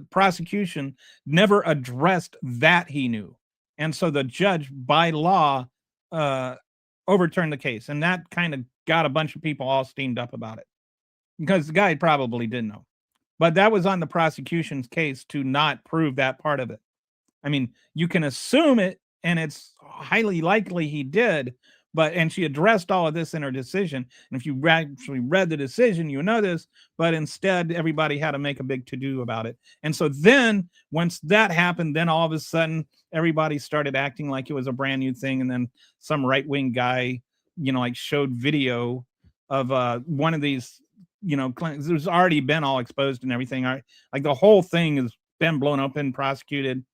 prosecution never addressed that he knew. And so the judge, by law, overturned the case. And that kind of got a bunch of people all steamed up about it, because the guy probably didn't know. But that was on the prosecution's case to not prove that part of it. I mean, you can assume it, and it's highly likely he did. And she addressed all of this in her decision. And if you actually read the decision, you know this. But instead, everybody had to make a big to-do about it. And so then, once that happened, then all of a sudden, everybody started acting like it was a brand new thing. And then some right-wing guy, like, showed video of one of these, there's already been all exposed and everything. Like, the whole thing has been blown up and prosecuted.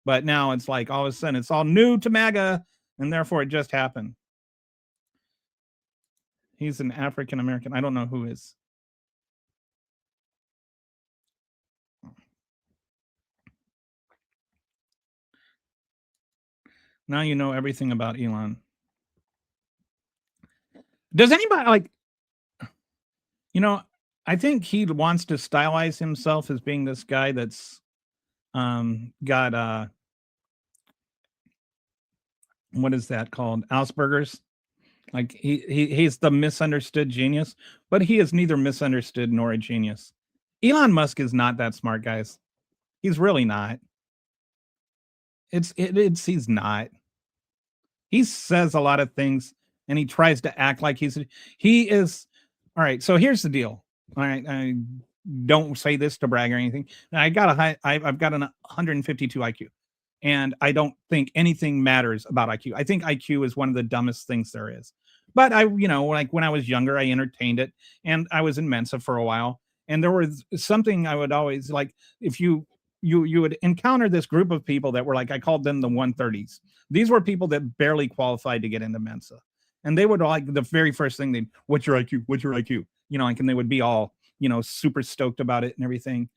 But now it's like all of a sudden it's all new to MAGA, and therefore it just happened. He's an African American. I don't know who is. Now you know everything about Elon. Does anybody like, you know, I think he wants to stylize himself as being this guy that's got what is that called? Asperger's. Like he's the misunderstood genius, but he is neither misunderstood nor a genius. Elon Musk is not that smart, guys. He's really not. It's he's not. He says a lot of things and he tries to act like he is. All right, so here's the deal. All right, I don't say this to brag or anything. I've got an 152 IQ, and I don't think anything matters about IQ. I think IQ is one of the dumbest things there is. But like when I was younger, I entertained it, and I was in Mensa for a while, and there was something I would always like. If you would encounter this group of people that were like, I called them the 130s. These were people that barely qualified to get into Mensa, and they would like the very first thing they, what's your IQ? What's your IQ? Like, and they would be all super stoked about it and everything,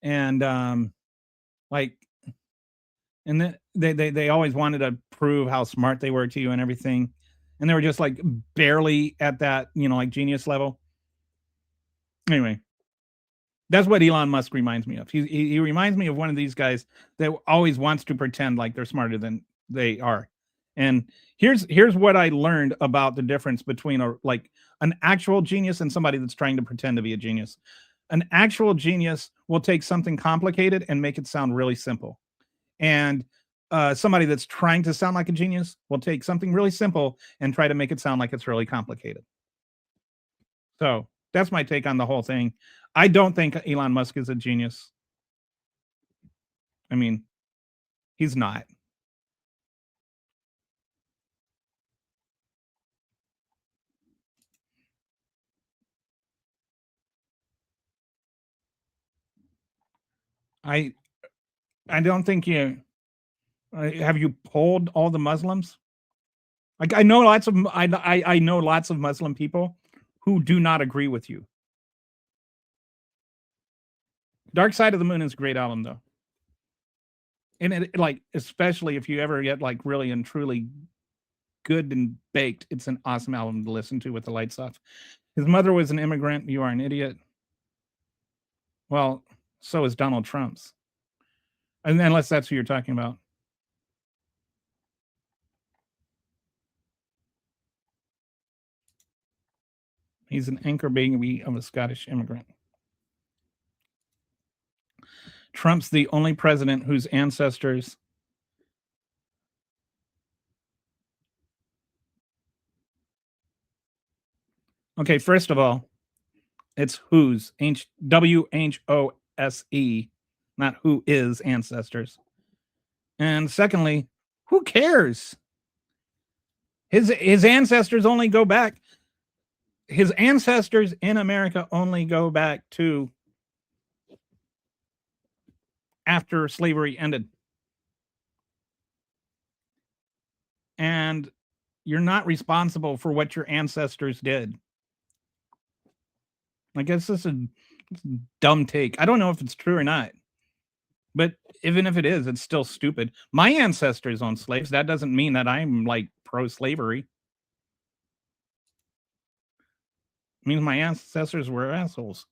and like, and then they always wanted to prove how smart they were to you and everything, and they were just like barely at that like genius level. Anyway, that's what Elon Musk reminds me of. He reminds me of one of these guys that always wants to pretend like they're smarter than they are. And here's what I learned about the difference between an actual genius and somebody that's trying to pretend to be a genius. An actual genius will take something complicated and make it sound really simple. And somebody that's trying to sound like a genius will take something really simple and try to make it sound like it's really complicated. So that's my take on the whole thing. I don't think Elon Musk is a genius. I mean, he's not. I don't think you have you polled all the Muslims? Like I know lots of I know lots of Muslim people who do not agree with you. Dark Side of the Moon is a great album though. And it, like, especially if you ever get like really and truly good and baked, it's an awesome album to listen to with the lights off. His mother was an immigrant. You are an idiot. Well, so is Donald Trump's. And unless that's who you're talking about. He's an anchor baby of a Scottish immigrant. Trump's the only president whose ancestors Okay, first of all, it's whose, WHOSE, not who is ancestors. And secondly, who cares? His ancestors only go back. His ancestors in America only go back to after slavery ended. And you're not responsible for what your ancestors did. I guess this is a dumb take. I don't know if it's true or not. But even if it is, it's still stupid. My ancestors owned slaves. That doesn't mean that I'm like pro-slavery. It means my ancestors were assholes.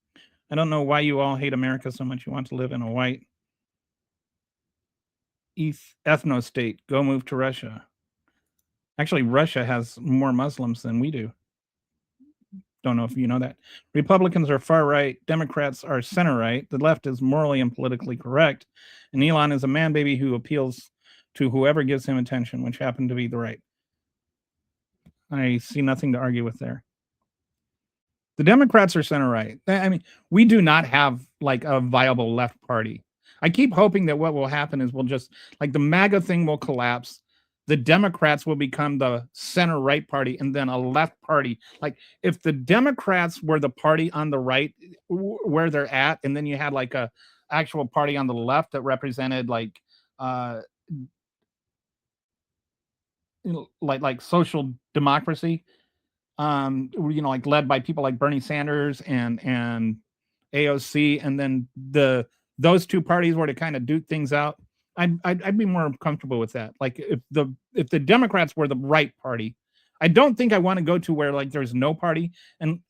I don't know why you all hate America so much. You want to live in a white ethno state. Go move to Russia. Actually, Russia has more Muslims than we do. Don't know if you know that. Republicans are far right. Democrats are center right. The left is morally and politically correct. And Elon is a man baby who appeals to whoever gives him attention, which happened to be the right. I see nothing to argue with there. The Democrats are center right. I mean, we do not have like a viable left party. I keep hoping that what will happen is we'll just like the MAGA thing will collapse. The Democrats will become the center right party and then a left party. Like if the Democrats were the party on the right where they're at, and then you had like a actual party on the left that represented like social democracy, like led by people like Bernie Sanders and AOC, and then those two parties were to kind of duke things out. I'd be more comfortable with that. Like if the Democrats were the right party, I don't think I want to go to where like there's no party. And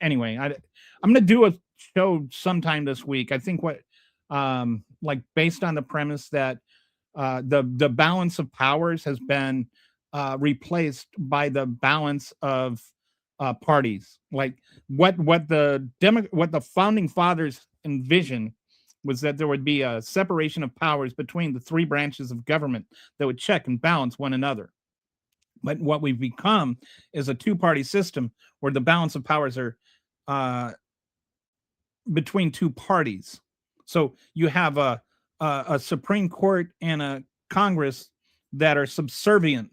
anyway, I'm gonna do a show sometime this week. I think like based on the premise that the balance of powers has been replaced by the balance of parties. Like what the founding fathers envisioned was that there would be a separation of powers between the three branches of government that would check and balance one another. But what we've become is a two-party system where the balance of powers are between two parties. So you have a Supreme Court and a Congress that are subservient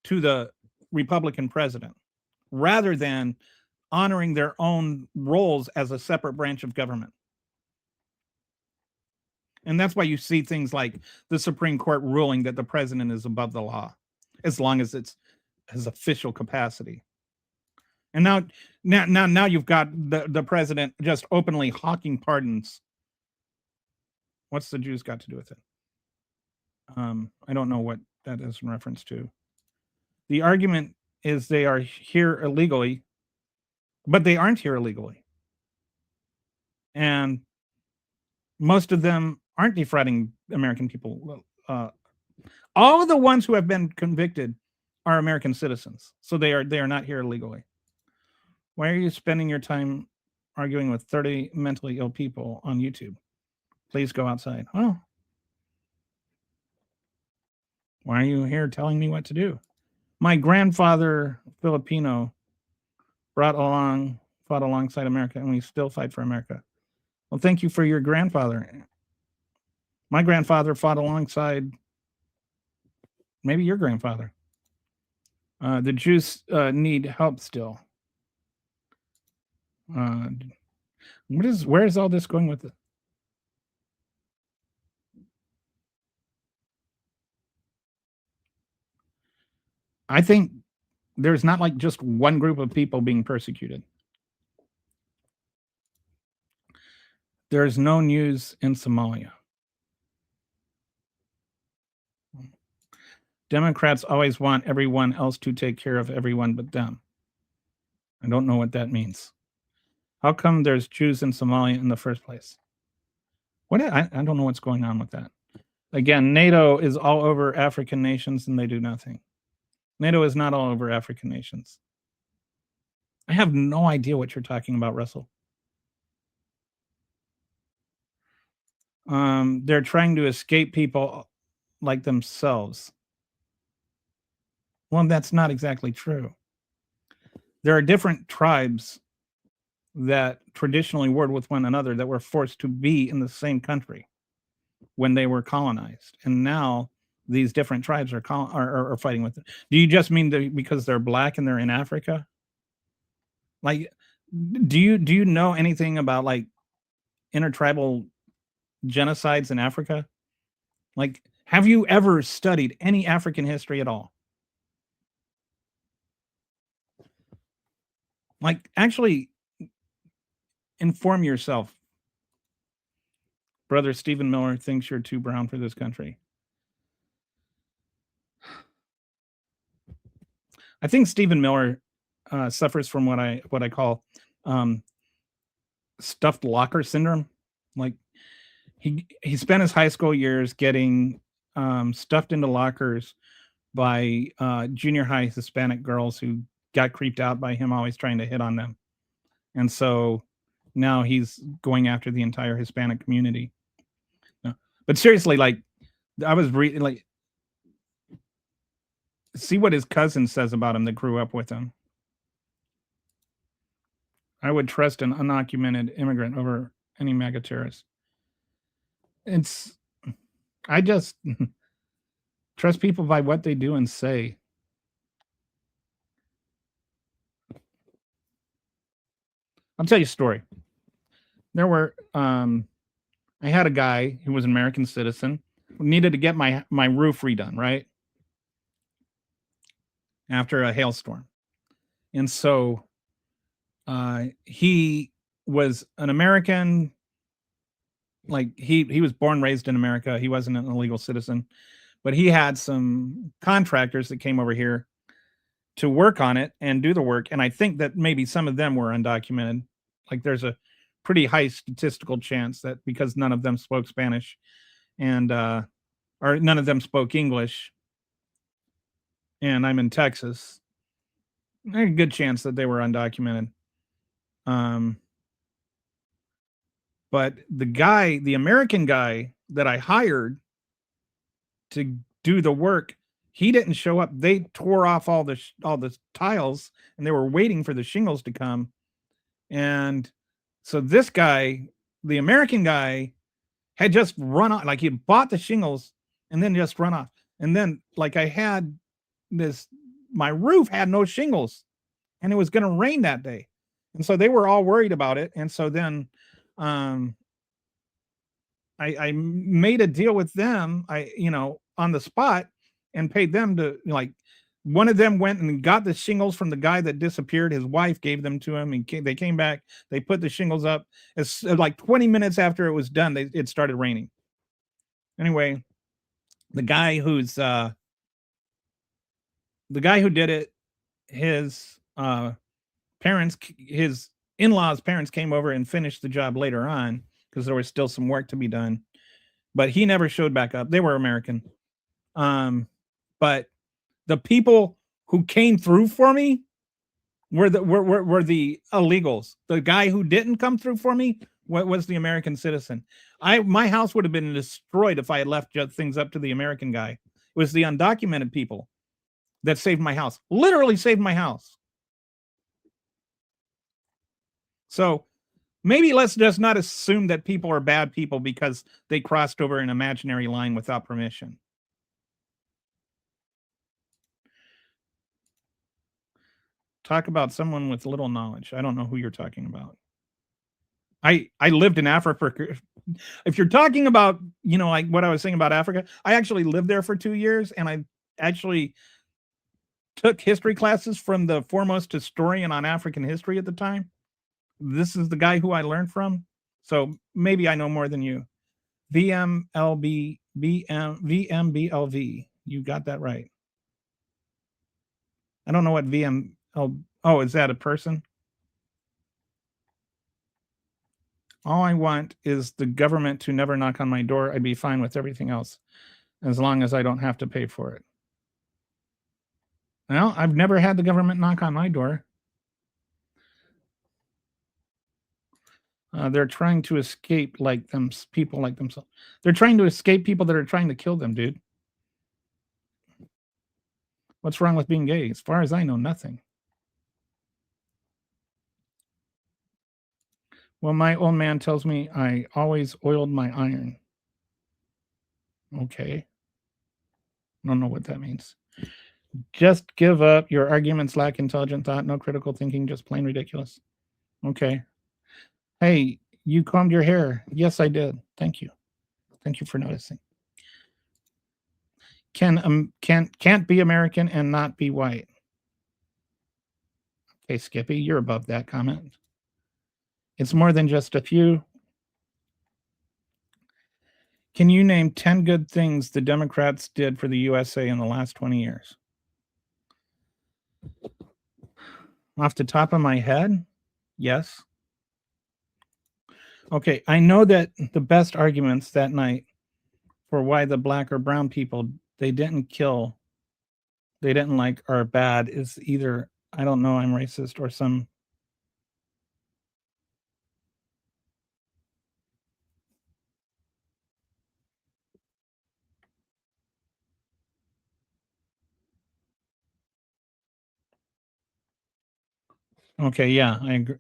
to the Republican president, rather than honoring their own roles as a separate branch of government. And that's why you see things like the Supreme Court ruling that the president is above the law, as long as it's his official capacity. And now you've got the president just openly hawking pardons. What's the Jews got to do with it? I don't know what that is in reference to. The argument is they are here illegally, but they aren't here illegally. And most of them aren't defrauding American people. All of the ones who have been convicted are American citizens, so they are not here illegally. Why are you spending your time arguing with 30 mentally ill people on YouTube? Please go outside. Oh, why are you here telling me what to do? My grandfather, Filipino, fought alongside America, and we still fight for America. Well, thank you for your grandfather. My grandfather fought alongside maybe your grandfather. The Jews need help still. Where is all this going with it? I think there's not like just one group of people being persecuted. There's no news in Somalia. Democrats always want everyone else to take care of everyone but them. I don't know what that means. How come there's Jews in Somalia in the first place? I don't know what's going on with that. Again, NATO is all over African nations and they do nothing. NATO is not all over African nations. I have no idea what you're talking about, Russell. They're trying to escape people like themselves. Well, that's not exactly true. There are different tribes that traditionally warred with one another that were forced to be in the same country when they were colonized. And now these different tribes are fighting with it. Do you just mean because they're black and they're in Africa? Like, do you know anything about like intertribal genocides in Africa? Like, have you ever studied any African history at all? Like, actually inform yourself. Brother Stephen Miller thinks you're too brown for this country. I think Stephen Miller suffers from what I call stuffed locker syndrome. Like he spent his high school years getting stuffed into lockers by junior high Hispanic girls who got creeped out by him always trying to hit on them. And so now he's going after the entire Hispanic community. No. But seriously, like I was reading, like, see what his cousin says about him that grew up with him. I would trust an undocumented immigrant over any MAGA terrorist. I just trust people by what they do and say. I'll tell you a story. There were, I had a guy who was an American citizen who needed to get my roof redone, right? After a hailstorm. And so he was an American like he was born raised in America. He wasn't an illegal citizen, but he had some contractors that came over here to work on it and do the work. And I think that maybe some of them were undocumented. Like there's a pretty high statistical chance that because none of them spoke Spanish and or none of them spoke English, and I'm in Texas, there's a good chance that they were undocumented. Um, but the American guy that I hired to do the work, he didn't show up. They tore off all the tiles, and they were waiting for the shingles to come. And so this guy, the American guy, had just run off. Like he bought the shingles and then just run off. And then like I had this, my roof had no shingles, and it was going to rain that day, and so they were all worried about it. And so then, I made a deal with them, on the spot, and paid them to like. One of them went and got the shingles from the guy that disappeared. His wife gave them to him, and they came back. They put the shingles up. It's like 20 minutes after it was done, it started raining. Anyway, the guy who did it, his his in-laws' parents came over and finished the job later on because there was still some work to be done. But he never showed back up. They were American. But the people who came through for me were the illegals. The guy who didn't come through for me was the American citizen. My house would have been destroyed if I had left things up to the American guy. It was the undocumented people that saved my house. Literally saved my house. So maybe let's just not assume that people are bad people because they crossed over an imaginary line without permission. Talk about someone with little knowledge. I don't know who you're talking about. I lived in Africa. If you're talking about, like what I was saying about Africa, I actually lived there for 2 years, and I actually took history classes from the foremost historian on African history at the time. This is the guy who I learned from. So maybe I know more than you. VMBLV. You got that right. I don't know what VML. Oh, is that a person? All I want is the government to never knock on my door. I'd be fine with everything else, as long as I don't have to pay for it. Well, I've never had the government knock on my door. They're trying to escape people like themselves. They're trying to escape people that are trying to kill them, dude. What's wrong with being gay? As far as I know, nothing. Well, my old man tells me I always oiled my iron. Okay. I don't know what that means. Just give up. Your arguments lack intelligent thought, no critical thinking, just plain ridiculous. Okay. Hey, you combed your hair. Yes, I did. Thank you. Thank you for noticing. Can't be American and not be white. Okay, Skippy, you're above that comment. It's more than just a few. Can you name 10 good things the Democrats did for the USA in the last 20 years? Off the top of my head, yes. Okay, I know that the best arguments that night for why the black or brown people they didn't like are bad is either, I don't know, I'm racist or some. Okay, yeah, I agree.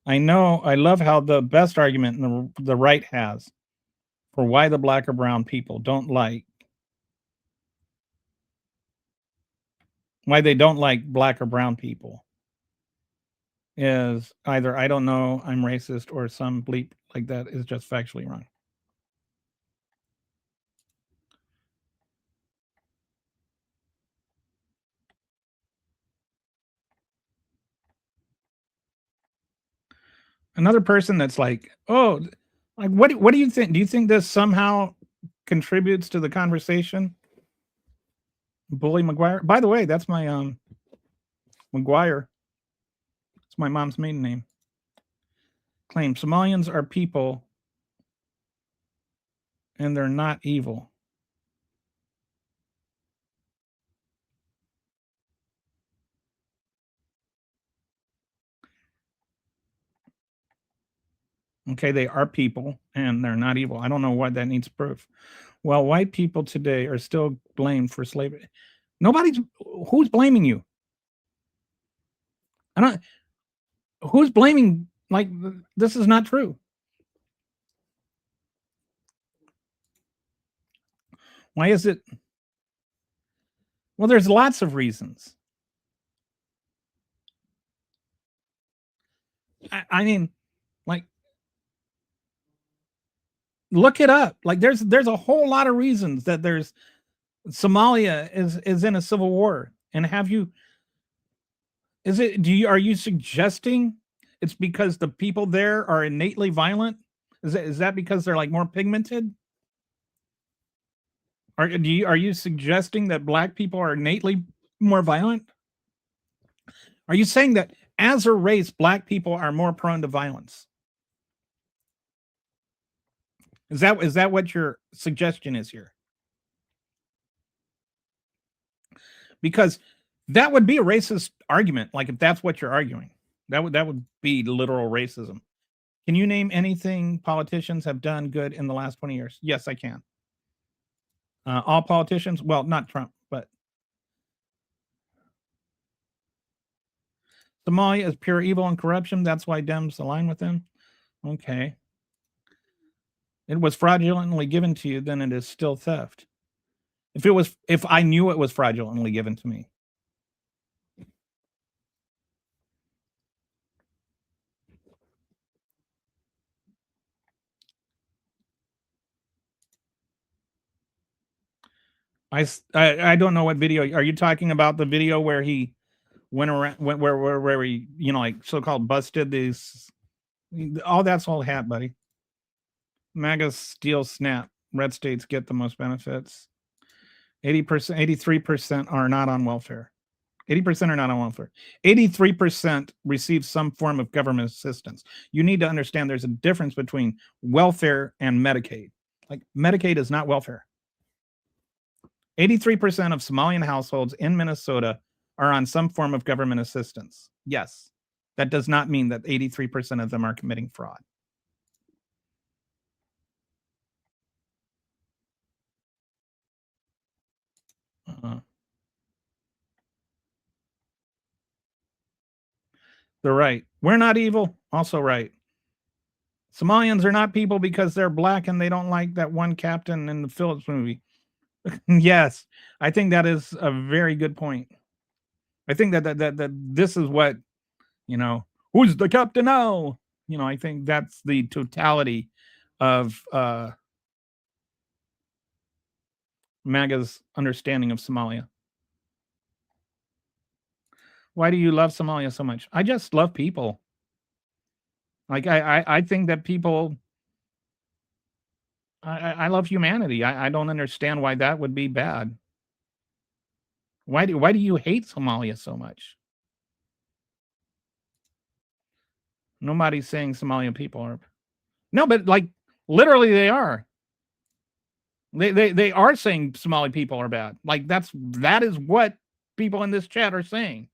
I know. I love how the best argument the right has for why the black or brown people don't like, why they don't like black or brown people is either, I don't know, I'm racist, or some bleep like that is just factually wrong. Another person that's like, oh, Like, what do you think? Do you think this somehow contributes to the conversation? Bully McGuire. By the way, that's my McGuire. It's my mom's maiden name. Claim Somalians are people and they're not evil. Okay, they are people and they're not evil. I don't know why that needs proof. Well, white people today are still blamed for slavery. Nobody's who's blaming you? I don't who's blaming like this is not true. Why is it? Well, there's lots of reasons. I mean, like look it up. Like there's a whole lot of reasons that there's Somalia is in a civil war. And have you is it do you are you suggesting it's because the people there are innately violent? Is that because they're like more pigmented? Are you suggesting that black people are innately more violent? Are you saying that as a race, black people are more prone to violence? Is that what your suggestion is here? Because that would be a racist argument. Like if that's what you're arguing, that would be literal racism. Can you name anything politicians have done good in the last 20 years? Yes, I can. All politicians, well, not Trump, but Somalia is pure evil and corruption. That's why Dems align with them. Okay. It was fraudulently given to you, then it is still theft. If I knew it was fraudulently given to me. I don't know what video. Are you talking about the video where he went around where he like so-called busted these? All that's all hat, buddy. MAGA steal snap. Red states get the most benefits. 80%, 83% are not on welfare. 80% are not on welfare. 83% receive some form of government assistance. You need to understand there's a difference between welfare and Medicaid. Like Medicaid is not welfare. 83% of Somalian households in Minnesota are on some form of government assistance. Yes, that does not mean that 83% of them are committing fraud. They're right. We're not evil. Also right. Somalians are not people because they're black and they don't like that one captain in the Phillips movie. Yes, I think that is a very good point. I think that this is what, who's the captain now? I think that's the totality of MAGA's understanding of Somalia. Why do you love Somalia so much? I just love people. Like I think that people I love humanity. I don't understand why that would be bad. Why do you hate Somalia so much? Nobody's saying Somalian people are. No, but like literally they are. They are saying Somali people are bad. Like that is what people in this chat are saying.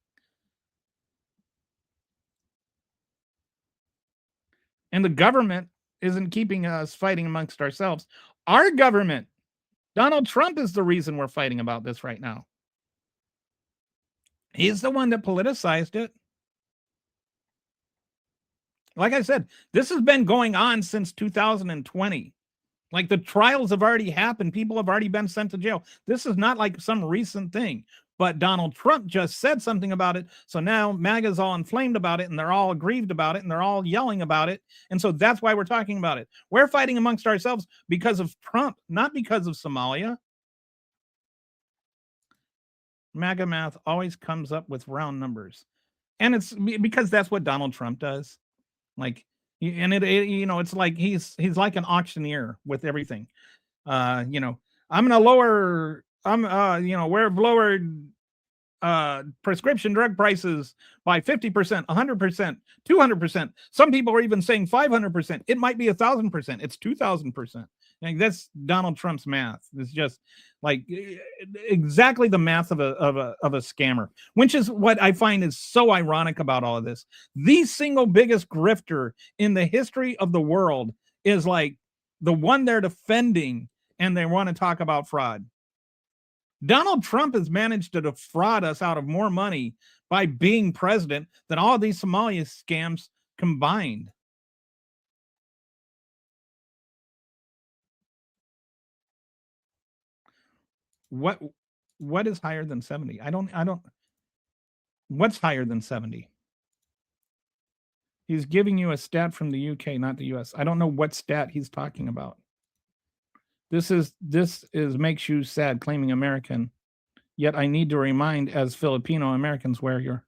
And the government isn't keeping us fighting amongst ourselves. Our government, Donald Trump, is the reason we're fighting about this right now. He's the one that politicized it. Like I said, this has been going on since 2020. Like the trials have already happened. People have already been sent to jail. This is not like some recent thing. But Donald Trump just said something about it. So now MAGA's all inflamed about it and they're all aggrieved about it and they're all yelling about it. And so that's why we're talking about it. We're fighting amongst ourselves because of Trump, not because of Somalia. MAGA math always comes up with round numbers. And it's because that's what Donald Trump does. Like And it's like he's like an auctioneer with everything. I'm gonna lower. We've lowered prescription drug prices by 50%, 100%, 200%. Some people are even saying 500%. It might be 1,000%. It's 2,000%. Like, that's Donald Trump's math. It's just like exactly the math of a scammer, which is what I find is so ironic about all of this. The single biggest grifter in the history of the world is like the one they're defending, and they want to talk about fraud. Donald Trump has managed to defraud us out of more money by being president than all of these Somalia scams combined. What is higher than 70? I don't what's higher than 70? He's giving you a stat from the UK, not the US. I don't know what stat he's talking about. This is makes you sad claiming American. Yet I need to remind as Filipino Americans where you're.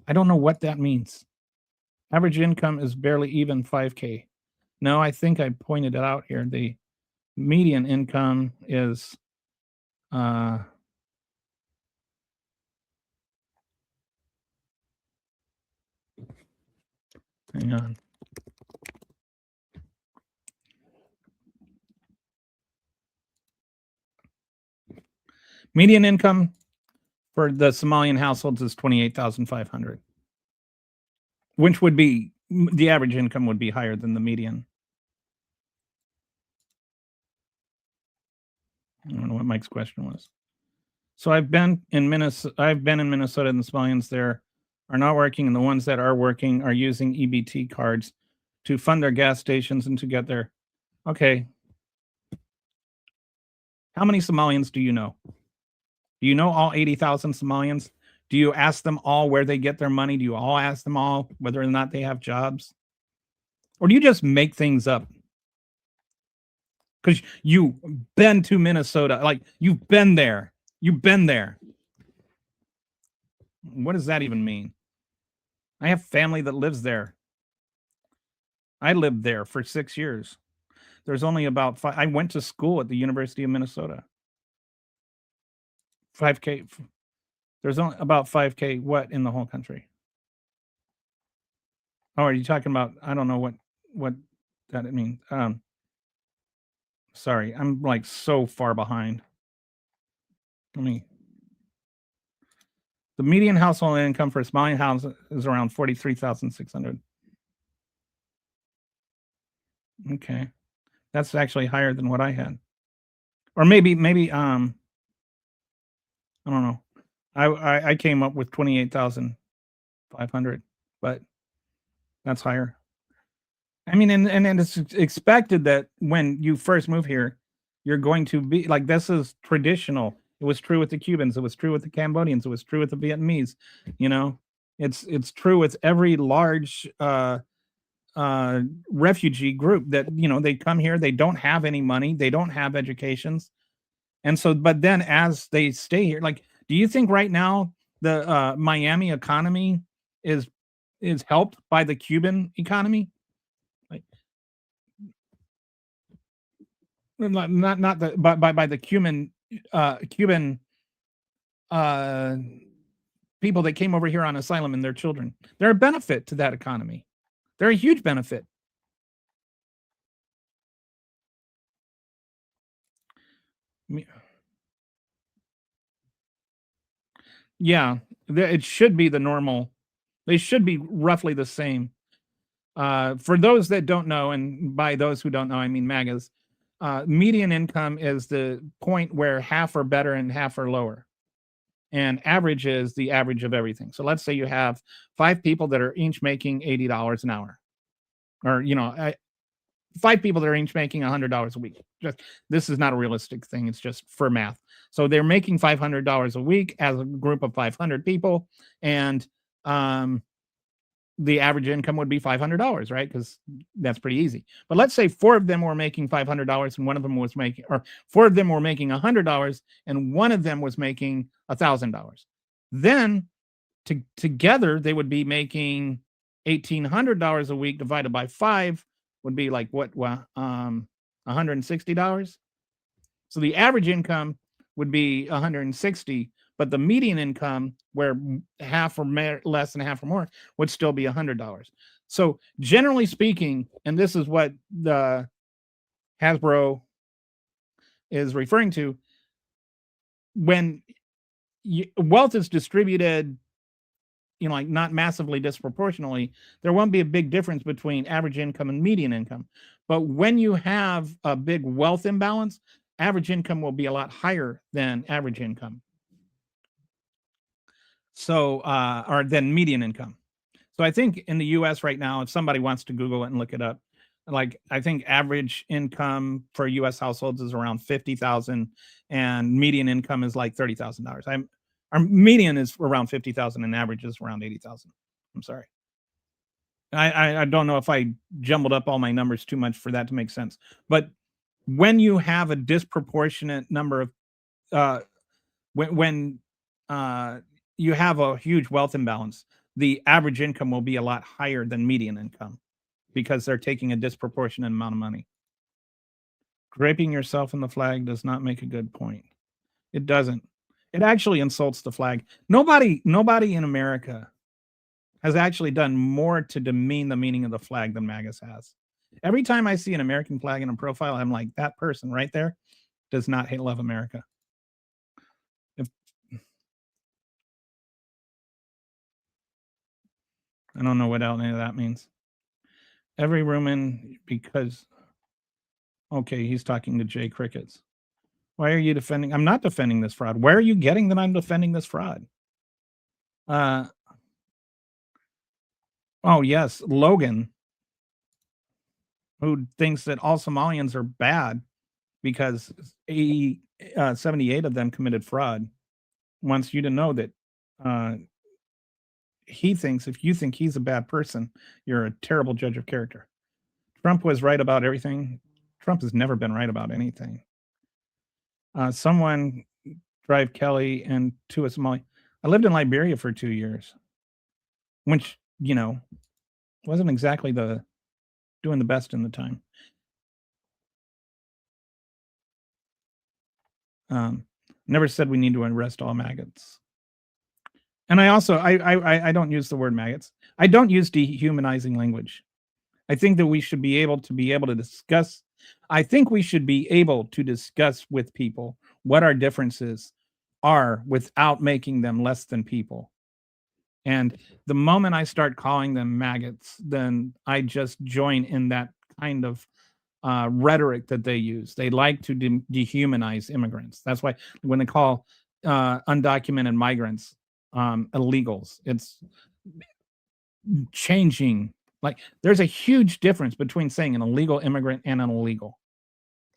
I don't know what that means. Average income is barely even 5K. No, I think I pointed it out here. The median income is hang on. Median income for the Somalian households is 28,500, which would be the average income would be higher than the median. I don't know what Mike's question was. So I've been in Minnesota, and the Somalians there are not working, and the ones that are working are using EBT cards to fund their gas stations and to get their. Okay. How many Somalians do you know? Do you know all 80,000 Somalians? Do you ask them all where they get their money? Do you all ask them all whether or not they have jobs? Or do you just make things up? Because you've been to Minnesota. Like, you've been there. You've been there. What does that even mean? I have family that lives there. I lived there for 6 years. There's only about 5. I went to school at the University of Minnesota. 5K. There's only about 5K what in the whole country? Oh, are you talking about? I don't know what that means. Sorry, I'm like so far behind. The median household income for a Somalian house is around 43,600. Okay, that's actually higher than what I had, or maybe I don't know. I came up with 28,500, but that's higher. I mean, and it's expected that when you first move here, you're going to be like, this is traditional. It was true with the Cubans. It was true with the Cambodians. It was true with the Vietnamese. It's true with every large refugee group that, they come here, they don't have any money, they don't have educations. And so, but then as they stay here, like, do you think right now the Miami economy is helped by the Cuban economy? Like, not the by the Cuban people that came over here on asylum and their children. They're a benefit to that economy. They're a huge benefit. Yeah, it should be the normal. They should be roughly the same. For those that don't know, and by those who don't know, I mean MAGAs, median income is the point where half are better and half are lower. And average is the average of everything. So let's say you have 5 people that are each making $80 an hour. Or, 5 people that are each making $100 a week. This is not a realistic thing. It's just for math. So they're making $500 a week as a group of 500 people, and the average income would be $500, right? Because that's pretty easy. But let's say 4 of them were making $500, and one of them was making, or 4 of them were making $100, and one of them was making $1,000. Then together they would be making $1,800 a week divided by 5 would be like what? $160. So the average income would be 160, but the median income, where half or less than half or more, would still be $100. So generally speaking, and this is what the Hasbro is referring to, when wealth is distributed, like not massively disproportionately, there won't be a big difference between average income and median income. But when you have a big wealth imbalance, average income will be a lot higher than average income. So, or than median income. So I think in the US right now, if somebody wants to Google it and look it up, like I think average income for US households is around 50,000 and median income is like $30,000. Our median is around 50,000 and average is around 80,000. I'm sorry. I don't know if I jumbled up all my numbers too much for that to make sense. But when you have a disproportionate number of when you have a huge wealth imbalance, the average income will be a lot higher than median income because they're taking a disproportionate amount of money. Draping yourself in the flag does not make a good point. It doesn't. It actually insults the flag. Nobody in America has actually done more to demean the meaning of the flag than MAGAs has. Every time I see an American flag in a profile, I'm like, that person right there does not love America. I don't know what any of that means. Every room in, because, okay, he's talking to Jay Crickets. Why are you defending? I'm not defending this fraud. Where are you getting that I'm defending this fraud? Oh, yes, Logan, who thinks that all Somalians are bad because 78 of them committed fraud, wants you to know that he thinks if you think he's a bad person, you're a terrible judge of character. Trump was right about everything. Trump has never been right about anything. Someone drive Kelly and to a Somali. I lived in Liberia for 2 years, which, wasn't exactly doing the best in the time. Never said we need to arrest all maggots. And I also, I don't use the word maggots. I don't use dehumanizing language. I think that we should be able to discuss. I think we should be able to discuss with people what our differences are without making them less than people. And the moment I start calling them maggots, then I just join in that kind of rhetoric that they use. They like to dehumanize immigrants. That's why when they call undocumented migrants illegals, it's changing. Like, there's a huge difference between saying an illegal immigrant and an illegal.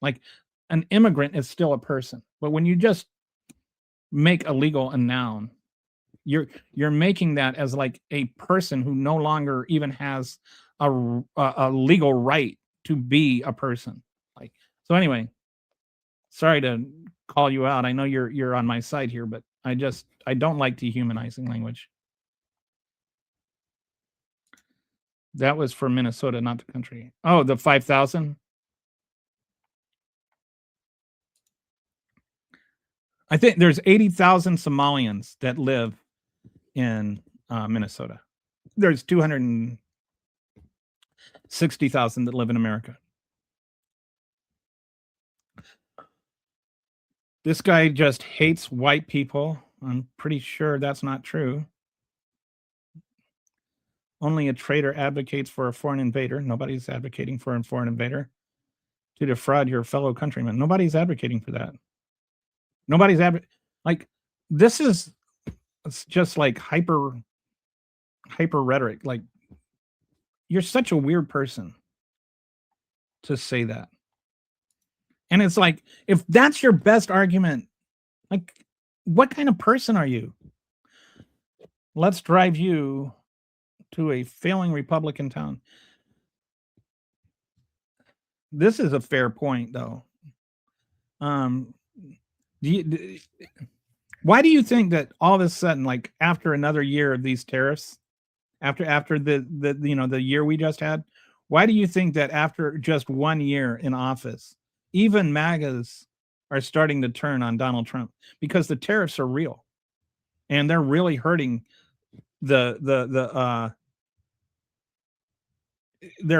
Like, an immigrant is still a person, but when you just make illegal a noun, you're making that as like a person who no longer even has a legal right to be a person. Like, so anyway, sorry to call you out. I know you're on my side here, but I don't like dehumanizing language. That was for Minnesota, not the country. Oh, the 5,000. I think there's 80,000 Somalians that live in Minnesota. There's 260,000 that live in America. This guy just hates white people. I'm pretty sure that's not true. Only a traitor advocates for a foreign invader. Nobody's advocating for a foreign invader to defraud your fellow countrymen. Nobody's advocating for that. Nobody's like, this is, it's just like hyper rhetoric. Like, you're such a weird person to say that. And it's like, if that's your best argument, like, what kind of person are you? Let's drive you to a failing Republican town. This is a fair point, though. Why do you think that all of a sudden, like after another year of these tariffs, after the year we just had? Why do you think that after just 1 year in office, even MAGAs are starting to turn on Donald Trump? Because the tariffs are real, and they're really hurting they're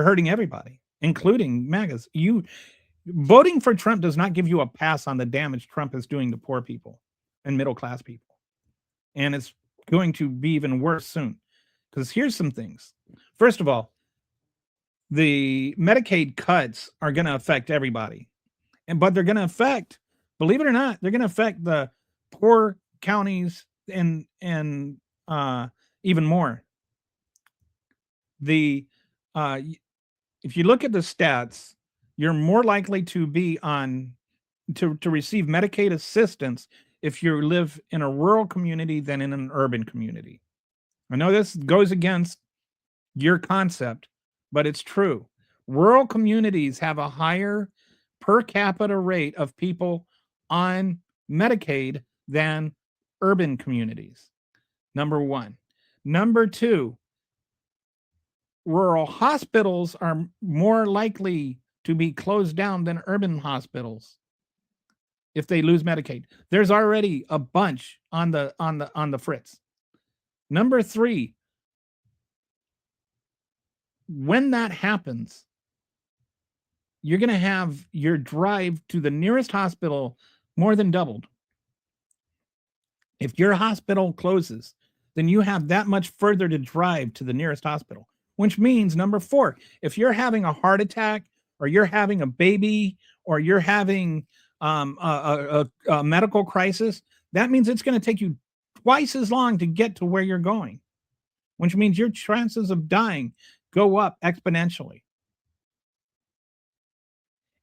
hurting everybody, including MAGAs. You voting for Trump does not give you a pass on the damage Trump is doing to poor people and middle class people. And it's going to be even worse soon. Because here's some things. First of all, the Medicaid cuts are going to affect everybody. But they're going to affect, believe it or not, they're going to affect the poor counties and even more. The if you look at the stats, you're more likely to be on to receive Medicaid assistance if you live in a rural community than in an urban community. I know this goes against your concept, but it's true. Rural communities have a higher per capita rate of people on Medicaid than urban communities. Number one. Number two, rural hospitals are more likely to be closed down than urban hospitals if they lose Medicaid. There's already a bunch on the fritz. Number three, when that happens, you're going to have your drive to the nearest hospital more than doubled. If your hospital closes, then you have that much further to drive to the nearest hospital, which means number four, if you're having a heart attack or you're having a baby or you're having a medical crisis, that means it's going to take you twice as long to get to where you're going, which means your chances of dying go up exponentially.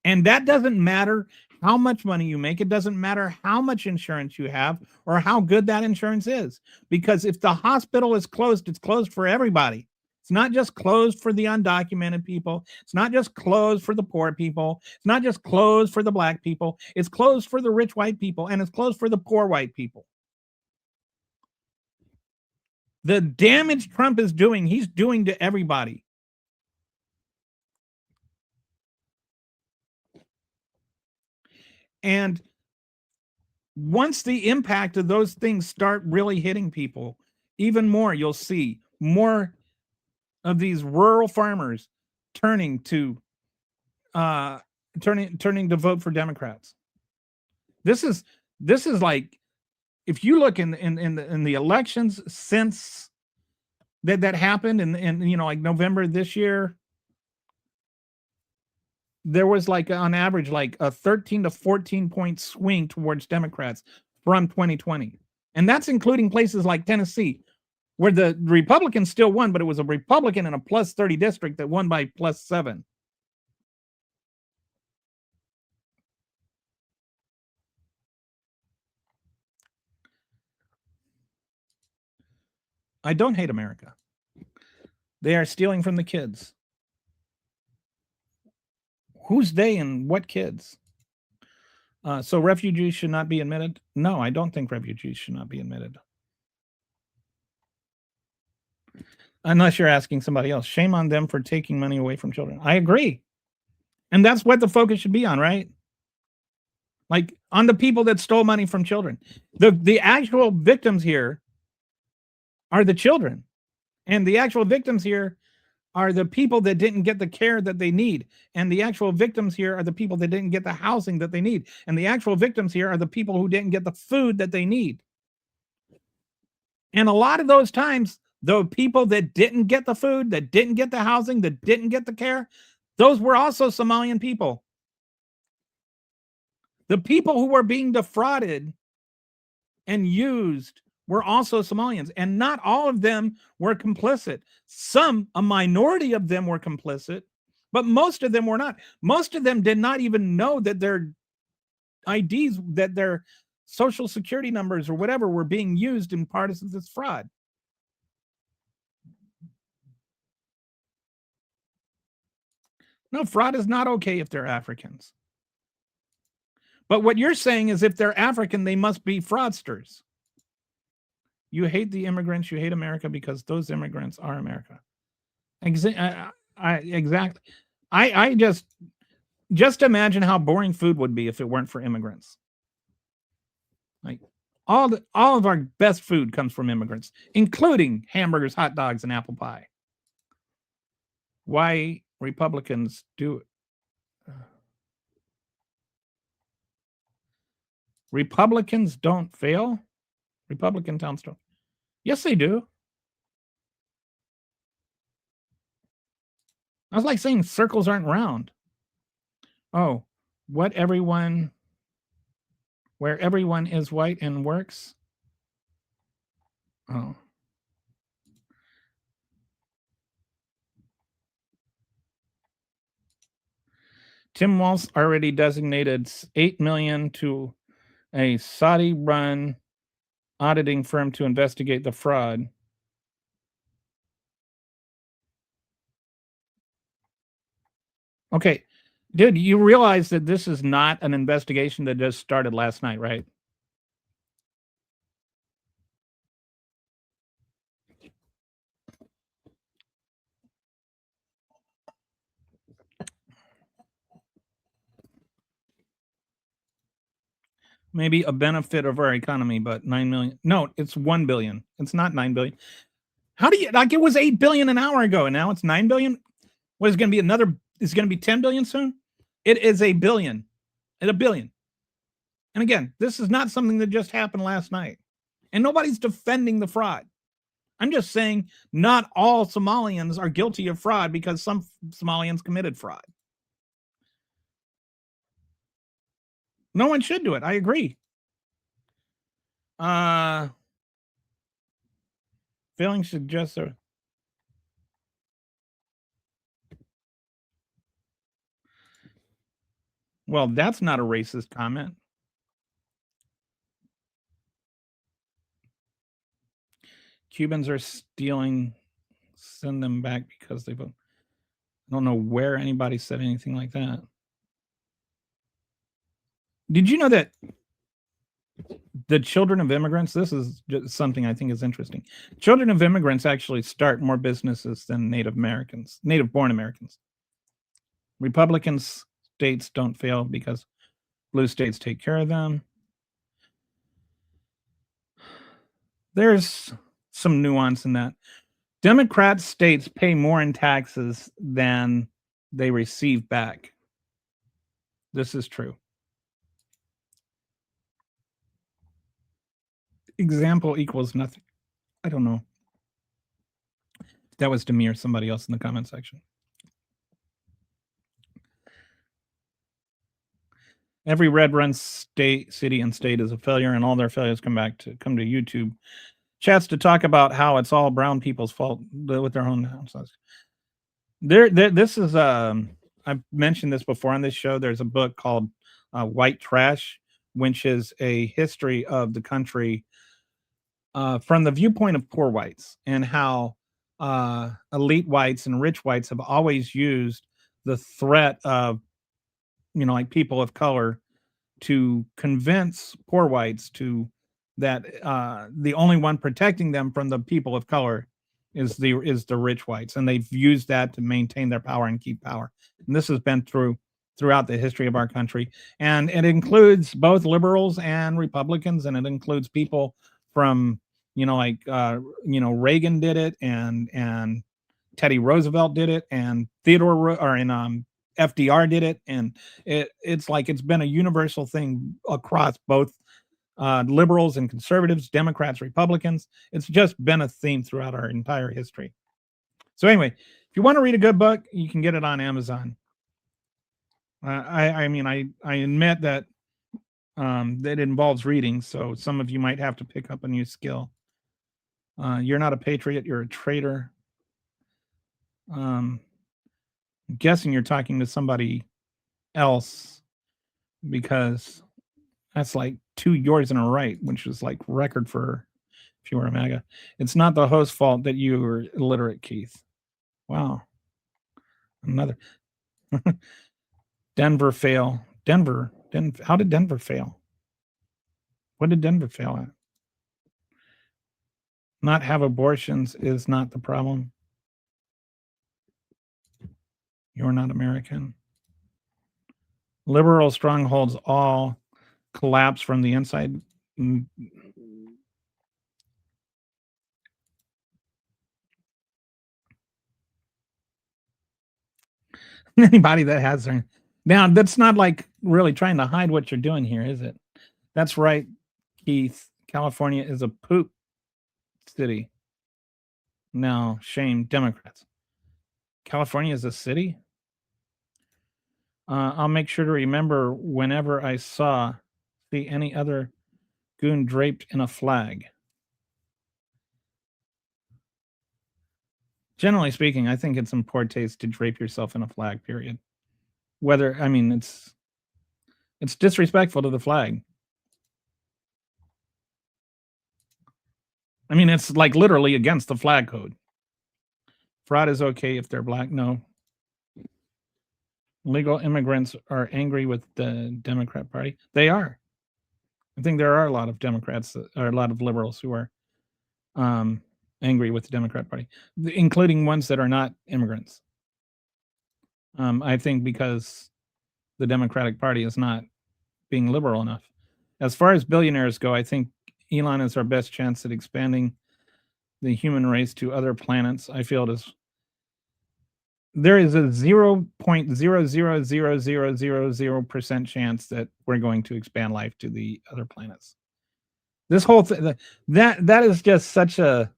And that doesn't matter how much money you make. It doesn't matter how much insurance you have or how good that insurance is. Because if the hospital is closed, it's closed for everybody. It's not just closed for the undocumented people. It's not just closed for the poor people. It's not just closed for the black people. It's closed for the rich white people, and it's closed for the poor white people. The damage Trump is doing, he's doing to everybody. And once the impact of those things start really hitting people, even more, you'll see more of these rural farmers turning to vote for Democrats. This is like, if you look in the elections since that happened in like November this year, there was like on average like a 13 to 14 point swing towards Democrats from 2020. And that's including places like Tennessee, where the Republicans still won, but it was a Republican in a plus 30 district that won by plus 7. I don't hate America. They are stealing from the kids. Who's they and what kids? So refugees should not be admitted? No, I don't think refugees should not be admitted. Unless you're asking somebody else. Shame on them for taking money away from children. I agree. And that's what the focus should be on, right? Like on the people that stole money from children. The actual victims here are the children. And the actual victims here are the people that didn't get the care that they need. And the actual victims here are the people that didn't get the housing that they need. And the actual victims here are the people who didn't get the food that they need. And a lot of those times, the people that didn't get the food, that didn't get the housing, that didn't get the care, those were also Somalian people. The people who were being defrauded and used were also Somalians, and not all of them were complicit. A minority of them were complicit, but most of them were not. Most of them did not even know that their IDs, that their social security numbers or whatever were being used in part of this fraud. No, fraud is not okay if they're Africans. But what you're saying is if they're African, they must be fraudsters. You hate the immigrants. You hate America because those immigrants are America. Exactly. I just imagine how boring food would be if it weren't for immigrants. Like all of our best food comes from immigrants, including hamburgers, hot dogs, and apple pie. Why Republicans do it? Republicans don't fail. Republican towns don't. Yes, they do. That's like saying circles aren't round. Oh, where everyone is white and works. Oh. Tim Walz already designated 8 million to a Saudi-run auditing firm to investigate the fraud. Okay, dude, you realize that this is not an investigation that just started last night, right? Maybe a benefit of our economy, but 9 million. No, it's 1 billion. It's not 9 billion. How do you like it was 8 billion an hour ago and now it's 9 billion? What is going to be another? Is going to be 10 billion soon? It is a billion. It's a billion. And again, this is not something that just happened last night. And nobody's defending the fraud. I'm just saying not all Somalians are guilty of fraud because some Somalians committed fraud. No one should do it. I agree. Failing suggests a well, that's not a racist comment. Cubans are stealing, send them back because they vote. I don't know where anybody said anything like that. Did you know that the children of immigrants, this is just something I think is interesting. Children of immigrants actually start more businesses than Native born Americans. Republican states don't fail because blue states take care of them. There's some nuance in that. Democrat states pay more in taxes than they receive back. This is true. Example equals nothing. I don't know. That was Demir, somebody else in the comment section. Every red run state, city, and state is a failure, and all their failures come to YouTube chats to talk about how it's all brown people's fault with their own houses. This is I've mentioned this before on this show. There's a book called White Trash, which is a history of the country from the viewpoint of poor whites and how elite whites and rich whites have always used the threat of like people of color to convince poor whites that the only one protecting them from the people of color is the rich whites, and they've used that to maintain their power and keep power. And this has been throughout the history of our country, and it includes both liberals and Republicans, and it includes people from Reagan did it, and Teddy Roosevelt did it, and FDR did it, and it's like it's been a universal thing across both liberals and conservatives, Democrats, Republicans. It's just been a theme throughout our entire history. So anyway, if you want to read a good book, you can get it on Amazon. I admit that that involves reading, so some of you might have to pick up a new skill. You're not a patriot, you're a traitor. I'm guessing you're talking to somebody else because that's like 2 yours and a right, which is like record for if you were a MAGA. It's not the host's fault that you were illiterate, Keith. Wow. Another. Denver fail. Denver. How did Denver fail? What did Denver fail at? Not have abortions is not the problem. You're not American. Liberal strongholds all collapse from the inside. Anybody that has their now, that's not like really trying to hide what you're doing here, is it? That's right, Keith. California is a poop city. No, shame, Democrats. California is a city? I'll make sure to remember whenever I see any other goon draped in a flag. Generally speaking, I think it's in poor taste to drape yourself in a flag, period. It's disrespectful to the flag. I mean, it's like literally against the flag code. Fraud is okay if they're black. No. Legal immigrants are angry with the Democrat Party. They are. I think there are a lot of Democrats or a lot of liberals who are angry with the Democrat Party, including ones that are not immigrants. I think because the Democratic Party is not being liberal enough. As far as billionaires go, I think Elon is our best chance at expanding the human race to other planets. I feel there is a 0.0000000% chance that we're going to expand life to the other planets. This whole thing, that is just such a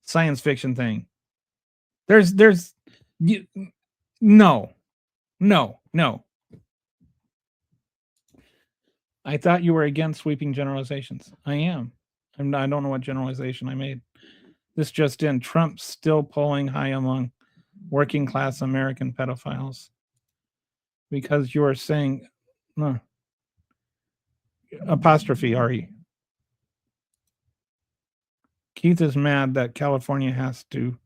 science fiction thing. No. I thought you were against sweeping generalizations. I am. I don't know what generalization I made. This just in: Trump's still polling high among working class American pedophiles. Because you are saying, no. Apostrophe RE. Keith is mad that California has to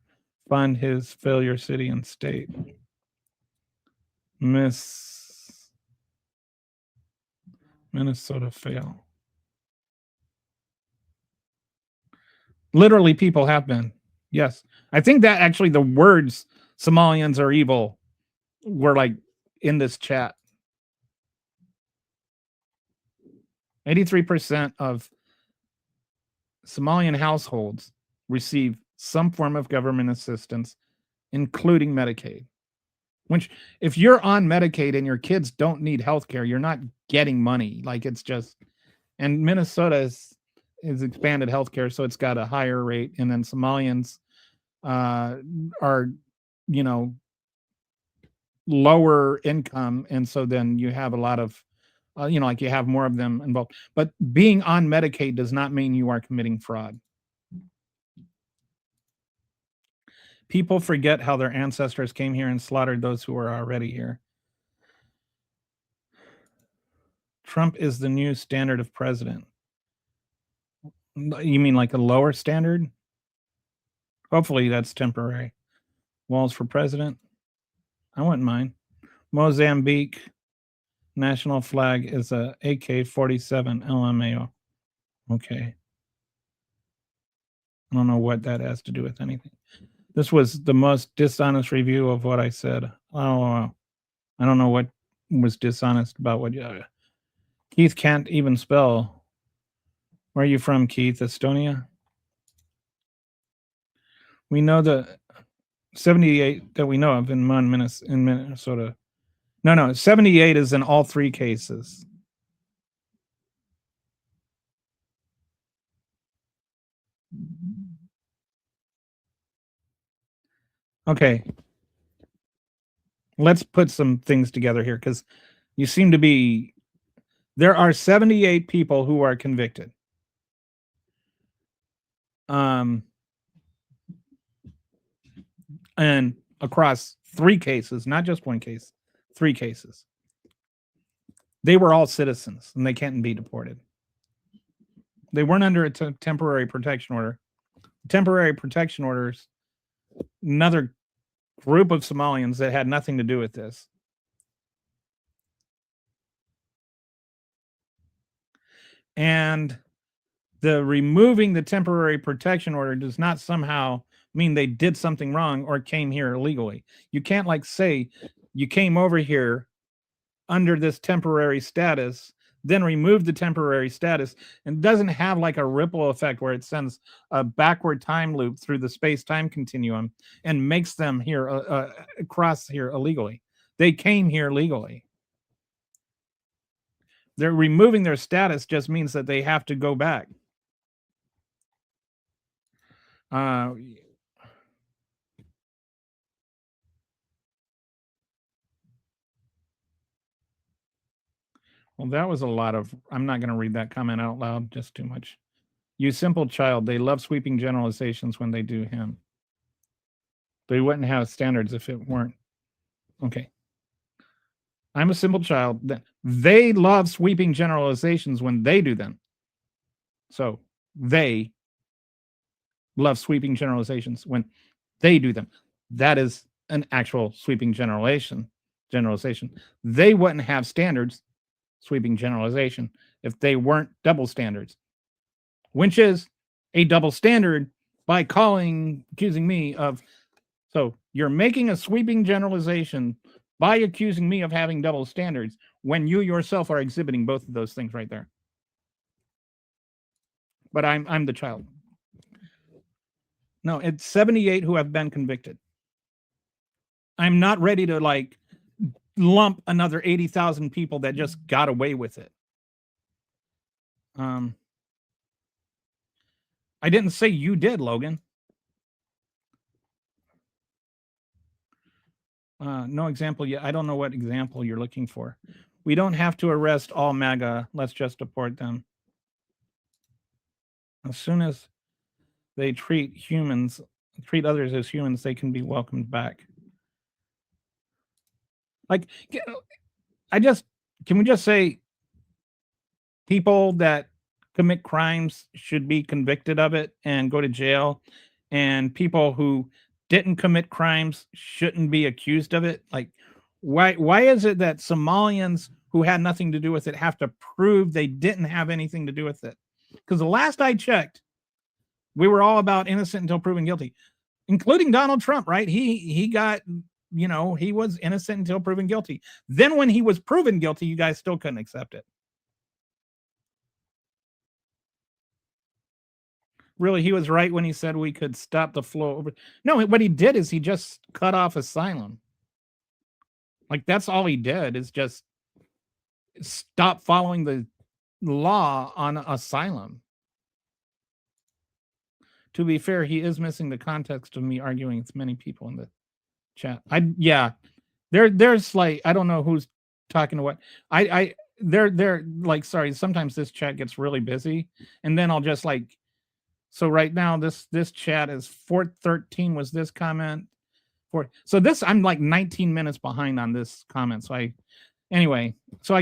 fund his failure city and state. Minnesota fail. Literally, people have been. Yes. I think that actually the words Somalians are evil were like in this chat. 83% of Somalian households receive some form of government assistance, including Medicaid. Which, if you're on Medicaid and your kids don't need health care, you're not getting money. Like, it's just, and Minnesota is expanded healthcare, so it's got a higher rate. And then Somalians are, lower income, and so then you have a lot of, like you have more of them involved. But being on Medicaid does not mean you are committing fraud. People forget how their ancestors came here and slaughtered those who were already here. Trump is the new standard of president. You mean like a lower standard? Hopefully that's temporary. Walls for president? I wouldn't mind. Mozambique national flag is a AK-47 LMAO. Okay. I don't know what that has to do with anything. This was the most dishonest review of what I said. Oh, I don't know what was dishonest about what Keith can't even spell. Where are you from, Keith? Estonia? We know the 78 that we know of in Minnesota. No, 78 is in all three cases. Okay. Let's put some things together here, because you seem to be, there are 78 people who are convicted. And across three cases, not just one case, three cases. They were all citizens and they can't be deported. They weren't under a temporary protection order. Temporary protection orders, another group of Somalians that had nothing to do with this. And The removing the temporary protection order does not somehow mean they did something wrong or came here illegally. You can't like say you came over here under this temporary status, then remove the temporary status, and doesn't have like a ripple effect where it sends a backward time loop through the space-time continuum and makes them here cross here illegally. They came here legally. They're removing their status just means that they have to go back. Well, that was a lot of. I'm not going to read that comment out loud, just too much. You simple child, they love sweeping generalizations when they do him. They wouldn't have standards if it weren't. Okay. I'm a simple child. They love sweeping generalizations when they do them. So they love sweeping generalizations when they do them. That is an actual sweeping generalization. They wouldn't have standards, sweeping generalization, if they weren't double standards, which is a double standard by accusing me of. So you're making a sweeping generalization by accusing me of having double standards when you yourself are exhibiting both of those things right there. But I'm the child. No, it's 78 who have been convicted. I'm not ready to like lump another 80,000 people that just got away with it. I didn't say you did, Logan. No example yet. I don't know what example you're looking for. We don't have to arrest all MAGA. Let's just deport them. As soon as they treat others as humans, they can be welcomed back. Like, can we just say people that commit crimes should be convicted of it and go to jail, and people who didn't commit crimes shouldn't be accused of it? Like, why is it that Somalians who had nothing to do with it have to prove they didn't have anything to do with it? Because the last I checked, we were all about innocent until proven guilty, including Donald Trump, right? He got, he was innocent until proven guilty. Then when he was proven guilty, you guys still couldn't accept it. Really, he was right when he said we could stop the flow over. No, what he did is he just cut off asylum. Like, that's all he did, is just stop following the law on asylum. To be fair, he is missing the context of me arguing with many people in the chat. There's like, I don't know who's talking to what. They're like, sorry, sometimes this chat gets really busy, and then I'll just like. So right now, this chat is 413 was this comment. So this, I'm like 19 minutes behind on this comment. So I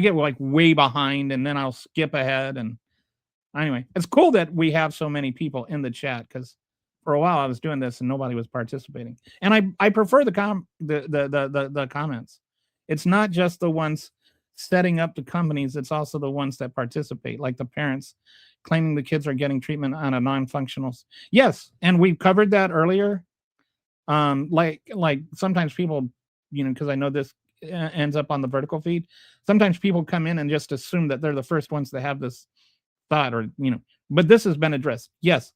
get like way behind, and then I'll skip ahead. And anyway, it's cool that we have so many people in the chat, because for a while I was doing this and nobody was participating. And I prefer the comments. It's not just the ones setting up the companies, it's also the ones that participate, like the parents claiming the kids are getting treatment on a non-functional. Yes, and we covered that earlier. Like sometimes people, because I know this ends up on the vertical feed. Sometimes people come in and just assume that they're the first ones to have this thought, or but this has been addressed. Yes,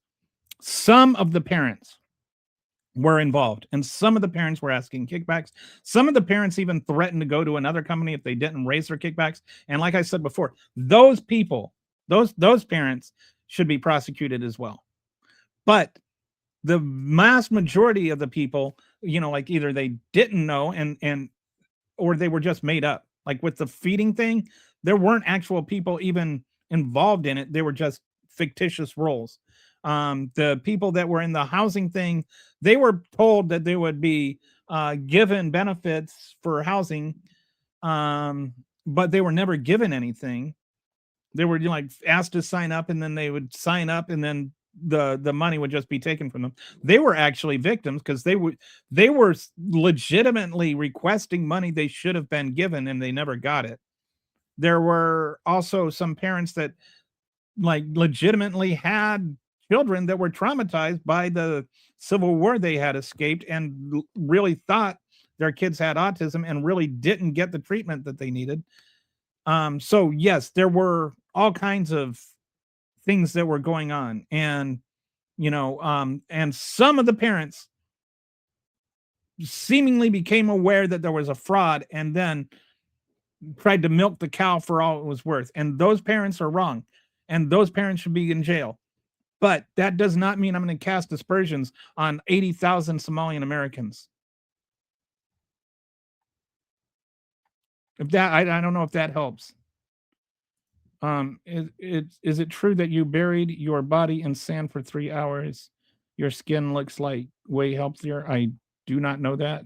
some of the parents were involved, and some of the parents were asking kickbacks. Some of the parents even threatened to go to another company if they didn't raise their kickbacks. And like I said before, those people, those parents should be prosecuted as well. But the mass majority of the people, like either they didn't know and or they were just made up. Like with the feeding thing, there weren't actual people even involved in it. They were just fictitious roles. The people that were in the housing thing, they were told that they would be given benefits for housing, but they were never given anything. They were like asked to sign up, and then they would sign up, and then the money would just be taken from them. They were actually victims, because they were legitimately requesting money they should have been given, and they never got it. There were also some parents that like legitimately had children that were traumatized by the Civil War they had escaped and really thought their kids had autism and really didn't get the treatment that they needed. So yes, there were all kinds of things that were going on, and and some of the parents seemingly became aware that there was a fraud and then tried to milk the cow for all it was worth. And those parents are wrong, and those parents should be in jail. But that does not mean I'm going to cast aspersions on 80,000 Somalian Americans. If that, I don't know if that helps. Is it true that you buried your body in sand for 3 hours? Your skin looks like way healthier. I do not know that.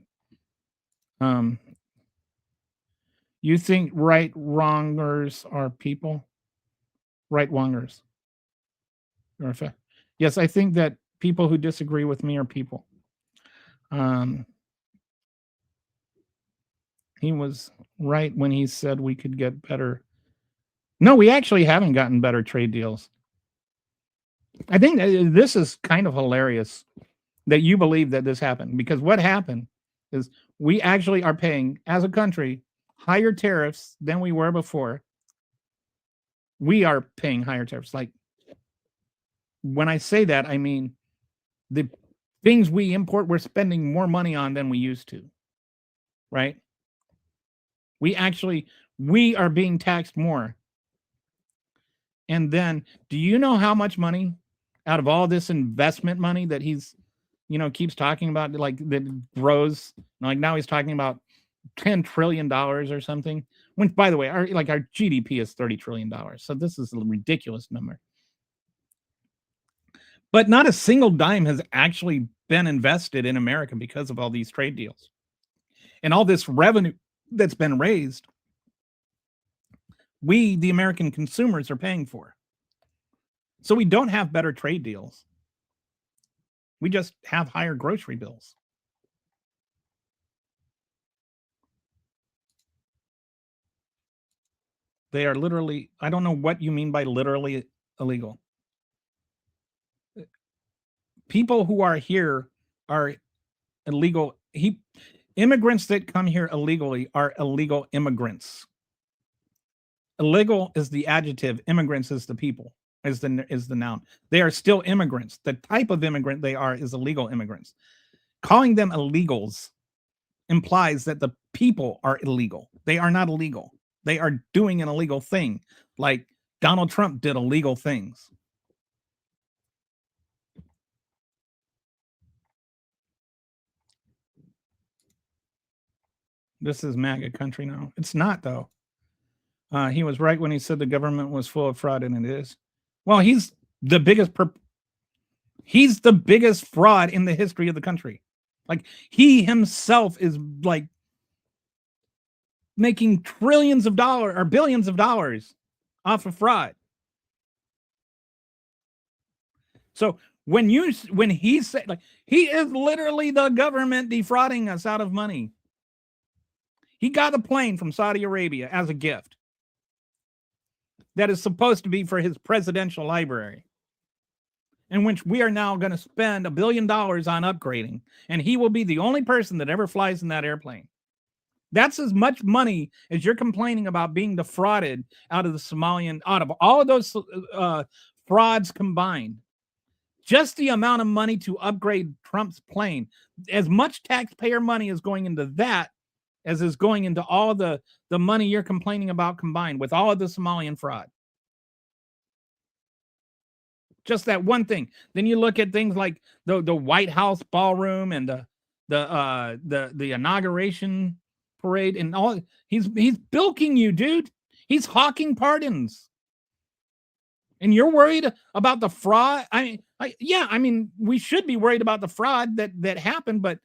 You think right wrongers are people? Right wrongers. Yes, I think that people who disagree with me are people. He was right when he said we could get better. No, we actually haven't gotten better trade deals. I think this is kind of hilarious that you believe that this happened, because what happened is we actually are paying, as a country, higher tariffs than we were before. We are paying higher tariffs. Like, when I say that, I mean the things we import, we're spending more money on than we used to, right? We are being taxed more. And then, do you know how much money out of all this investment money that he's, keeps talking about, like, that grows, like now he's talking about $10 trillion or something, which, by the way, our GDP is $30 trillion. So this is a ridiculous number. But not a single dime has actually been invested in America because of all these trade deals. And all this revenue that's been raised, we, the American consumers, are paying for. So we don't have better trade deals. We just have higher grocery bills. They are literally, I don't know what you mean by literally illegal. People who are here are illegal. Immigrants that come here illegally are illegal immigrants. Illegal is the adjective, immigrants is the people, is the noun. They are still immigrants. The type of immigrant they are is illegal immigrants. Calling them illegals implies that the people are illegal. They are not illegal. They are doing an illegal thing, like Donald Trump did illegal things. This is MAGA country now. It's not, though. He was right when he said the government was full of fraud, and it is. Well, he's the biggest fraud in the history of the country. Like, he himself is like making trillions of dollars or billions of dollars off of fraud. So when he said, like, he is literally the government defrauding us out of money. He got a plane from Saudi Arabia as a gift that is supposed to be for his presidential library, in which we are now going to spend $1 billion on upgrading, and he will be the only person that ever flies in that airplane. That's as much money as you're complaining about being defrauded out of the Somalian, out of all of those frauds combined. Just the amount of money to upgrade Trump's plane, as much taxpayer money is going into that as is going into all the money you're complaining about combined with all of the Somalian fraud. Just that one thing. Then you look at things like the White House ballroom and the inauguration parade and all. He's bilking you, dude. He's hawking pardons. And you're worried about the fraud? I mean, we should be worried about the fraud that happened, but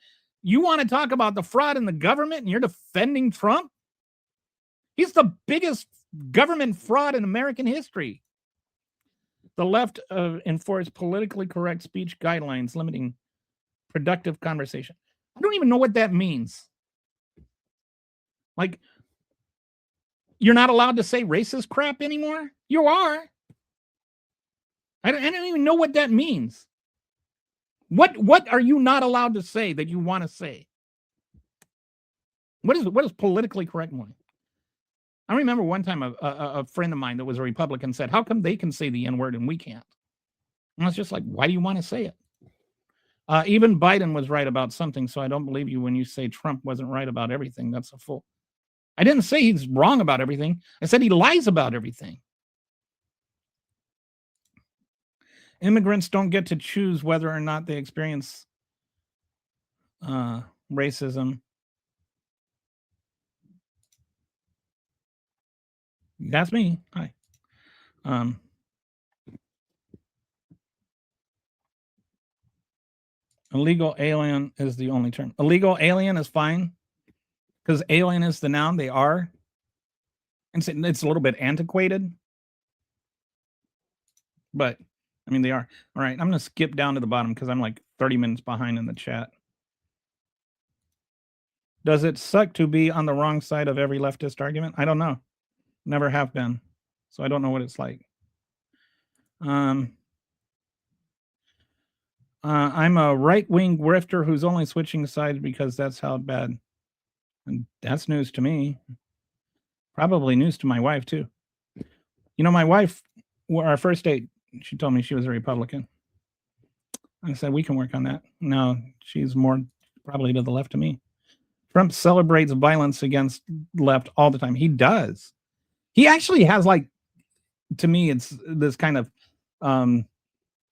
you want to talk about the fraud in the government and you're defending Trump? He's the biggest government fraud in American history. The left enforce politically correct speech guidelines limiting productive conversation. I don't even know what that means. Like, you're not allowed to say racist crap anymore? You are. I don't even know what that means. What are you not allowed to say that you want to say? What is politically correct one? I remember one time a friend of mine that was a Republican said, "How come they can say the N-word and we can't?" And I was just like, "Why do you want to say it?" Even Biden was right about something, so I don't believe you when you say Trump wasn't right about everything. That's a fool. I didn't say he's wrong about everything. I said he lies about everything. Immigrants don't get to choose whether or not they experience racism. That's me. Hi. Illegal alien is the only term. Illegal alien is fine because alien is the noun. They are. And it's a little bit antiquated. But, I mean, they are. All right, I'm going to skip down to the bottom because I'm like 30 minutes behind in the chat. Does it suck to be on the wrong side of every leftist argument? I don't know. Never have been. So I don't know what it's like. I'm a right-wing grifter who's only switching sides because that's how bad. And that's news to me. Probably news to my wife, too. You know, my wife, our first date, she told me she was a Republican. I said, we can work on that. No, she's more probably to the left of me. Trump celebrates violence against left all the time. He does. He actually has, like, to me, it's this kind of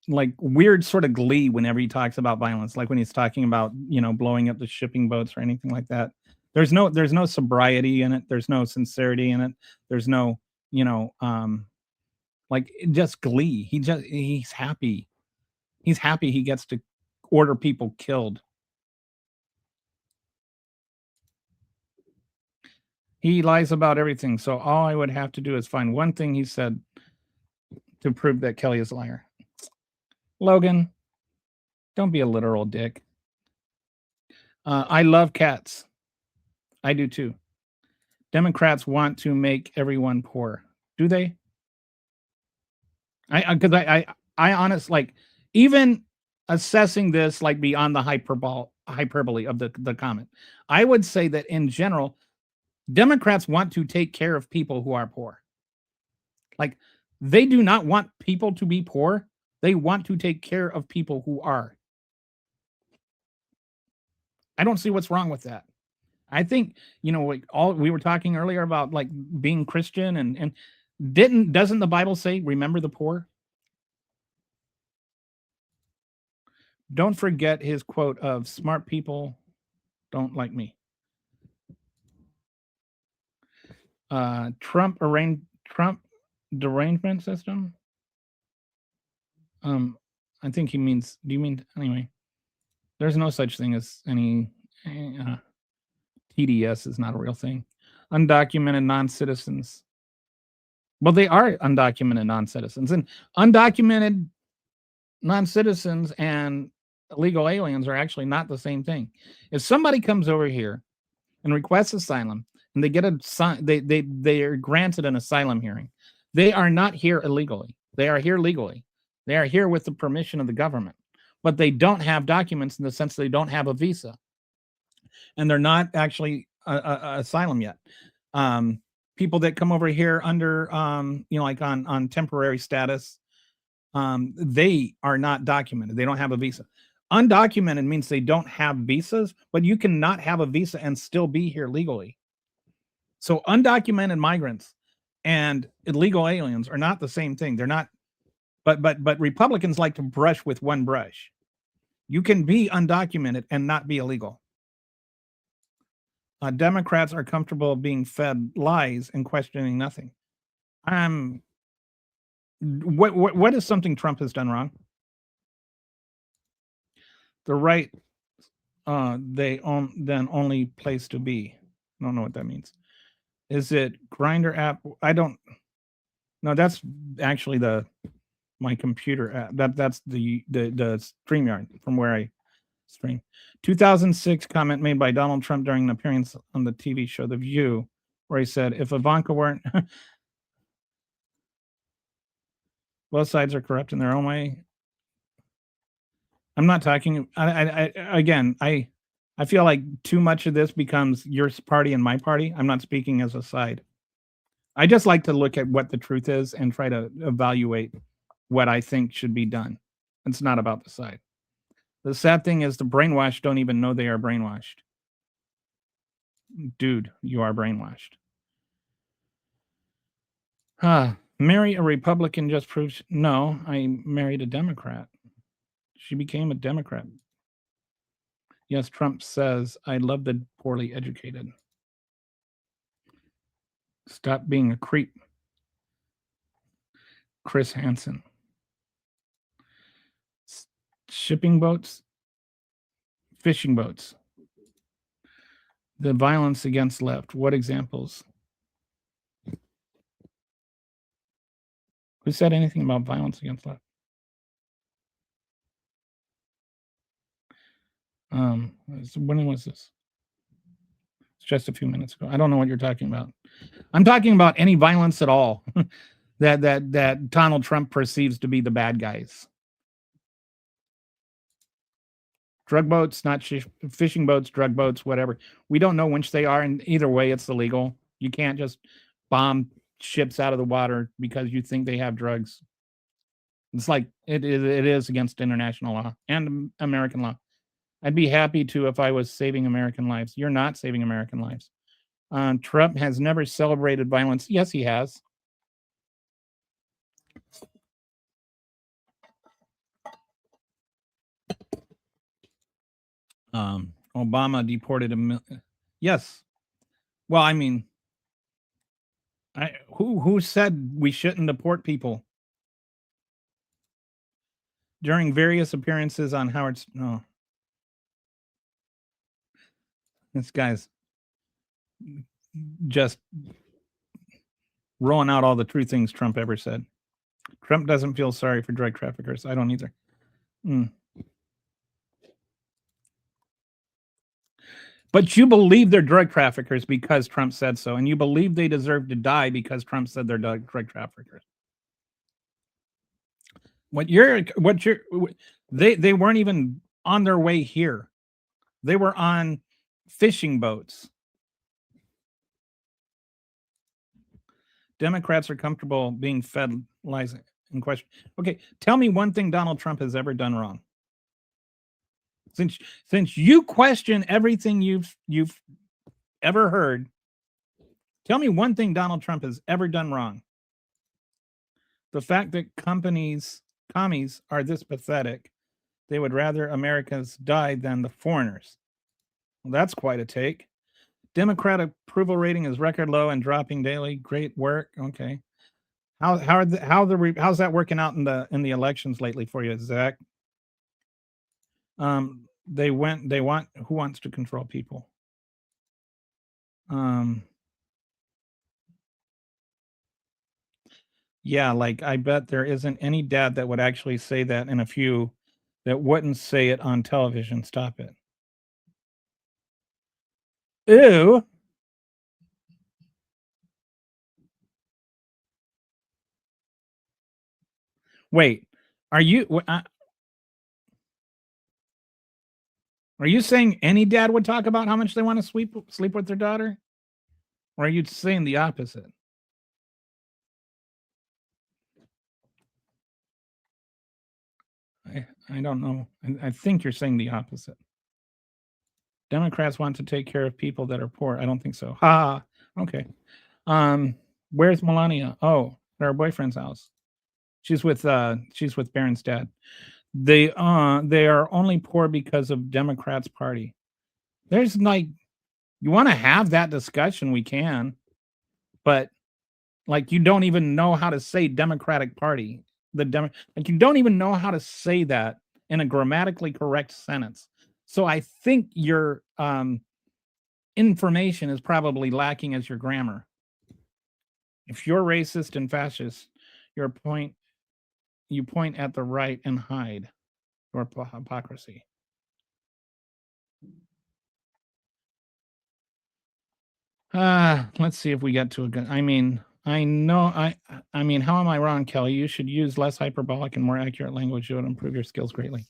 like weird sort of glee whenever he talks about violence, like when he's talking about, you know, blowing up the shipping boats or anything like that. There's no sobriety in it. There's no sincerity in it. There's no, you know, like just glee. He's happy. He's happy he gets to order people killed. He lies about everything. So all I would have to do is find one thing he said to prove that Kelly is a liar. Logan, don't be a literal dick. I love cats. I do too. Democrats want to make everyone poor. Do they? I honestly, like, even assessing this like beyond the hyperbole of the comment, I would say that in general, Democrats want to take care of people who are poor. Like, they do not want people to be poor. They want to take care of people who are. I don't see what's wrong with that. I think, you know, like all we were talking earlier about like being Christian and doesn't the Bible say, remember the poor? Don't forget his quote of smart people don't like me. Trump derangement system. I think he means, do you mean, anyway, there's no such thing as any TDS is not a real thing. Undocumented non-citizens. Well, they are undocumented non-citizens, and undocumented non-citizens and illegal aliens are actually not the same thing. If somebody comes over here and requests asylum and they get they are granted an asylum hearing, they are not here illegally. They are here legally. They are here with the permission of the government, but they don't have documents in the sense they don't have a visa, and they're not actually asylum yet. People that come over here under, you know, like on temporary status, they are not documented. They don't have a visa. Undocumented means they don't have visas, but you cannot have a visa and still be here legally. So undocumented migrants and illegal aliens are not the same thing. They're not, but Republicans like to brush with one brush. You can be undocumented and not be illegal. Democrats are comfortable being fed lies and questioning nothing. What is something Trump has done wrong? The right, then only place to be. I don't know what that means. Is it Grindr app? I don't. No, that's actually my computer app. That's the StreamYard from where I stream. 2006 comment made by Donald Trump during an appearance on the TV show The View, where he said, "If Ivanka weren't." Both sides are corrupt in their own way. I'm not talking. I feel like too much of this becomes your party and my party. I'm not speaking as a side. I just like to look at what the truth is and try to evaluate what I think should be done. It's not about the side. The sad thing is the brainwashed don't even know they are brainwashed. Dude, you are brainwashed. Marry a Republican just proves no, I married a Democrat. She became a Democrat. Yes, Trump says, I love the poorly educated. Stop being a creep. Chris Hansen. Shipping boats, fishing boats. The violence against left. What examples? Who said anything about violence against left? When was this? It's just a few minutes ago. I don't know what you're talking about. I'm talking about any violence at all that Donald Trump perceives to be the bad guys. Drug boats, not fishing boats, drug boats, whatever. We don't know which they are, and either way, it's illegal. You can't just bomb ships out of the water because you think they have drugs. It's like it is against international law and American law. I'd be happy to if I was saving American lives. You're not saving American lives. Trump has never celebrated violence. Yes, he has. Obama deported yes. Well, I mean, who said we shouldn't deport people? During various appearances on Howard's this guy's just rolling out all the true things Trump ever said. Trump doesn't feel sorry for drug traffickers. I don't either. But you believe they're drug traffickers because Trump said so, and you believe they deserve to die because Trump said they're drug traffickers. They weren't even on their way here. They were on fishing boats. Democrats are comfortable being fed lies in question. Okay, tell me one thing Donald Trump has ever done wrong. Since you question everything you've ever heard, tell me one thing Donald Trump has ever done wrong. The fact that commies are this pathetic, they would rather Americans die than the foreigners. Well, that's quite a take. Democratic approval rating is record low and dropping daily. Great work. Okay. How's that working out in the elections lately for you, Zach? They want who wants to control people. Yeah, like I bet there isn't any dad that would actually say that, and a few that wouldn't say it on television. Stop it. Ew. Wait, are you saying any dad would talk about how much they want to sleep with their daughter? Or are you saying the opposite? I don't know. I think you're saying the opposite. Democrats want to take care of people that are poor. I don't think so. Ha. Okay. Where's Melania? Oh, at her boyfriend's house. She's with Barron's dad. They are only poor because of Democrats' party. There's like, you want to have that discussion, we can, but like you don't even know how to say Democratic Party. Like you don't even know how to say that in a grammatically correct sentence. So I think your information is probably lacking as your grammar. If you're racist and fascist, you point at the right and hide your hypocrisy. Let's see if we get to a good. I mean, I know. I mean, how am I wrong, Kelly? You should use less hyperbolic and more accurate language. It would improve your skills greatly.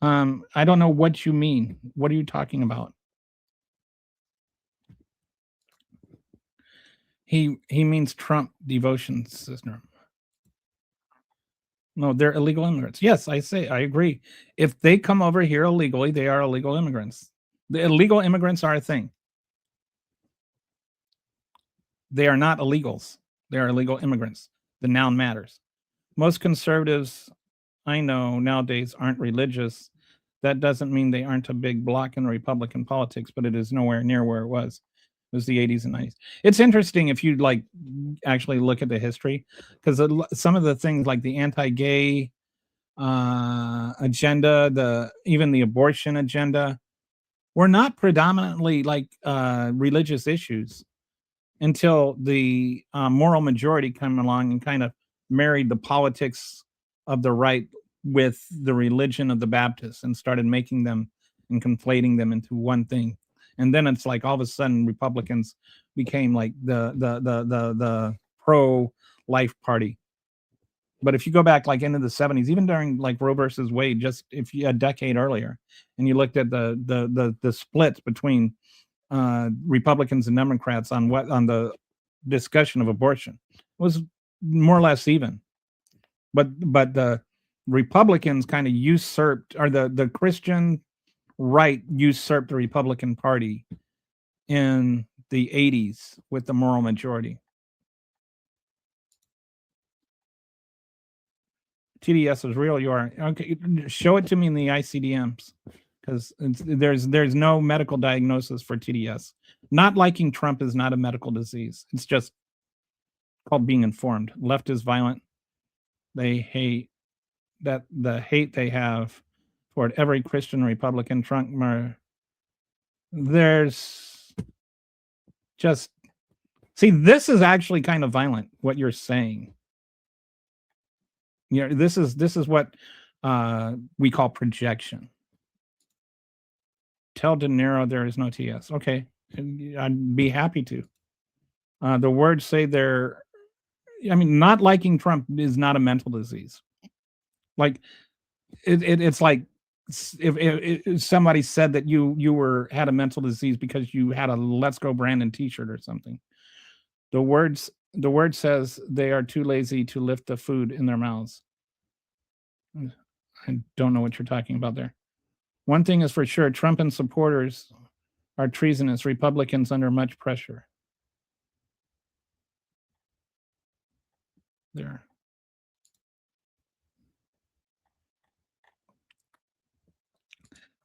I don't know what you mean. What are you talking about? He means Trump devotion system. No, they're illegal immigrants. Yes, I agree. If they come over here illegally, they are illegal immigrants. The illegal immigrants are a thing. They are not illegals. They are illegal immigrants. The noun matters. Most conservatives I know nowadays aren't religious. That doesn't mean they aren't a big block in Republican politics, but it is nowhere near where it was. It was the 80s and 90s. It's interesting if you like actually look at the history, because some of the things like the anti-gay agenda, even the abortion agenda, were not predominantly like religious issues until the moral majority came along and kind of married the politics of the right with the religion of the Baptists and started making them and conflating them into one thing. And then it's like all of a sudden Republicans became like the pro life party. But if you go back like into the 70s, even during like Roe versus Wade, just if you a decade earlier, and you looked at the splits between Republicans and Democrats on the discussion of abortion, it was more or less even. But the Republicans kind of usurped, or the Christian right usurped the Republican Party in the 80s with the moral majority. TDS is real. You are okay. Show it to me in the ICD-10s, because there's no medical diagnosis for TDS. Not liking Trump is not a medical disease. It's just called being informed. Left is violent. They hate that the hate they have toward every Christian Republican Trump. There's just see, this is actually kind of violent what you're saying. You know, this is what we call projection. Tell De Niro there is no TS. Okay, I'd be happy to. The words say they're. I mean, not liking Trump is not a mental disease. Like, it's like if somebody said that you had a mental disease because you had a Let's Go Brandon T-shirt or something. The word says they are too lazy to lift the food in their mouths. I don't know what you're talking about there. One thing is for sure, Trump and supporters are treasonous. Republicans under much pressure. There.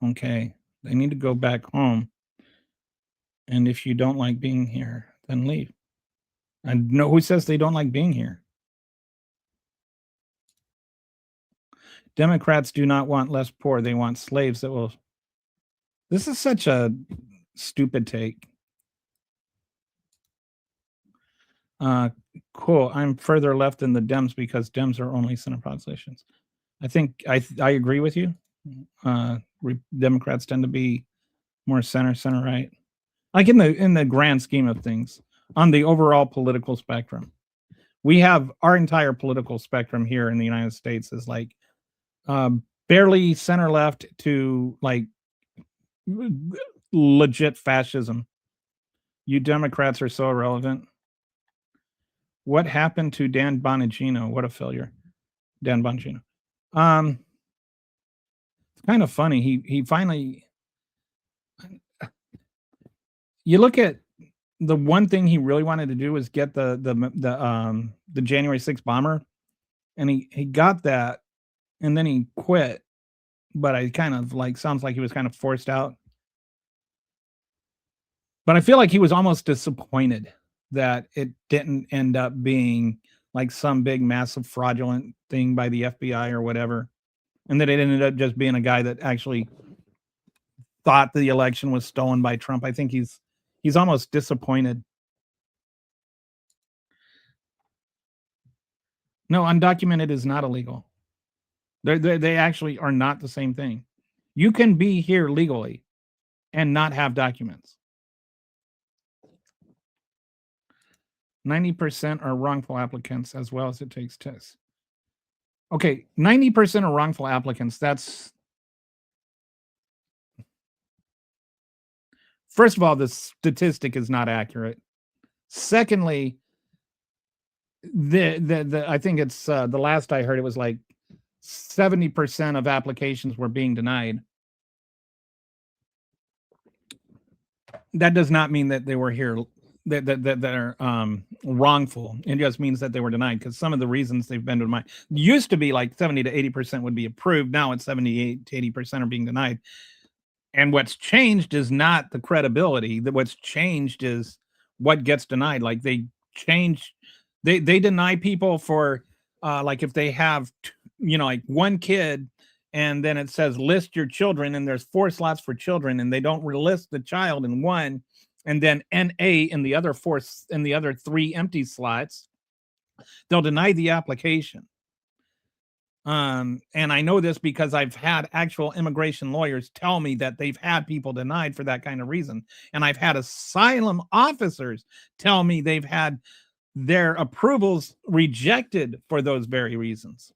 Okay, they need to go back home. And if you don't like being here, then leave. I know who says they don't like being here. Democrats do not want less poor. They want slaves that will. This is such a stupid take. Cool. I'm further left than the Dems because Dems are only center populations. I think I agree with you. Democrats tend to be more center right, like in the grand scheme of things. On the overall political spectrum, we have our entire political spectrum here in the United States is like barely center left to like legit fascism. You Democrats are so irrelevant. What happened to Dan Bongino? What a failure, Dan Bongino. It's kind of funny. He finally. You look at the one thing he really wanted to do was get the January 6th bomber, and he got that, and then he quit. But I kind of like sounds like he was kind of forced out. But I feel like he was almost disappointed that it didn't end up being like some big massive fraudulent thing by the FBI or whatever, and that it ended up just being a guy that actually thought the election was stolen by Trump. I think he's almost disappointed. No, undocumented is not illegal. They actually are not the same thing. You can be here legally and not have documents. 90% are wrongful applicants as well as it takes tests. Okay, 90% are wrongful applicants. That's, first of all, the statistic is not accurate. Secondly, the I think it's the last I heard, it was like 70% of applications were being denied. That does not mean that they were here, that are wrongful. It just means that they were denied, because some of the reasons they've been denied used to be like 70 to 80% would be approved. Now it's 78 to 80% are being denied. And what's changed is not the credibility. What's changed is what gets denied. Like they deny people for like if they have like one kid, and then it says list your children, and there's 4 slots for children, and they don't list the child in one, and then NA in the other 3 empty slots, they'll deny the application. And I know this because I've had actual immigration lawyers tell me that they've had people denied for that kind of reason. And I've had asylum officers tell me they've had their approvals rejected for those very reasons.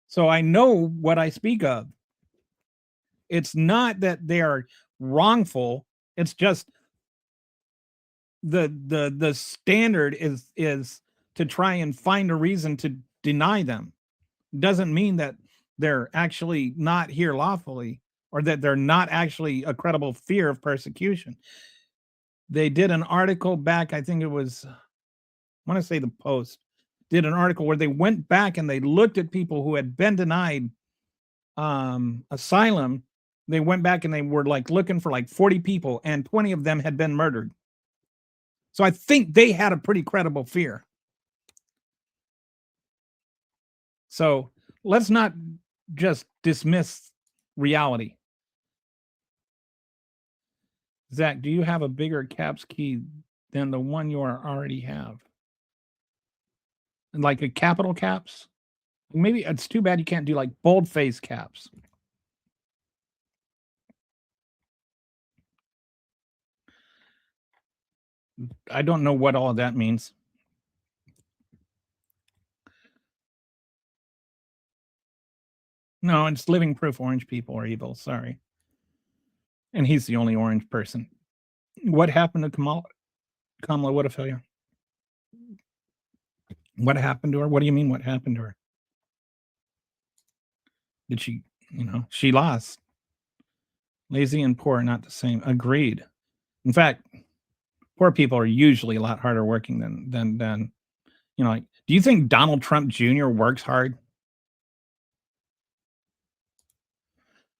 So I know what I speak of. It's not that they are wrongful. It's just the standard is to try and find a reason to deny them. Doesn't mean that they're actually not here lawfully, or that they're not actually a credible fear of persecution. They did an article back, I think it was, I want to say the Post, did an article where they went back and they looked at people who had been denied asylum. They went back and they were like looking for like 40 people, and 20 of them had been murdered. So I think they had a pretty credible fear. So let's not just dismiss reality. Zach, do you have a bigger caps key than the one you already have? Like a capital caps? Maybe it's too bad you can't do like boldface caps. I don't know what all of that means. No, it's living proof orange people are evil. Sorry. And he's the only orange person. What happened to Kamala? Kamala, what a failure. What happened to her? What do you mean, what happened to her? Did she, she lost. Lazy and poor are not the same. Agreed. In fact, poor people are usually a lot harder working than like, do you think Donald Trump Jr. works hard?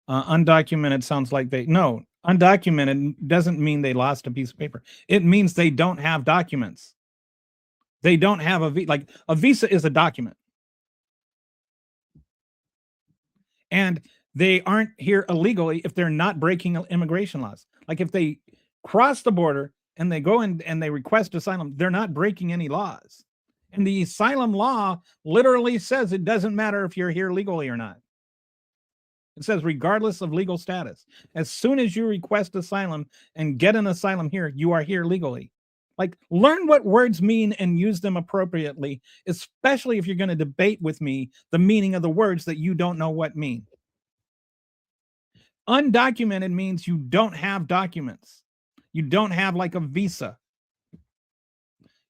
Undocumented sounds like no, undocumented doesn't mean they lost a piece of paper. It means they don't have documents. They don't have like a visa is a document. And they aren't here illegally if they're not breaking immigration laws. Like if they cross the border and they go in and they request asylum, they're not breaking any laws. And the asylum law literally says it doesn't matter if you're here legally or not. It says regardless of legal status. As soon as you request asylum and get an asylum here, you are here legally. Like, learn what words mean and use them appropriately, especially if you're going to debate with me the meaning of the words that you don't know what mean. Undocumented means you don't have documents. You don't have like a visa.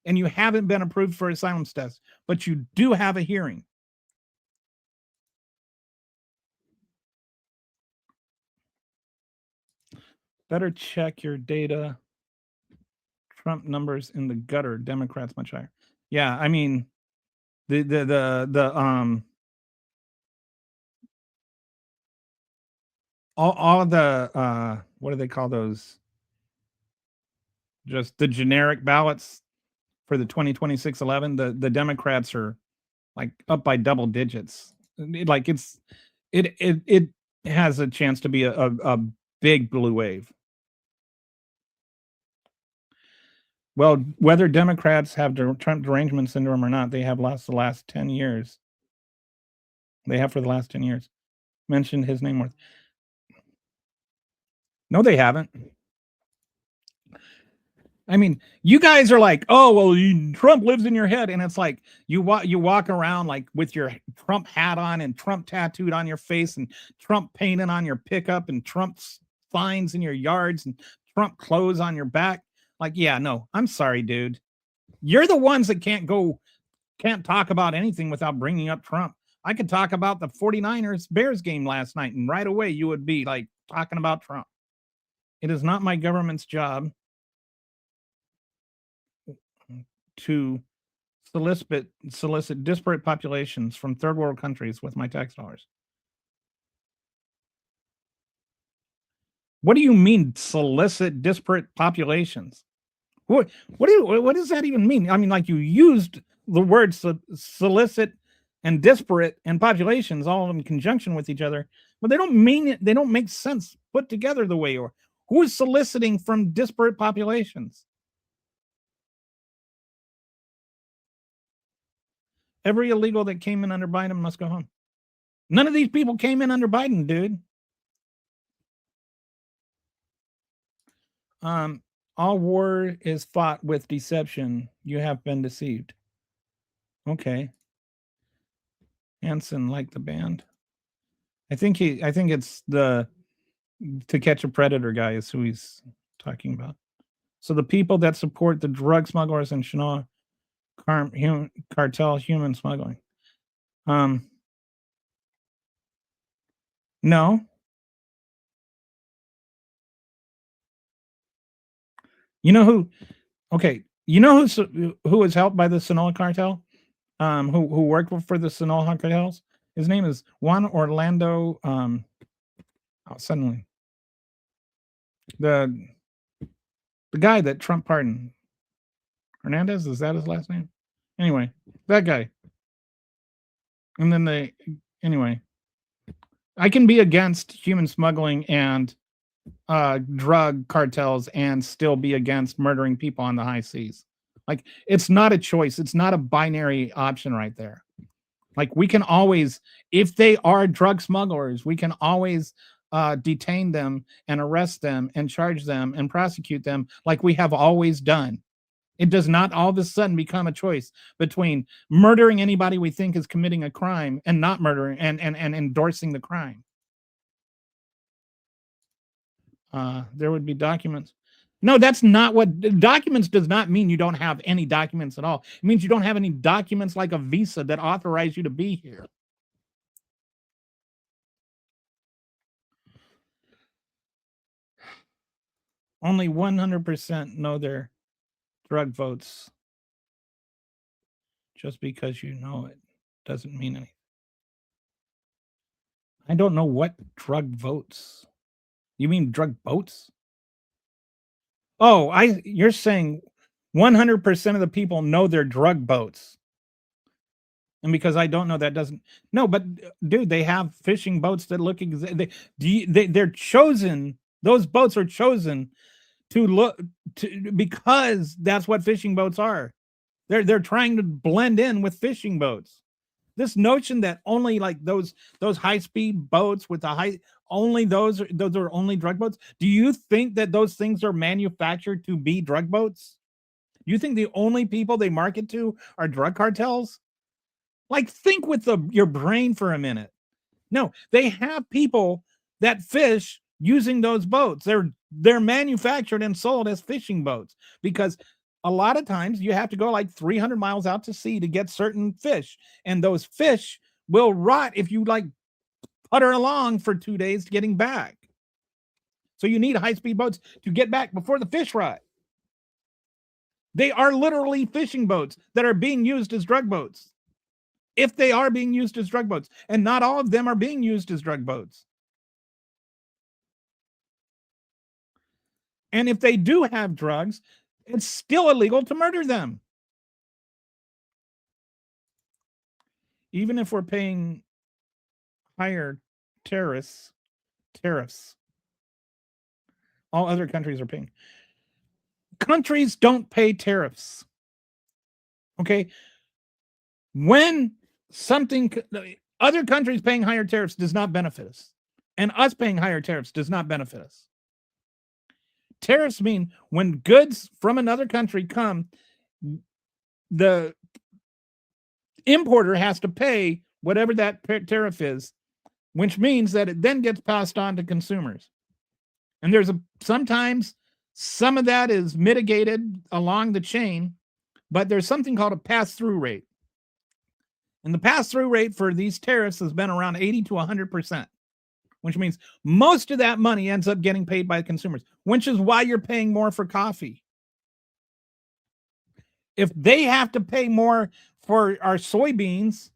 And you haven't been approved for asylum status, but you do have a hearing. Better check your data. Trump numbers in the gutter, Democrats much higher. Yeah, I mean, all the what do they call those? Just the generic ballots for the 2026 11. The Democrats are like up by double digits. It has a chance to be a big blue wave. Well, whether Democrats have Trump derangement syndrome or not, they have lost the last 10 years. They have for the last 10 years. Mentioned his name more. No, they haven't. I mean, you guys are like, oh well, Trump lives in your head, and it's like you walk around like with your Trump hat on and Trump tattooed on your face and Trump painted on your pickup and Trump signs in your yards and Trump clothes on your back. Like, yeah, no, I'm sorry, dude. You're the ones that can't talk about anything without bringing up Trump. I could talk about the 49ers Bears game last night, and right away you would be like talking about Trump. It is not my government's job to solicit disparate populations from third world countries with my tax dollars. What do you mean solicit disparate populations? What does that even mean? I mean, like you used the words solicit and disparate and populations all in conjunction with each other, but they don't mean it. They don't make sense put together the way you are. Who is soliciting from disparate populations? Every illegal that came in under Biden must go home. None of these people came in under Biden, dude. All war is fought with deception. You have been deceived. Okay. Hanson liked the band. I think it's the To Catch a Predator guy is who he's talking about. So the people that support the drug smugglers and Shinnah cartel human smuggling. No. You know who? Okay. You know who was helped by the Sinaloa cartel? Who worked for the Sinaloa cartels? His name is Juan Orlando. Suddenly, the guy that Trump pardoned, Hernandez, is that his last name? Anyway, that guy. And then anyway, I can be against human smuggling and drug cartels and still be against murdering people on the high seas. Like, it's not a choice. It's not a binary option right there. Like, we can always, if they are drug smugglers, we can always detain them and arrest them and charge them and prosecute them like we have always done. It does not all of a sudden become a choice between murdering anybody we think is committing a crime and not murdering and endorsing the crime. There would be documents. No, that's not what documents does not mean. You don't have any documents at all. It means you don't have any documents like a visa that authorize you to be here. Only 100% know their drug votes. Just because you know it doesn't mean anything. I don't know what drug votes. You mean drug boats? Oh, you're saying 100% of the people know their drug boats. And because I don't know, that doesn't. No, but dude, they have fishing boats that look they're chosen. Those boats are chosen to look to because that's what fishing boats are. They're trying to blend in with fishing boats. This notion that only like those high-speed boats with the high only those are only drug boats. Do you think that those things are manufactured to be drug boats? You think the only people they market to are drug cartels? Like, think with your brain for a minute. No, they have people that fish using those boats. They're manufactured and sold as fishing boats because a lot of times you have to go like 300 miles out to sea to get certain fish, and those fish will rot if you like putter along for 2 days getting back. So you need high-speed boats to get back before the fish rot. They are literally fishing boats that are being used as drug boats. If they are being used as drug boats, and not all of them are being used as drug boats. And if they do have drugs, it's still illegal to murder them. Even if we're paying higher tariffs, all other countries are paying. Countries don't pay tariffs. Okay? When other countries paying higher tariffs does not benefit us, and us paying higher tariffs does not benefit us. tariffs mean when goods from another country come, the importer has to pay whatever that tariff is, which means that it then gets passed on to consumers. And sometimes some of that is mitigated along the chain, but there's something called a pass-through rate. And the pass-through rate for these tariffs has been around 80 to 100%, which means most of that money ends up getting paid by consumers, which is why you're paying more for coffee. If they have to pay more for our soybeans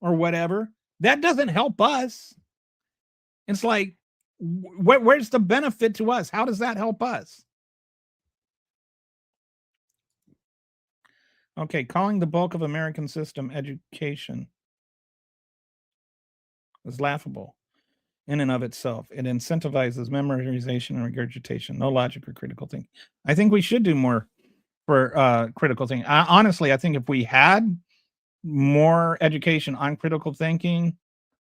or whatever, that doesn't help us. It's like, where's the benefit to us? How does that help us? Okay, calling the bulk of American system education is laughable in and of itself. It incentivizes memorization and regurgitation, no logic or critical thinking. I think we should do more for critical thinking. Honestly, I think if we had more education on critical thinking,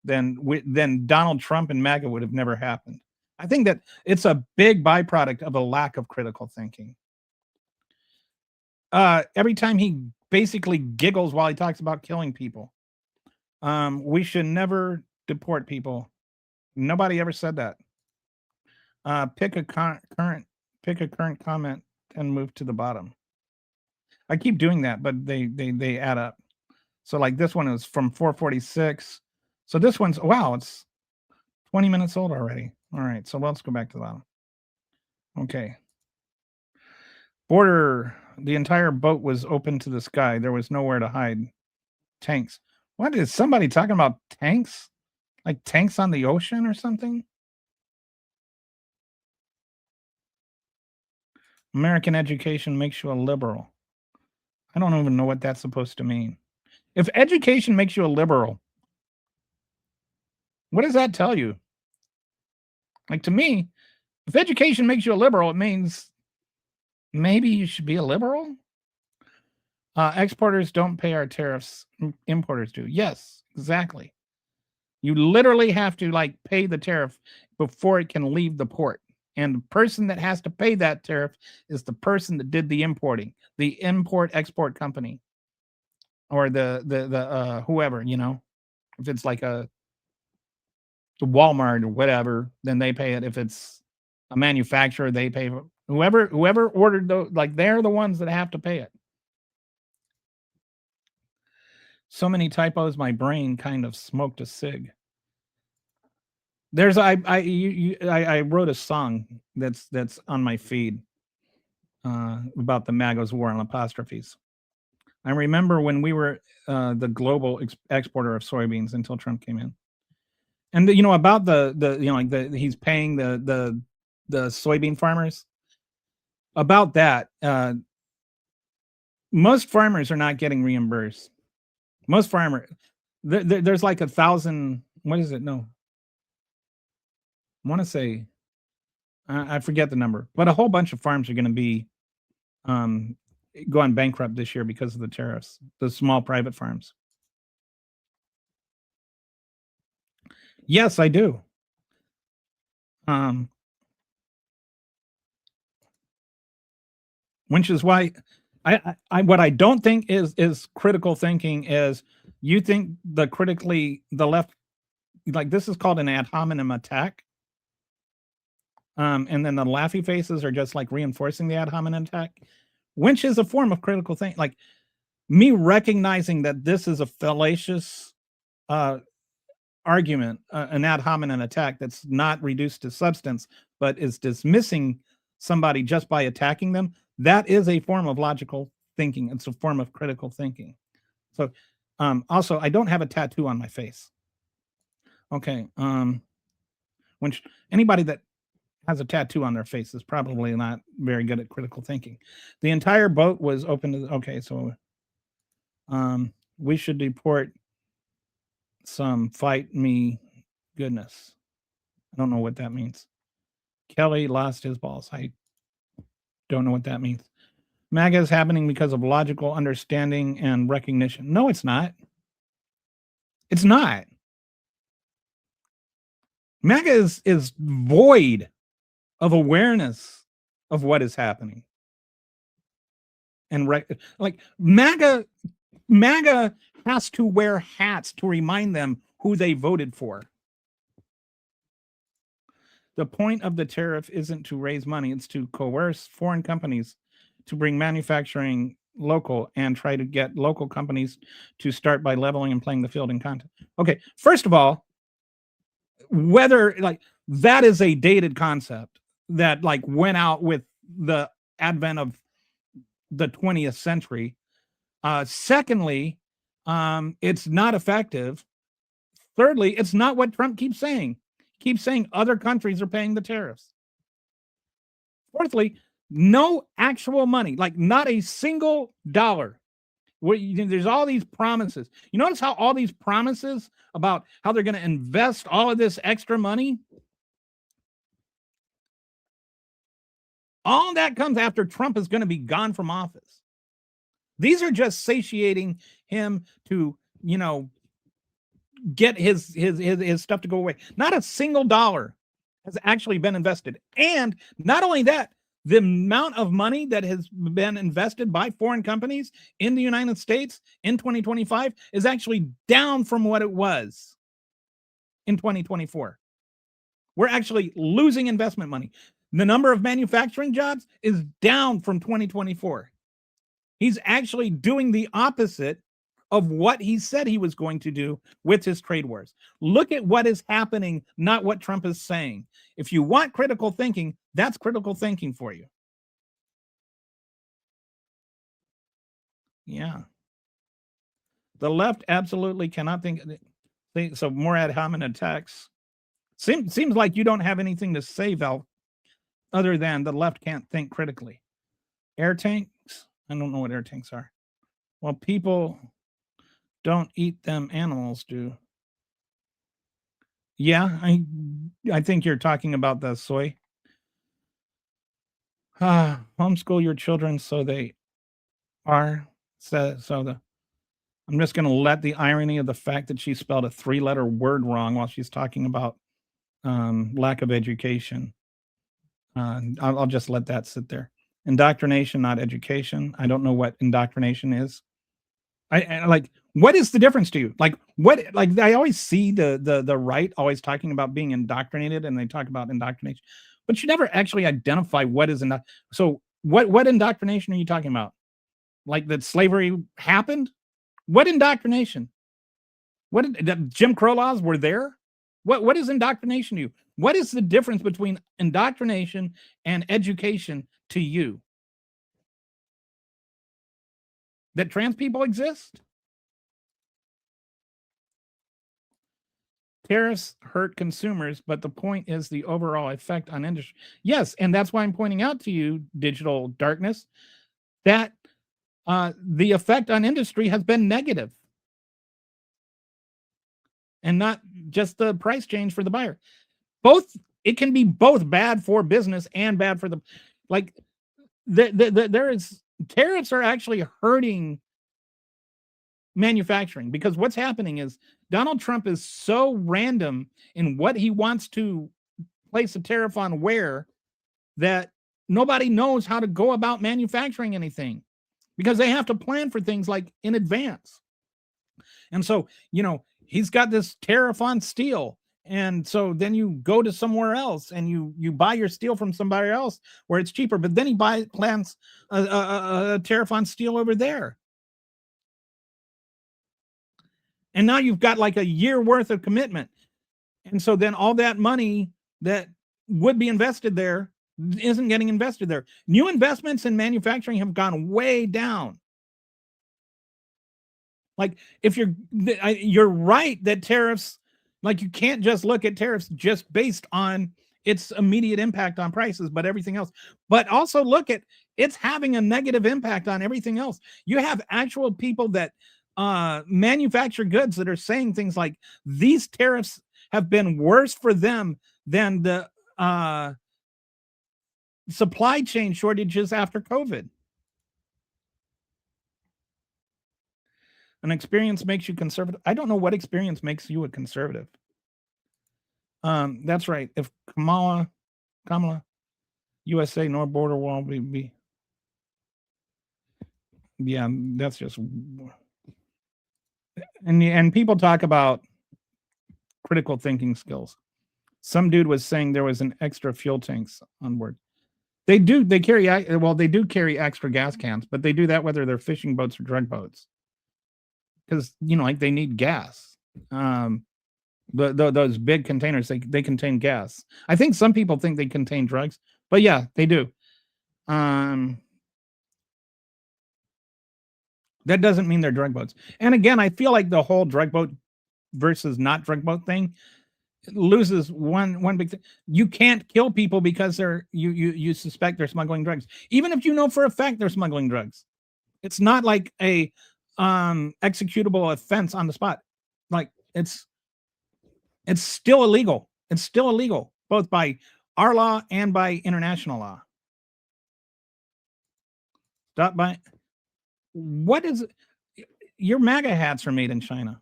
then Donald Trump and MAGA would have never happened. I think that it's a big byproduct of a lack of critical thinking. Every time he basically giggles while he talks about killing people. We should never deport people. Nobody ever said that. Pick a current comment and move to the bottom. I keep doing that, but they add up. So like this one is from 446. So this one's, wow, it's 20 minutes old already. All right, so let's go back to the bottom. Okay. Border, the entire boat was open to the sky. There was nowhere to hide. Tanks. What is somebody talking about tanks? Like tanks on the ocean or something? American education makes you a liberal. I don't even know what that's supposed to mean. If education makes you a liberal, what does that tell you? Like to me, if education makes you a liberal, it means maybe you should be a liberal. Exporters don't pay our tariffs. Importers do. Yes, exactly. You literally have to like pay the tariff before it can leave the port. And the person that has to pay that tariff is the person that did the importing, the import-export company, or the whoever, you know. If it's like a Walmart or whatever, then they pay it. If it's a manufacturer, they pay whoever ordered those. Like they're the ones that have to pay it. So many typos, my brain kind of smoked a cig. There's I wrote a song that's on my feed about the MAGA's war on apostrophes. I remember when we were the global exporter of soybeans until Trump came in, and you know about the you know like he's paying the soybean farmers. About that, most farmers are not getting reimbursed. Most farmers, there's like 1,000. What is it? No, I want to say, I forget the number, but a whole bunch of farms are going to be going bankrupt this year because of the tariffs. The small private farms. Yes, I do. Which is why I what I don't think is critical thinking is you think the left, like this is called an ad hominem attack. And then the laughy faces are just like reinforcing the ad hominem attack, which is a form of critical thinking. Like me recognizing that this is a fallacious argument, an ad hominem attack that's not reduced to substance, but is dismissing somebody just by attacking them. That is a form of logical thinking. It's a form of critical thinking. So also, I don't have a tattoo on my face. Okay. Which anybody that has a tattoo on their face is probably not very good at critical thinking. The entire boat was open to, okay, so we should deport some fight me goodness. I don't know what that means. Kelly lost his balls. I don't know what that means. MAGA is happening because of logical understanding and recognition. No, it's not. It's not. MAGA is void of awareness of what is happening. And like MAGA has to wear hats to remind them who they voted for. The point of the tariff isn't to raise money, it's to coerce foreign companies to bring manufacturing local and try to get local companies to start by leveling and playing the field in content. Okay, first of all, whether like that is a dated concept that like went out with the advent of the 20th century. Secondly, it's not effective. Thirdly, it's not what Trump keeps saying. He keeps saying other countries are paying the tariffs. Fourthly, no actual money, like not a single dollar. There's all these promises. You notice how all these promises about how they're going to invest all of this extra money, all that comes after Trump is going to be gone from office. These are just satiating him to, get his stuff to go away. Not a single dollar has actually been invested. And not only that, the amount of money that has been invested by foreign companies in the United States in 2025 is actually down from what it was in 2024. We're actually losing investment money. The number of manufacturing jobs is down from 2024. He's actually doing the opposite of what he said he was going to do with his trade wars. Look at what is happening, not what Trump is saying. If you want critical thinking, that's critical thinking for you. Yeah. The left absolutely cannot think. So more ad hominem attacks. Seems like you don't have anything to say, Val, other than the left can't think critically. Air tanks? I don't know what air tanks are. Well, people don't eat them, animals do. Yeah, I think you're talking about the soy. Homeschool your children so they are. I'm just going to let the irony of the fact that she spelled a 3-letter word wrong while she's talking about lack of education. I'll just let that sit there. Indoctrination, not education. I don't know what indoctrination is. I like, what is the difference to you? Like, what, like, I always see the right always talking about being indoctrinated, and they talk about indoctrination, but you never actually identify what is so what indoctrination are you talking about? Like that slavery happened? What indoctrination? What that Jim Crow laws were there? What is indoctrination to you? What is the difference between indoctrination and education to you? That trans people exist? Tariffs hurt consumers, but the point is the overall effect on industry. Yes, and that's why I'm pointing out to you, Digital Darkness, that the effect on industry has been negative. And not just the price change for the buyer. It can be both bad for business and bad for the, like, there is, tariffs are actually hurting manufacturing, because what's happening is Donald Trump is so random in what he wants to place a tariff on where, that nobody knows how to go about manufacturing anything, because they have to plan for things like in advance. And so, he's got this tariff on steel. And so then you go to somewhere else and you buy your steel from somebody else where it's cheaper, but then he plans a tariff on steel over there. And now you've got like a year worth of commitment. And so then all that money that would be invested there isn't getting invested there. New investments in manufacturing have gone way down. Like, if you're right that tariffs, like, you can't just look at tariffs just based on its immediate impact on prices, but everything else. But also look at, it's having a negative impact on everything else. You have actual people that manufacture goods that are saying things like, these tariffs have been worse for them than the supply chain shortages after COVID. An experience makes you conservative. I don't know what experience makes you a conservative. That's right. If Kamala, USA no border wall be yeah, that's just and people talk about critical thinking skills. Some dude was saying there was an extra fuel tanks on board. They carry they do carry extra gas cans, but they do that whether they're fishing boats or drug boats because like they need gas. Those big containers they contain gas. I think some people think they contain drugs, but yeah, they do. That doesn't mean they're drug boats. And again, I feel like the whole drug boat versus not drug boat thing loses one big thing. You can't kill people because you suspect they're smuggling drugs, even if you know for a fact they're smuggling drugs. It's not like a executable offense on the spot. Like it's still illegal. It's still illegal both by our law and by international law. Stop by. What is your MAGA hats are made in China?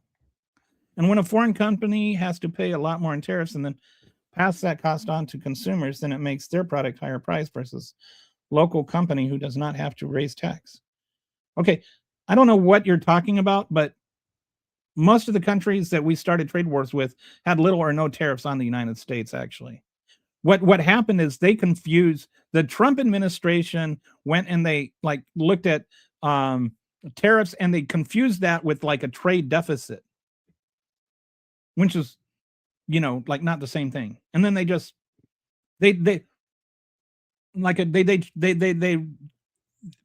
And when a foreign company has to pay a lot more in tariffs and then pass that cost on to consumers, then it makes their product higher price versus local company who does not have to raise tax. Okay, I don't know what you're talking about, but most of the countries that we started trade wars with had little or no tariffs on the United States, actually. What happened is they confused the Trump administration went and they looked at tariffs and they confused that with like a trade deficit, which is not the same thing. And then they just they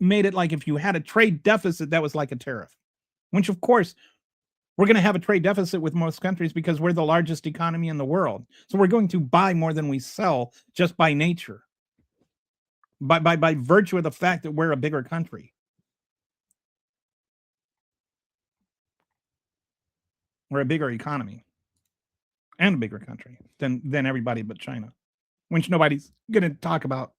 made it like if you had a trade deficit that was like a tariff, which of course we're going to have a trade deficit with most countries because we're the largest economy in the world. So we're going to buy more than we sell just by nature, by virtue of the fact that we're a bigger country. We're a bigger economy and a bigger country than everybody but China, which nobody's going to talk about.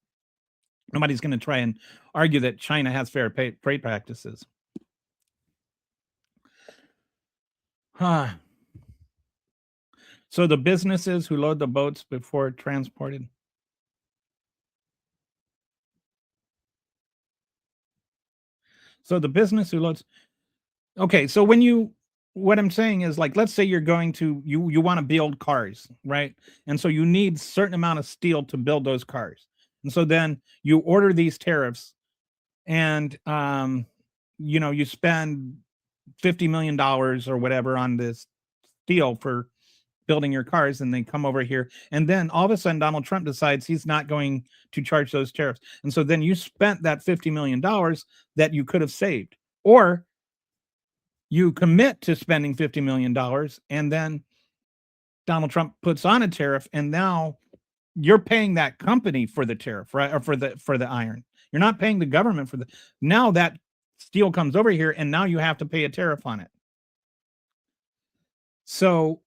Nobody's going to try and argue that China has fair trade practices. So the businesses who load the boats before transported. So the business who loads. Okay, so what I'm saying is let's say you're going to you want to build cars, right? And so you need a certain amount of steel to build those cars. And so then you order these tariffs and you spend $50 million or whatever on this steel for building your cars, and they come over here, and then all of a sudden Donald Trump decides he's not going to charge those tariffs, and so then you spent that $50 million that you could have saved, or you commit to spending $50 million and then Donald Trump puts on a tariff, and now you're paying that company for the tariff, right? Or for the iron. You're not paying the government now that steel comes over here, and now you have to pay a tariff on it. So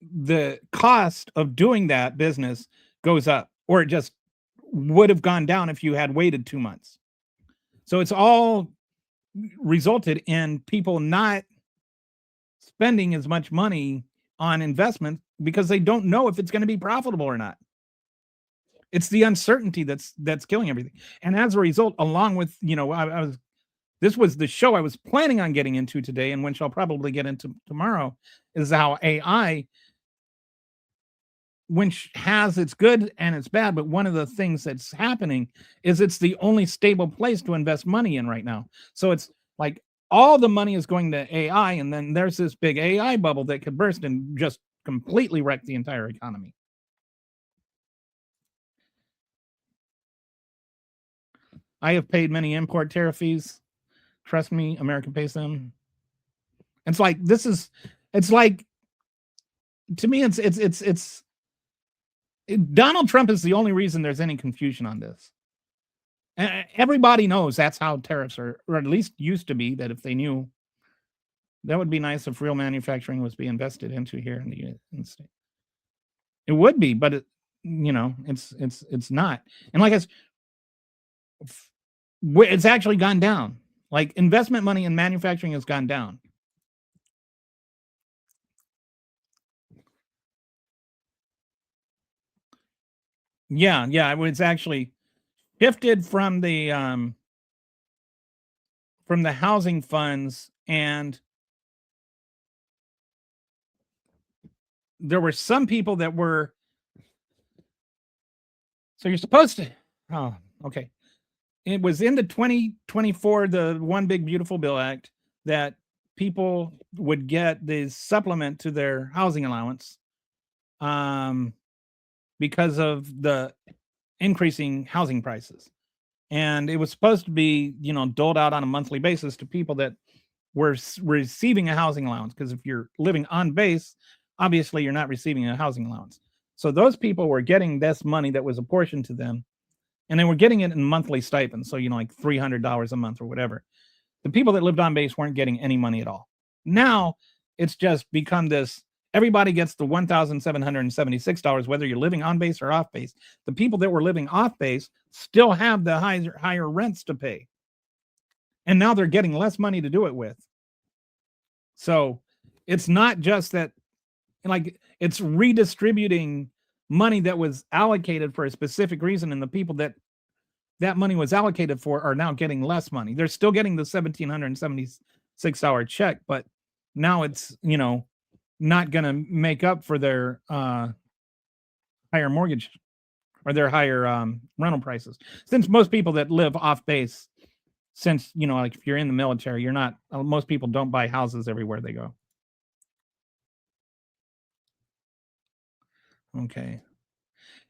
the cost of doing that business goes up, or it just would have gone down if you had waited 2 months. So it's all resulted in people not spending as much money on investment because they don't know if it's going to be profitable or not. It's the uncertainty that's killing everything. And as a result, along with, this was the show I was planning on getting into today, and which I'll probably get into tomorrow, is how AI, which has its good and its bad, but one of the things that's happening is it's the only stable place to invest money in right now. So it's like all the money is going to AI, and then there's this big AI bubble that could burst and just completely wreck the entire economy. I have paid many import tariff fees. Trust me, America pays them. It's like to me, it's Donald Trump is the only reason there's any confusion on this. Everybody knows that's how tariffs are, or at least used to be, that if they knew. That would be nice if real manufacturing was being invested into here in the United States. It would be, but it's not. And like it's actually gone down. Like investment money in manufacturing has gone down. Yeah. It's actually shifted from the housing funds, and there were some people that were, so you're supposed to, oh, okay. It was in the 2024, the One Big Beautiful Bill Act, that people would get the supplement to their housing allowance because of the increasing housing prices. And it was supposed to be, doled out on a monthly basis to people that were receiving a housing allowance. Because if you're living on base, obviously you're not receiving a housing allowance. So those people were getting this money that was apportioned to them, and they were getting it in monthly stipends. So, like $300 a month or whatever. The people that lived on base weren't getting any money at all. Now it's just become this, everybody gets the $1,776, whether you're living on base or off base. The people that were living off base still have the higher rents to pay. And now they're getting less money to do it with. So it's not just that, like, it's redistributing money that was allocated for a specific reason, and the people that money was allocated for are now getting less money. They're still getting the $1,776 check, but now it's, not going to make up for their higher mortgage or their higher rental prices. Since most people that live off base, since, like if you're in the military, you're not, most people don't buy houses everywhere they go. Okay.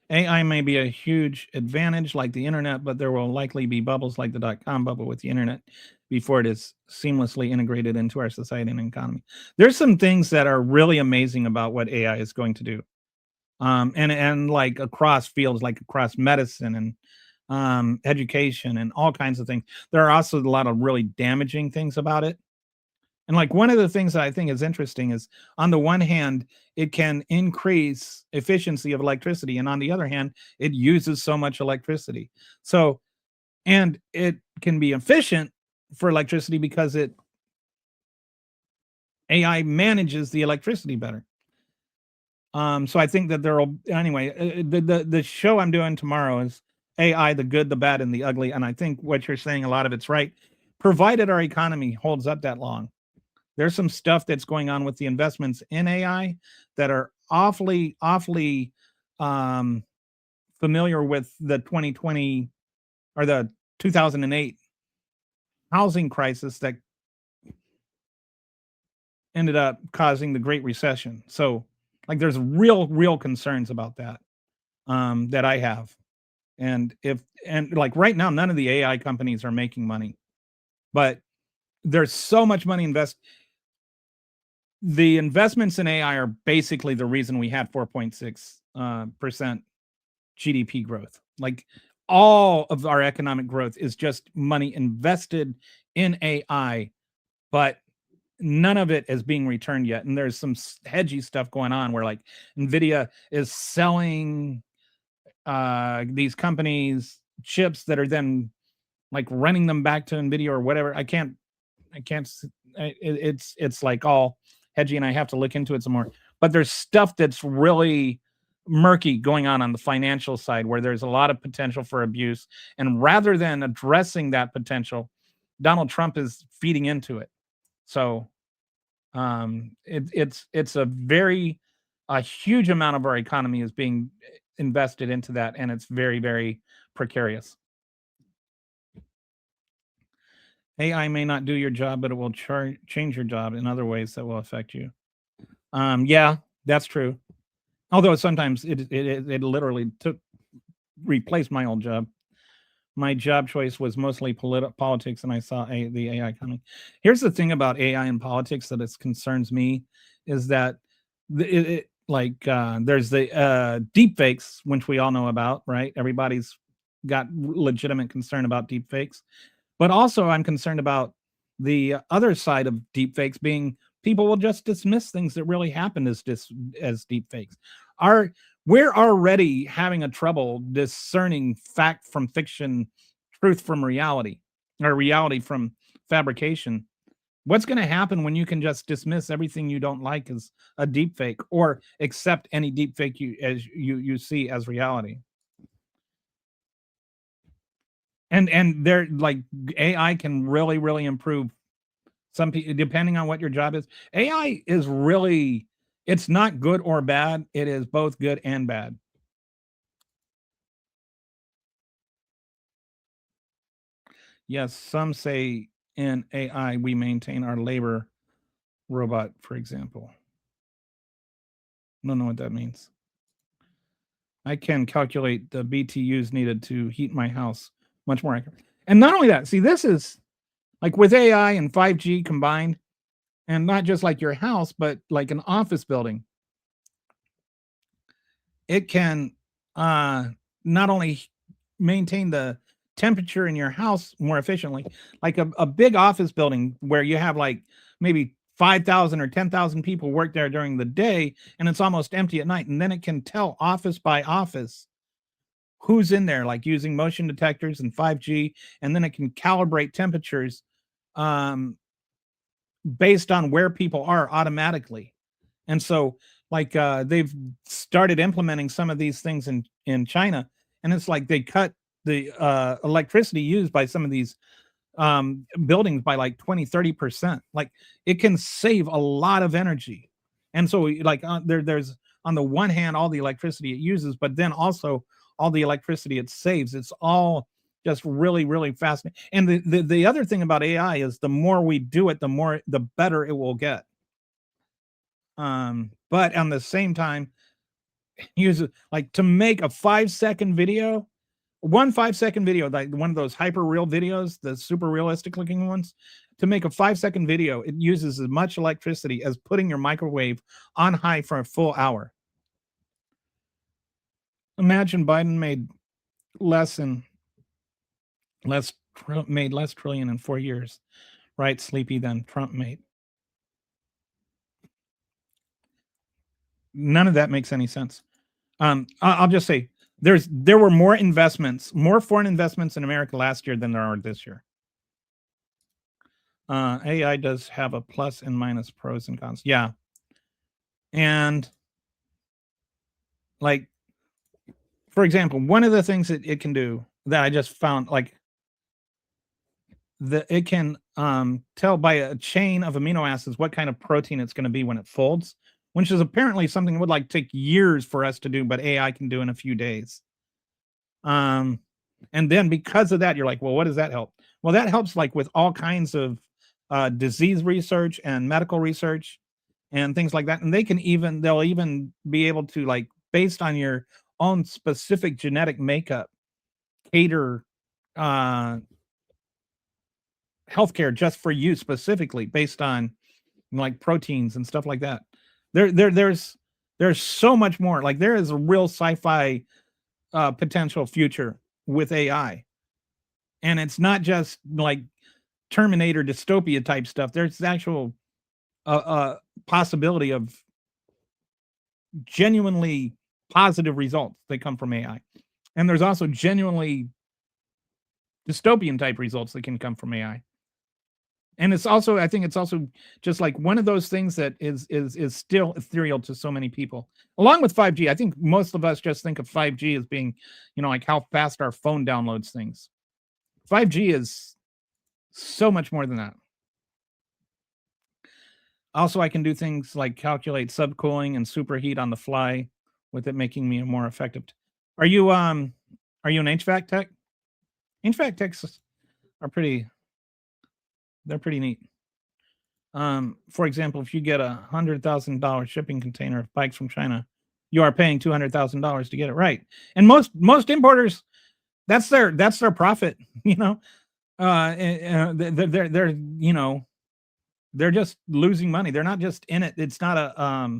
AI may be a huge advantage like the internet, but there will likely be bubbles like the dot-com bubble with the internet before it is seamlessly integrated into our society and economy. There's some things that are really amazing about what AI is going to do. And like across fields, like across medicine and education and all kinds of things. There are also a lot of really damaging things about it. And like one of the things that I think is interesting is, on the one hand, it can increase efficiency of electricity, and on the other hand, it uses so much electricity. So, and it can be efficient for electricity because AI manages the electricity better. So I think that anyway, the show I'm doing tomorrow is AI, the good, the bad, and the ugly. And I think what you're saying, a lot of it's right, provided our economy holds up that long. There's some stuff that's going on with the investments in AI that are awfully familiar with the 2020 or the 2008 housing crisis that ended up causing the Great Recession. So, like, there's real concerns about that that I have. And like right now, none of the AI companies are making money, but there's so much money invested. The investments in AI are basically the reason we had 4.6% GDP growth. Like, all of our economic growth is just money invested in AI, but none of it is being returned yet. And there's some hedgy stuff going on where, like, NVIDIA is selling these companies chips that are then like running them back to NVIDIA or whatever. It's like all hedgy, and I have to look into it some more. But there's stuff that's really murky going on the financial side, where there's a lot of potential for abuse. And rather than addressing that potential, Donald Trump is feeding into it. So it's a huge amount of our economy is being invested into that, and it's very precarious. AI may not do your job, but it will change your job in other ways that will affect you. Yeah, that's true. Although sometimes it literally replaced my old job. My job choice was mostly politics, and I saw the AI coming. Here's the thing about AI and politics that concerns me, is that there's the deep fakes, which we all know about, right? Everybody's got legitimate concern about deep fakes. But also I'm concerned about the other side of deep fakes being, people will just dismiss things that really happen as deep fakes. We're already having a trouble discerning fact from fiction, truth from reality, or reality from fabrication. What's going to happen when you can just dismiss everything you don't like as a deep fake, or accept any deep fake you see as reality? And they're like AI can really improve some people depending on what your job is. AI is really, it's not good or bad. It is both good and bad. Yes, some say in AI we maintain our labor. Robot, for example. Don't know what that means. I can calculate the BTUs needed to heat my house much more accurate. And not only that, see, this is like with AI and 5G combined, and not just like your house, but like an office building. It can not only maintain the temperature in your house more efficiently, like a big office building where you have like maybe 5,000 or 10,000 people work there during the day and it's almost empty at night. And then it can tell office by office who's in there, like using motion detectors and 5G. And then it can calibrate temperatures um, based on where people are automatically. And so, like, they've started implementing some of these things in China, and it's like they cut the electricity used by some of these buildings by like 20-30%. Like, it can save a lot of energy. And so, like, there's on the one hand all the electricity it uses, but then also all the electricity it saves. It's all just really fascinating. And the other thing about AI is the more we do it, the better it will get. But on the same time, use it like to make a 5-second video, 5-second video, like one of those hyper real videos, the super realistic looking ones. To make a 5-second video, it uses as much electricity as putting your microwave on high for a full hour. Imagine Biden made less trillion in 4 years, right? Sleepy than Trump made. None of that makes any sense. I'll just say there were more foreign investments in America last year than there are this year. AI does have a plus and minus, pros and cons. Yeah. And like, for example, one of the things that it can do that I just found, like, it can tell by a chain of amino acids what kind of protein it's going to be when it folds, which is apparently something that would like take years for us to do, but AI can do in a few days. And then because of that, you're like, well, what does that help? Well, that helps like with all kinds of disease research and medical research and things like that. And they'll even be able to, like, based on your own specific genetic makeup, cater healthcare just for you specifically based on like proteins and stuff like that. There's so much more. Like, there is a real sci-fi potential future with AI. And it's not just like Terminator dystopia type stuff. There's actual possibility of genuinely positive results that come from AI. And there's also genuinely dystopian type results that can come from AI. And it's also, I think it's also just like one of those things that is still ethereal to so many people. Along with 5G, I think most of us just think of 5G as being, like how fast our phone downloads things. 5G is so much more than that. Also, I can do things like calculate subcooling and superheat on the fly, with it making me more effective. Are you an HVAC tech? HVAC techs are they're pretty neat. For example, if you get $100,000 shipping container of bikes from China, you are paying $200,000 to get it, right? And most importers, that's their profit. They're just losing money. They're not just in it. It's not a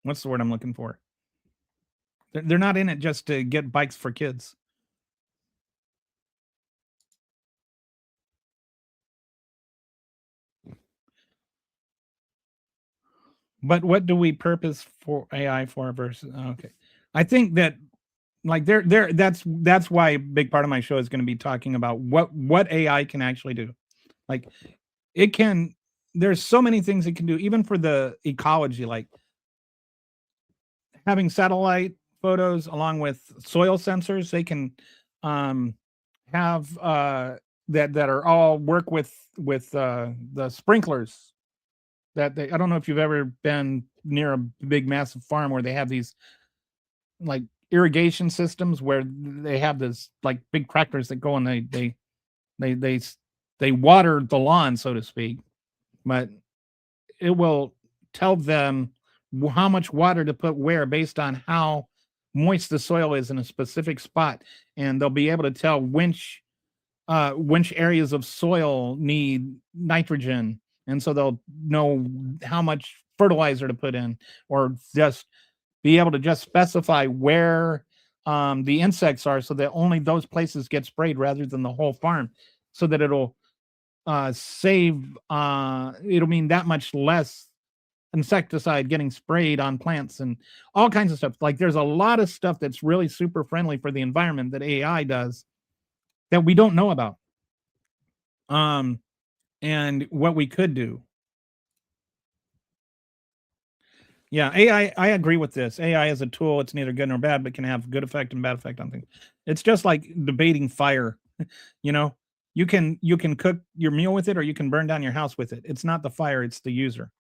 what's the word I'm looking for? They're not in it just to get bikes for kids. But what do we purpose for AI for versus okay? I think that like that's why a big part of my show is going to be talking about what AI can actually do. Like, it can, there's so many things it can do, even for the ecology, like having satellite photos along with soil sensors. They can have that are all work with the sprinklers that they. I don't know if you've ever been near a big massive farm where they have these like irrigation systems where they have this like big tractors that go and they they s- they water the lawn, so to speak, but it will tell them how much water to put where based on how moist the soil is in a specific spot, and they'll be able to tell which areas of soil need nitrogen, and so they'll know how much fertilizer to put in, or just be able to just specify where the insects are, so that only those places get sprayed rather than the whole farm, so that it'll mean that much less insecticide getting sprayed on plants and all kinds of stuff. Like there's a lot of stuff that's really super friendly for the environment that AI does that we don't know about. Um, and what we could do. Yeah, I agree with this. AI is a tool. It's neither good nor bad, but can have good effect and bad effect on things. It's just like debating fire. You know, you can cook your meal with it, or you can burn down your house with it. It's not the fire, it's the user.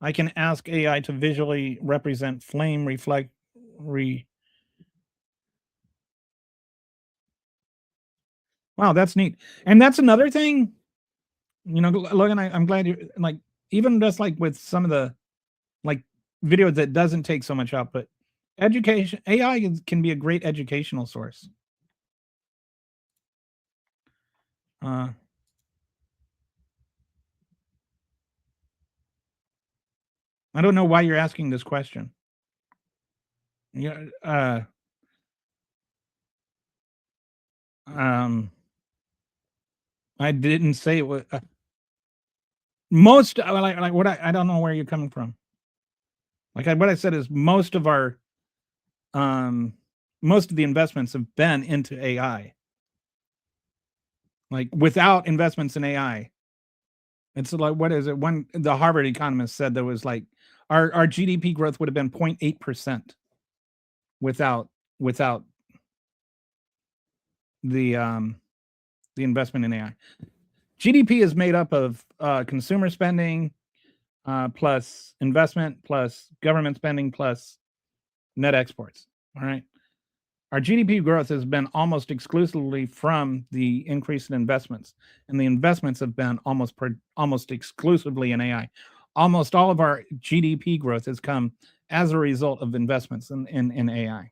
I can ask AI to visually represent flame reflect re Wow, that's neat. And that's another thing, Logan, I'm glad you like even just like with some of the like videos that doesn't take so much output. Education can be a great educational source. Uh, I don't know why you're asking this question. Yeah, um, I didn't say it was most like what I don't know where you're coming from. What I said is um most of the investments have been into AI. Like without investments in AI, it's like what is it? One the Harvard economist said there was like our GDP growth would have been 0.8% without without the um the investment in AI. GDP is made up of consumer spending plus investment plus government spending plus net exports. All right. Our GDP growth has been almost exclusively from the increase in investments, and the investments have been almost exclusively in AI. Almost all of our GDP growth has come as a result of investments in AI.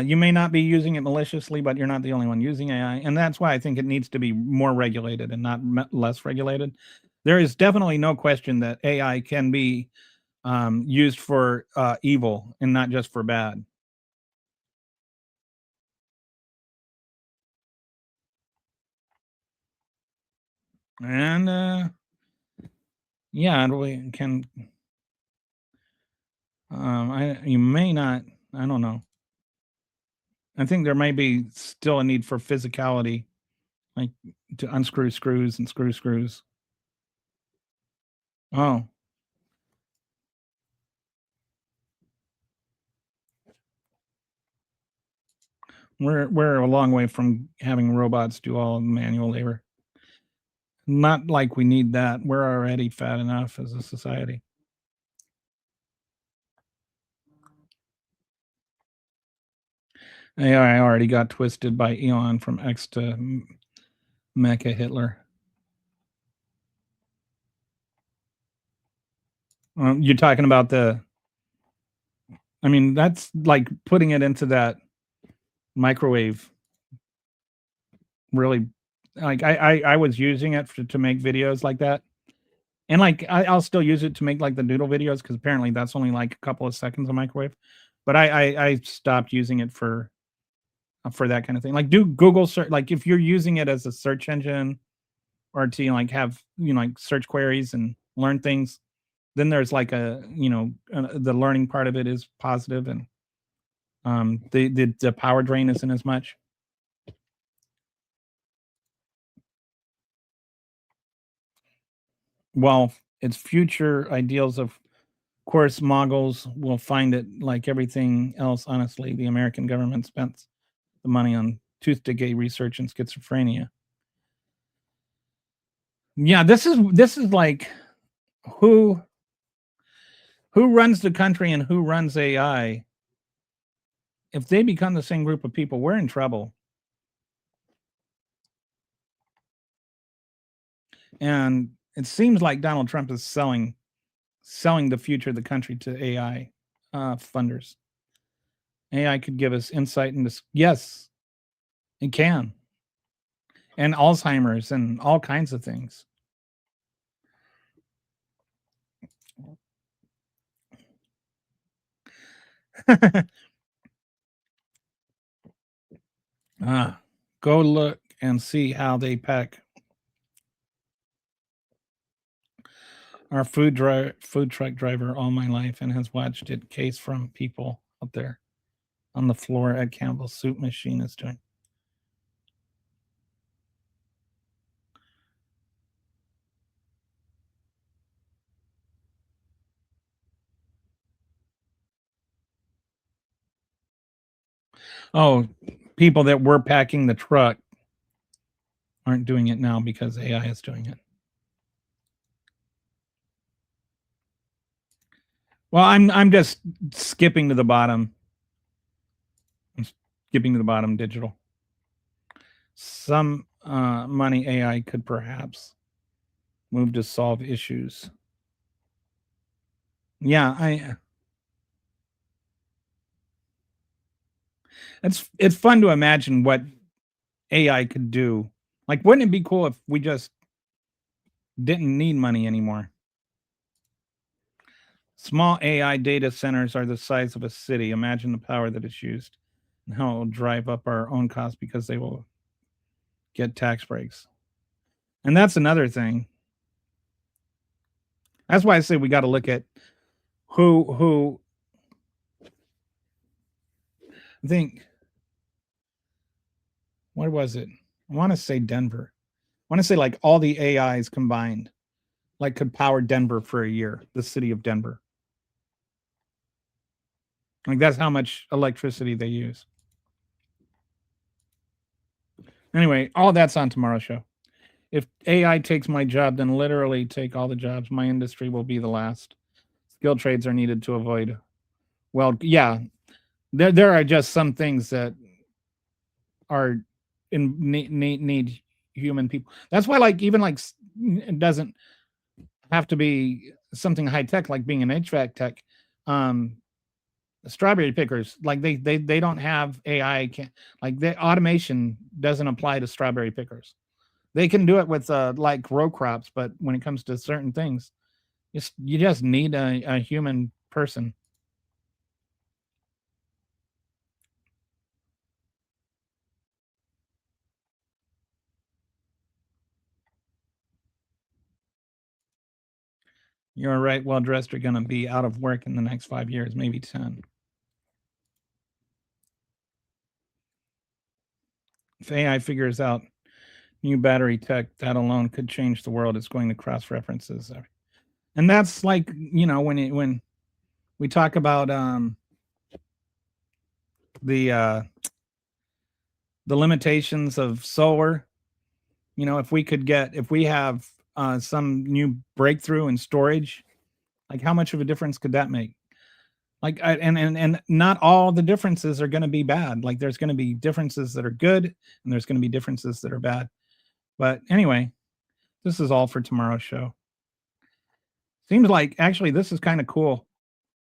You may not be using it maliciously, but you're not the only one using AI, and that's why I think it needs to be more regulated and not less regulated. There is definitely no question that AI can be used for evil and not just for bad. And yeah, and we can. You may not. I don't know. I think there may be still a need for physicality, like to unscrew screws and screw screws. Oh, we're a long way from having robots do all the manual labor. Not like we need that. We're already fat enough as a society. AI already got twisted by Elon from X to Mecha Hitler. You're talking about I mean, that's like putting it into that microwave. Really, like I was using it to make videos like that, and like I'll still use it to make like the doodle videos because apparently that's only like a couple of seconds of microwave. But I stopped using it for that kind of thing. Like do Google search, like if you're using it as a search engine or to like have like search queries and learn things, then there's like the learning part of it is positive, and The power drain isn't as much. Well, it's future ideals of course, moguls will find it like everything else. Honestly, the American government spent the money on tooth decay research and schizophrenia. Yeah, this is like who runs the country and who runs AI. If they become the same group of people, we're in trouble. And it seems like Donald Trump is selling the future of the country to AI funders. AI could give us insight into, yes, it can, and Alzheimer's and all kinds of things. Go look and see how they pack. Our food truck driver all my life and has watched it case from people out there on the floor at Campbell's Soup Machine is doing. Oh, people that were packing the truck aren't doing it now because AI is doing it. Well, I'm just skipping to the bottom. I'm skipping to the bottom. Digital. Some money AI could perhaps move to solve issues. Yeah, it's fun to imagine what AI could do. Like, wouldn't it be cool if we just didn't need money anymore? Small AI data centers are the size of a city. Imagine the power that is used and how it will drive up our own costs because they will get tax breaks. And that's another thing. That's why I say we got to look at who I think, what was it? I want to say Denver. I want to say like all the AIs combined, like could power Denver for a year, the city of Denver. Like that's how much electricity they use. Anyway, all that's on tomorrow's show. If AI takes my job, then literally take all the jobs. My industry will be the last. Skilled trades are needed to avoid. Well, yeah, there are just some things that are need human people. That's why, like, even like it doesn't have to be something high tech like being an HVAC tech. Strawberry pickers, like they don't have AI. Like the automation doesn't apply to strawberry pickers. They can do it with like row crops, but when it comes to certain things, you just need a human person. You're right. Well dressed are going to be out of work in the next 5 years, maybe 10. If AI figures out new battery tech, that alone could change the world. It's going to cross references, and that's like when we talk about the limitations of solar. If we have some new breakthrough in storage, like how much of a difference could that make? Like and not all the differences are going to be bad. Like there's going to be differences that are good and there's going to be differences that are bad. But anyway, this is all for tomorrow's show. Seems like actually this is kind of cool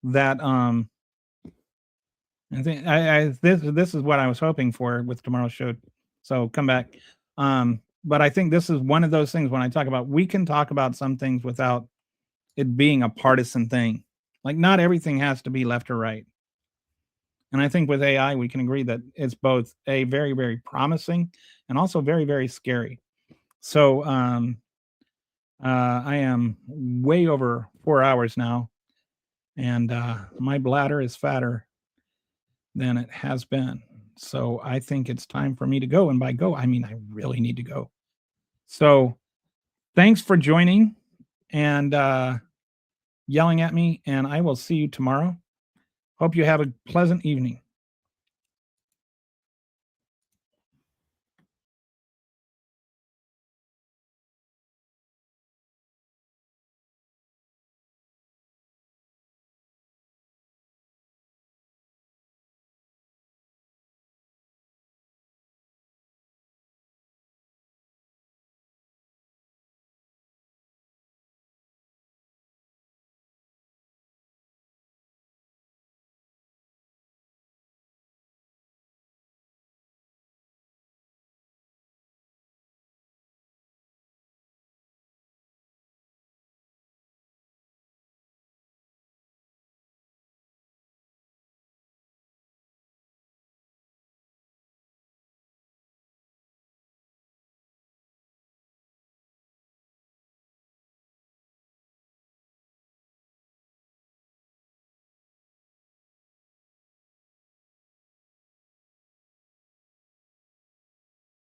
that I think this is what I was hoping for with tomorrow's show. So come back. But I think this is one of those things when I talk about we can talk about some things without it being a partisan thing. Like not everything has to be left or right. And I think with AI we can agree that it's both a very, very promising and also very, very scary. So I am way over 4 hours now, and my bladder is fatter than it has been. So I think it's time for me to go. And by go, I mean I really need to go. So thanks for joining and yelling at me, and I will see you tomorrow. Hope you have a pleasant evening.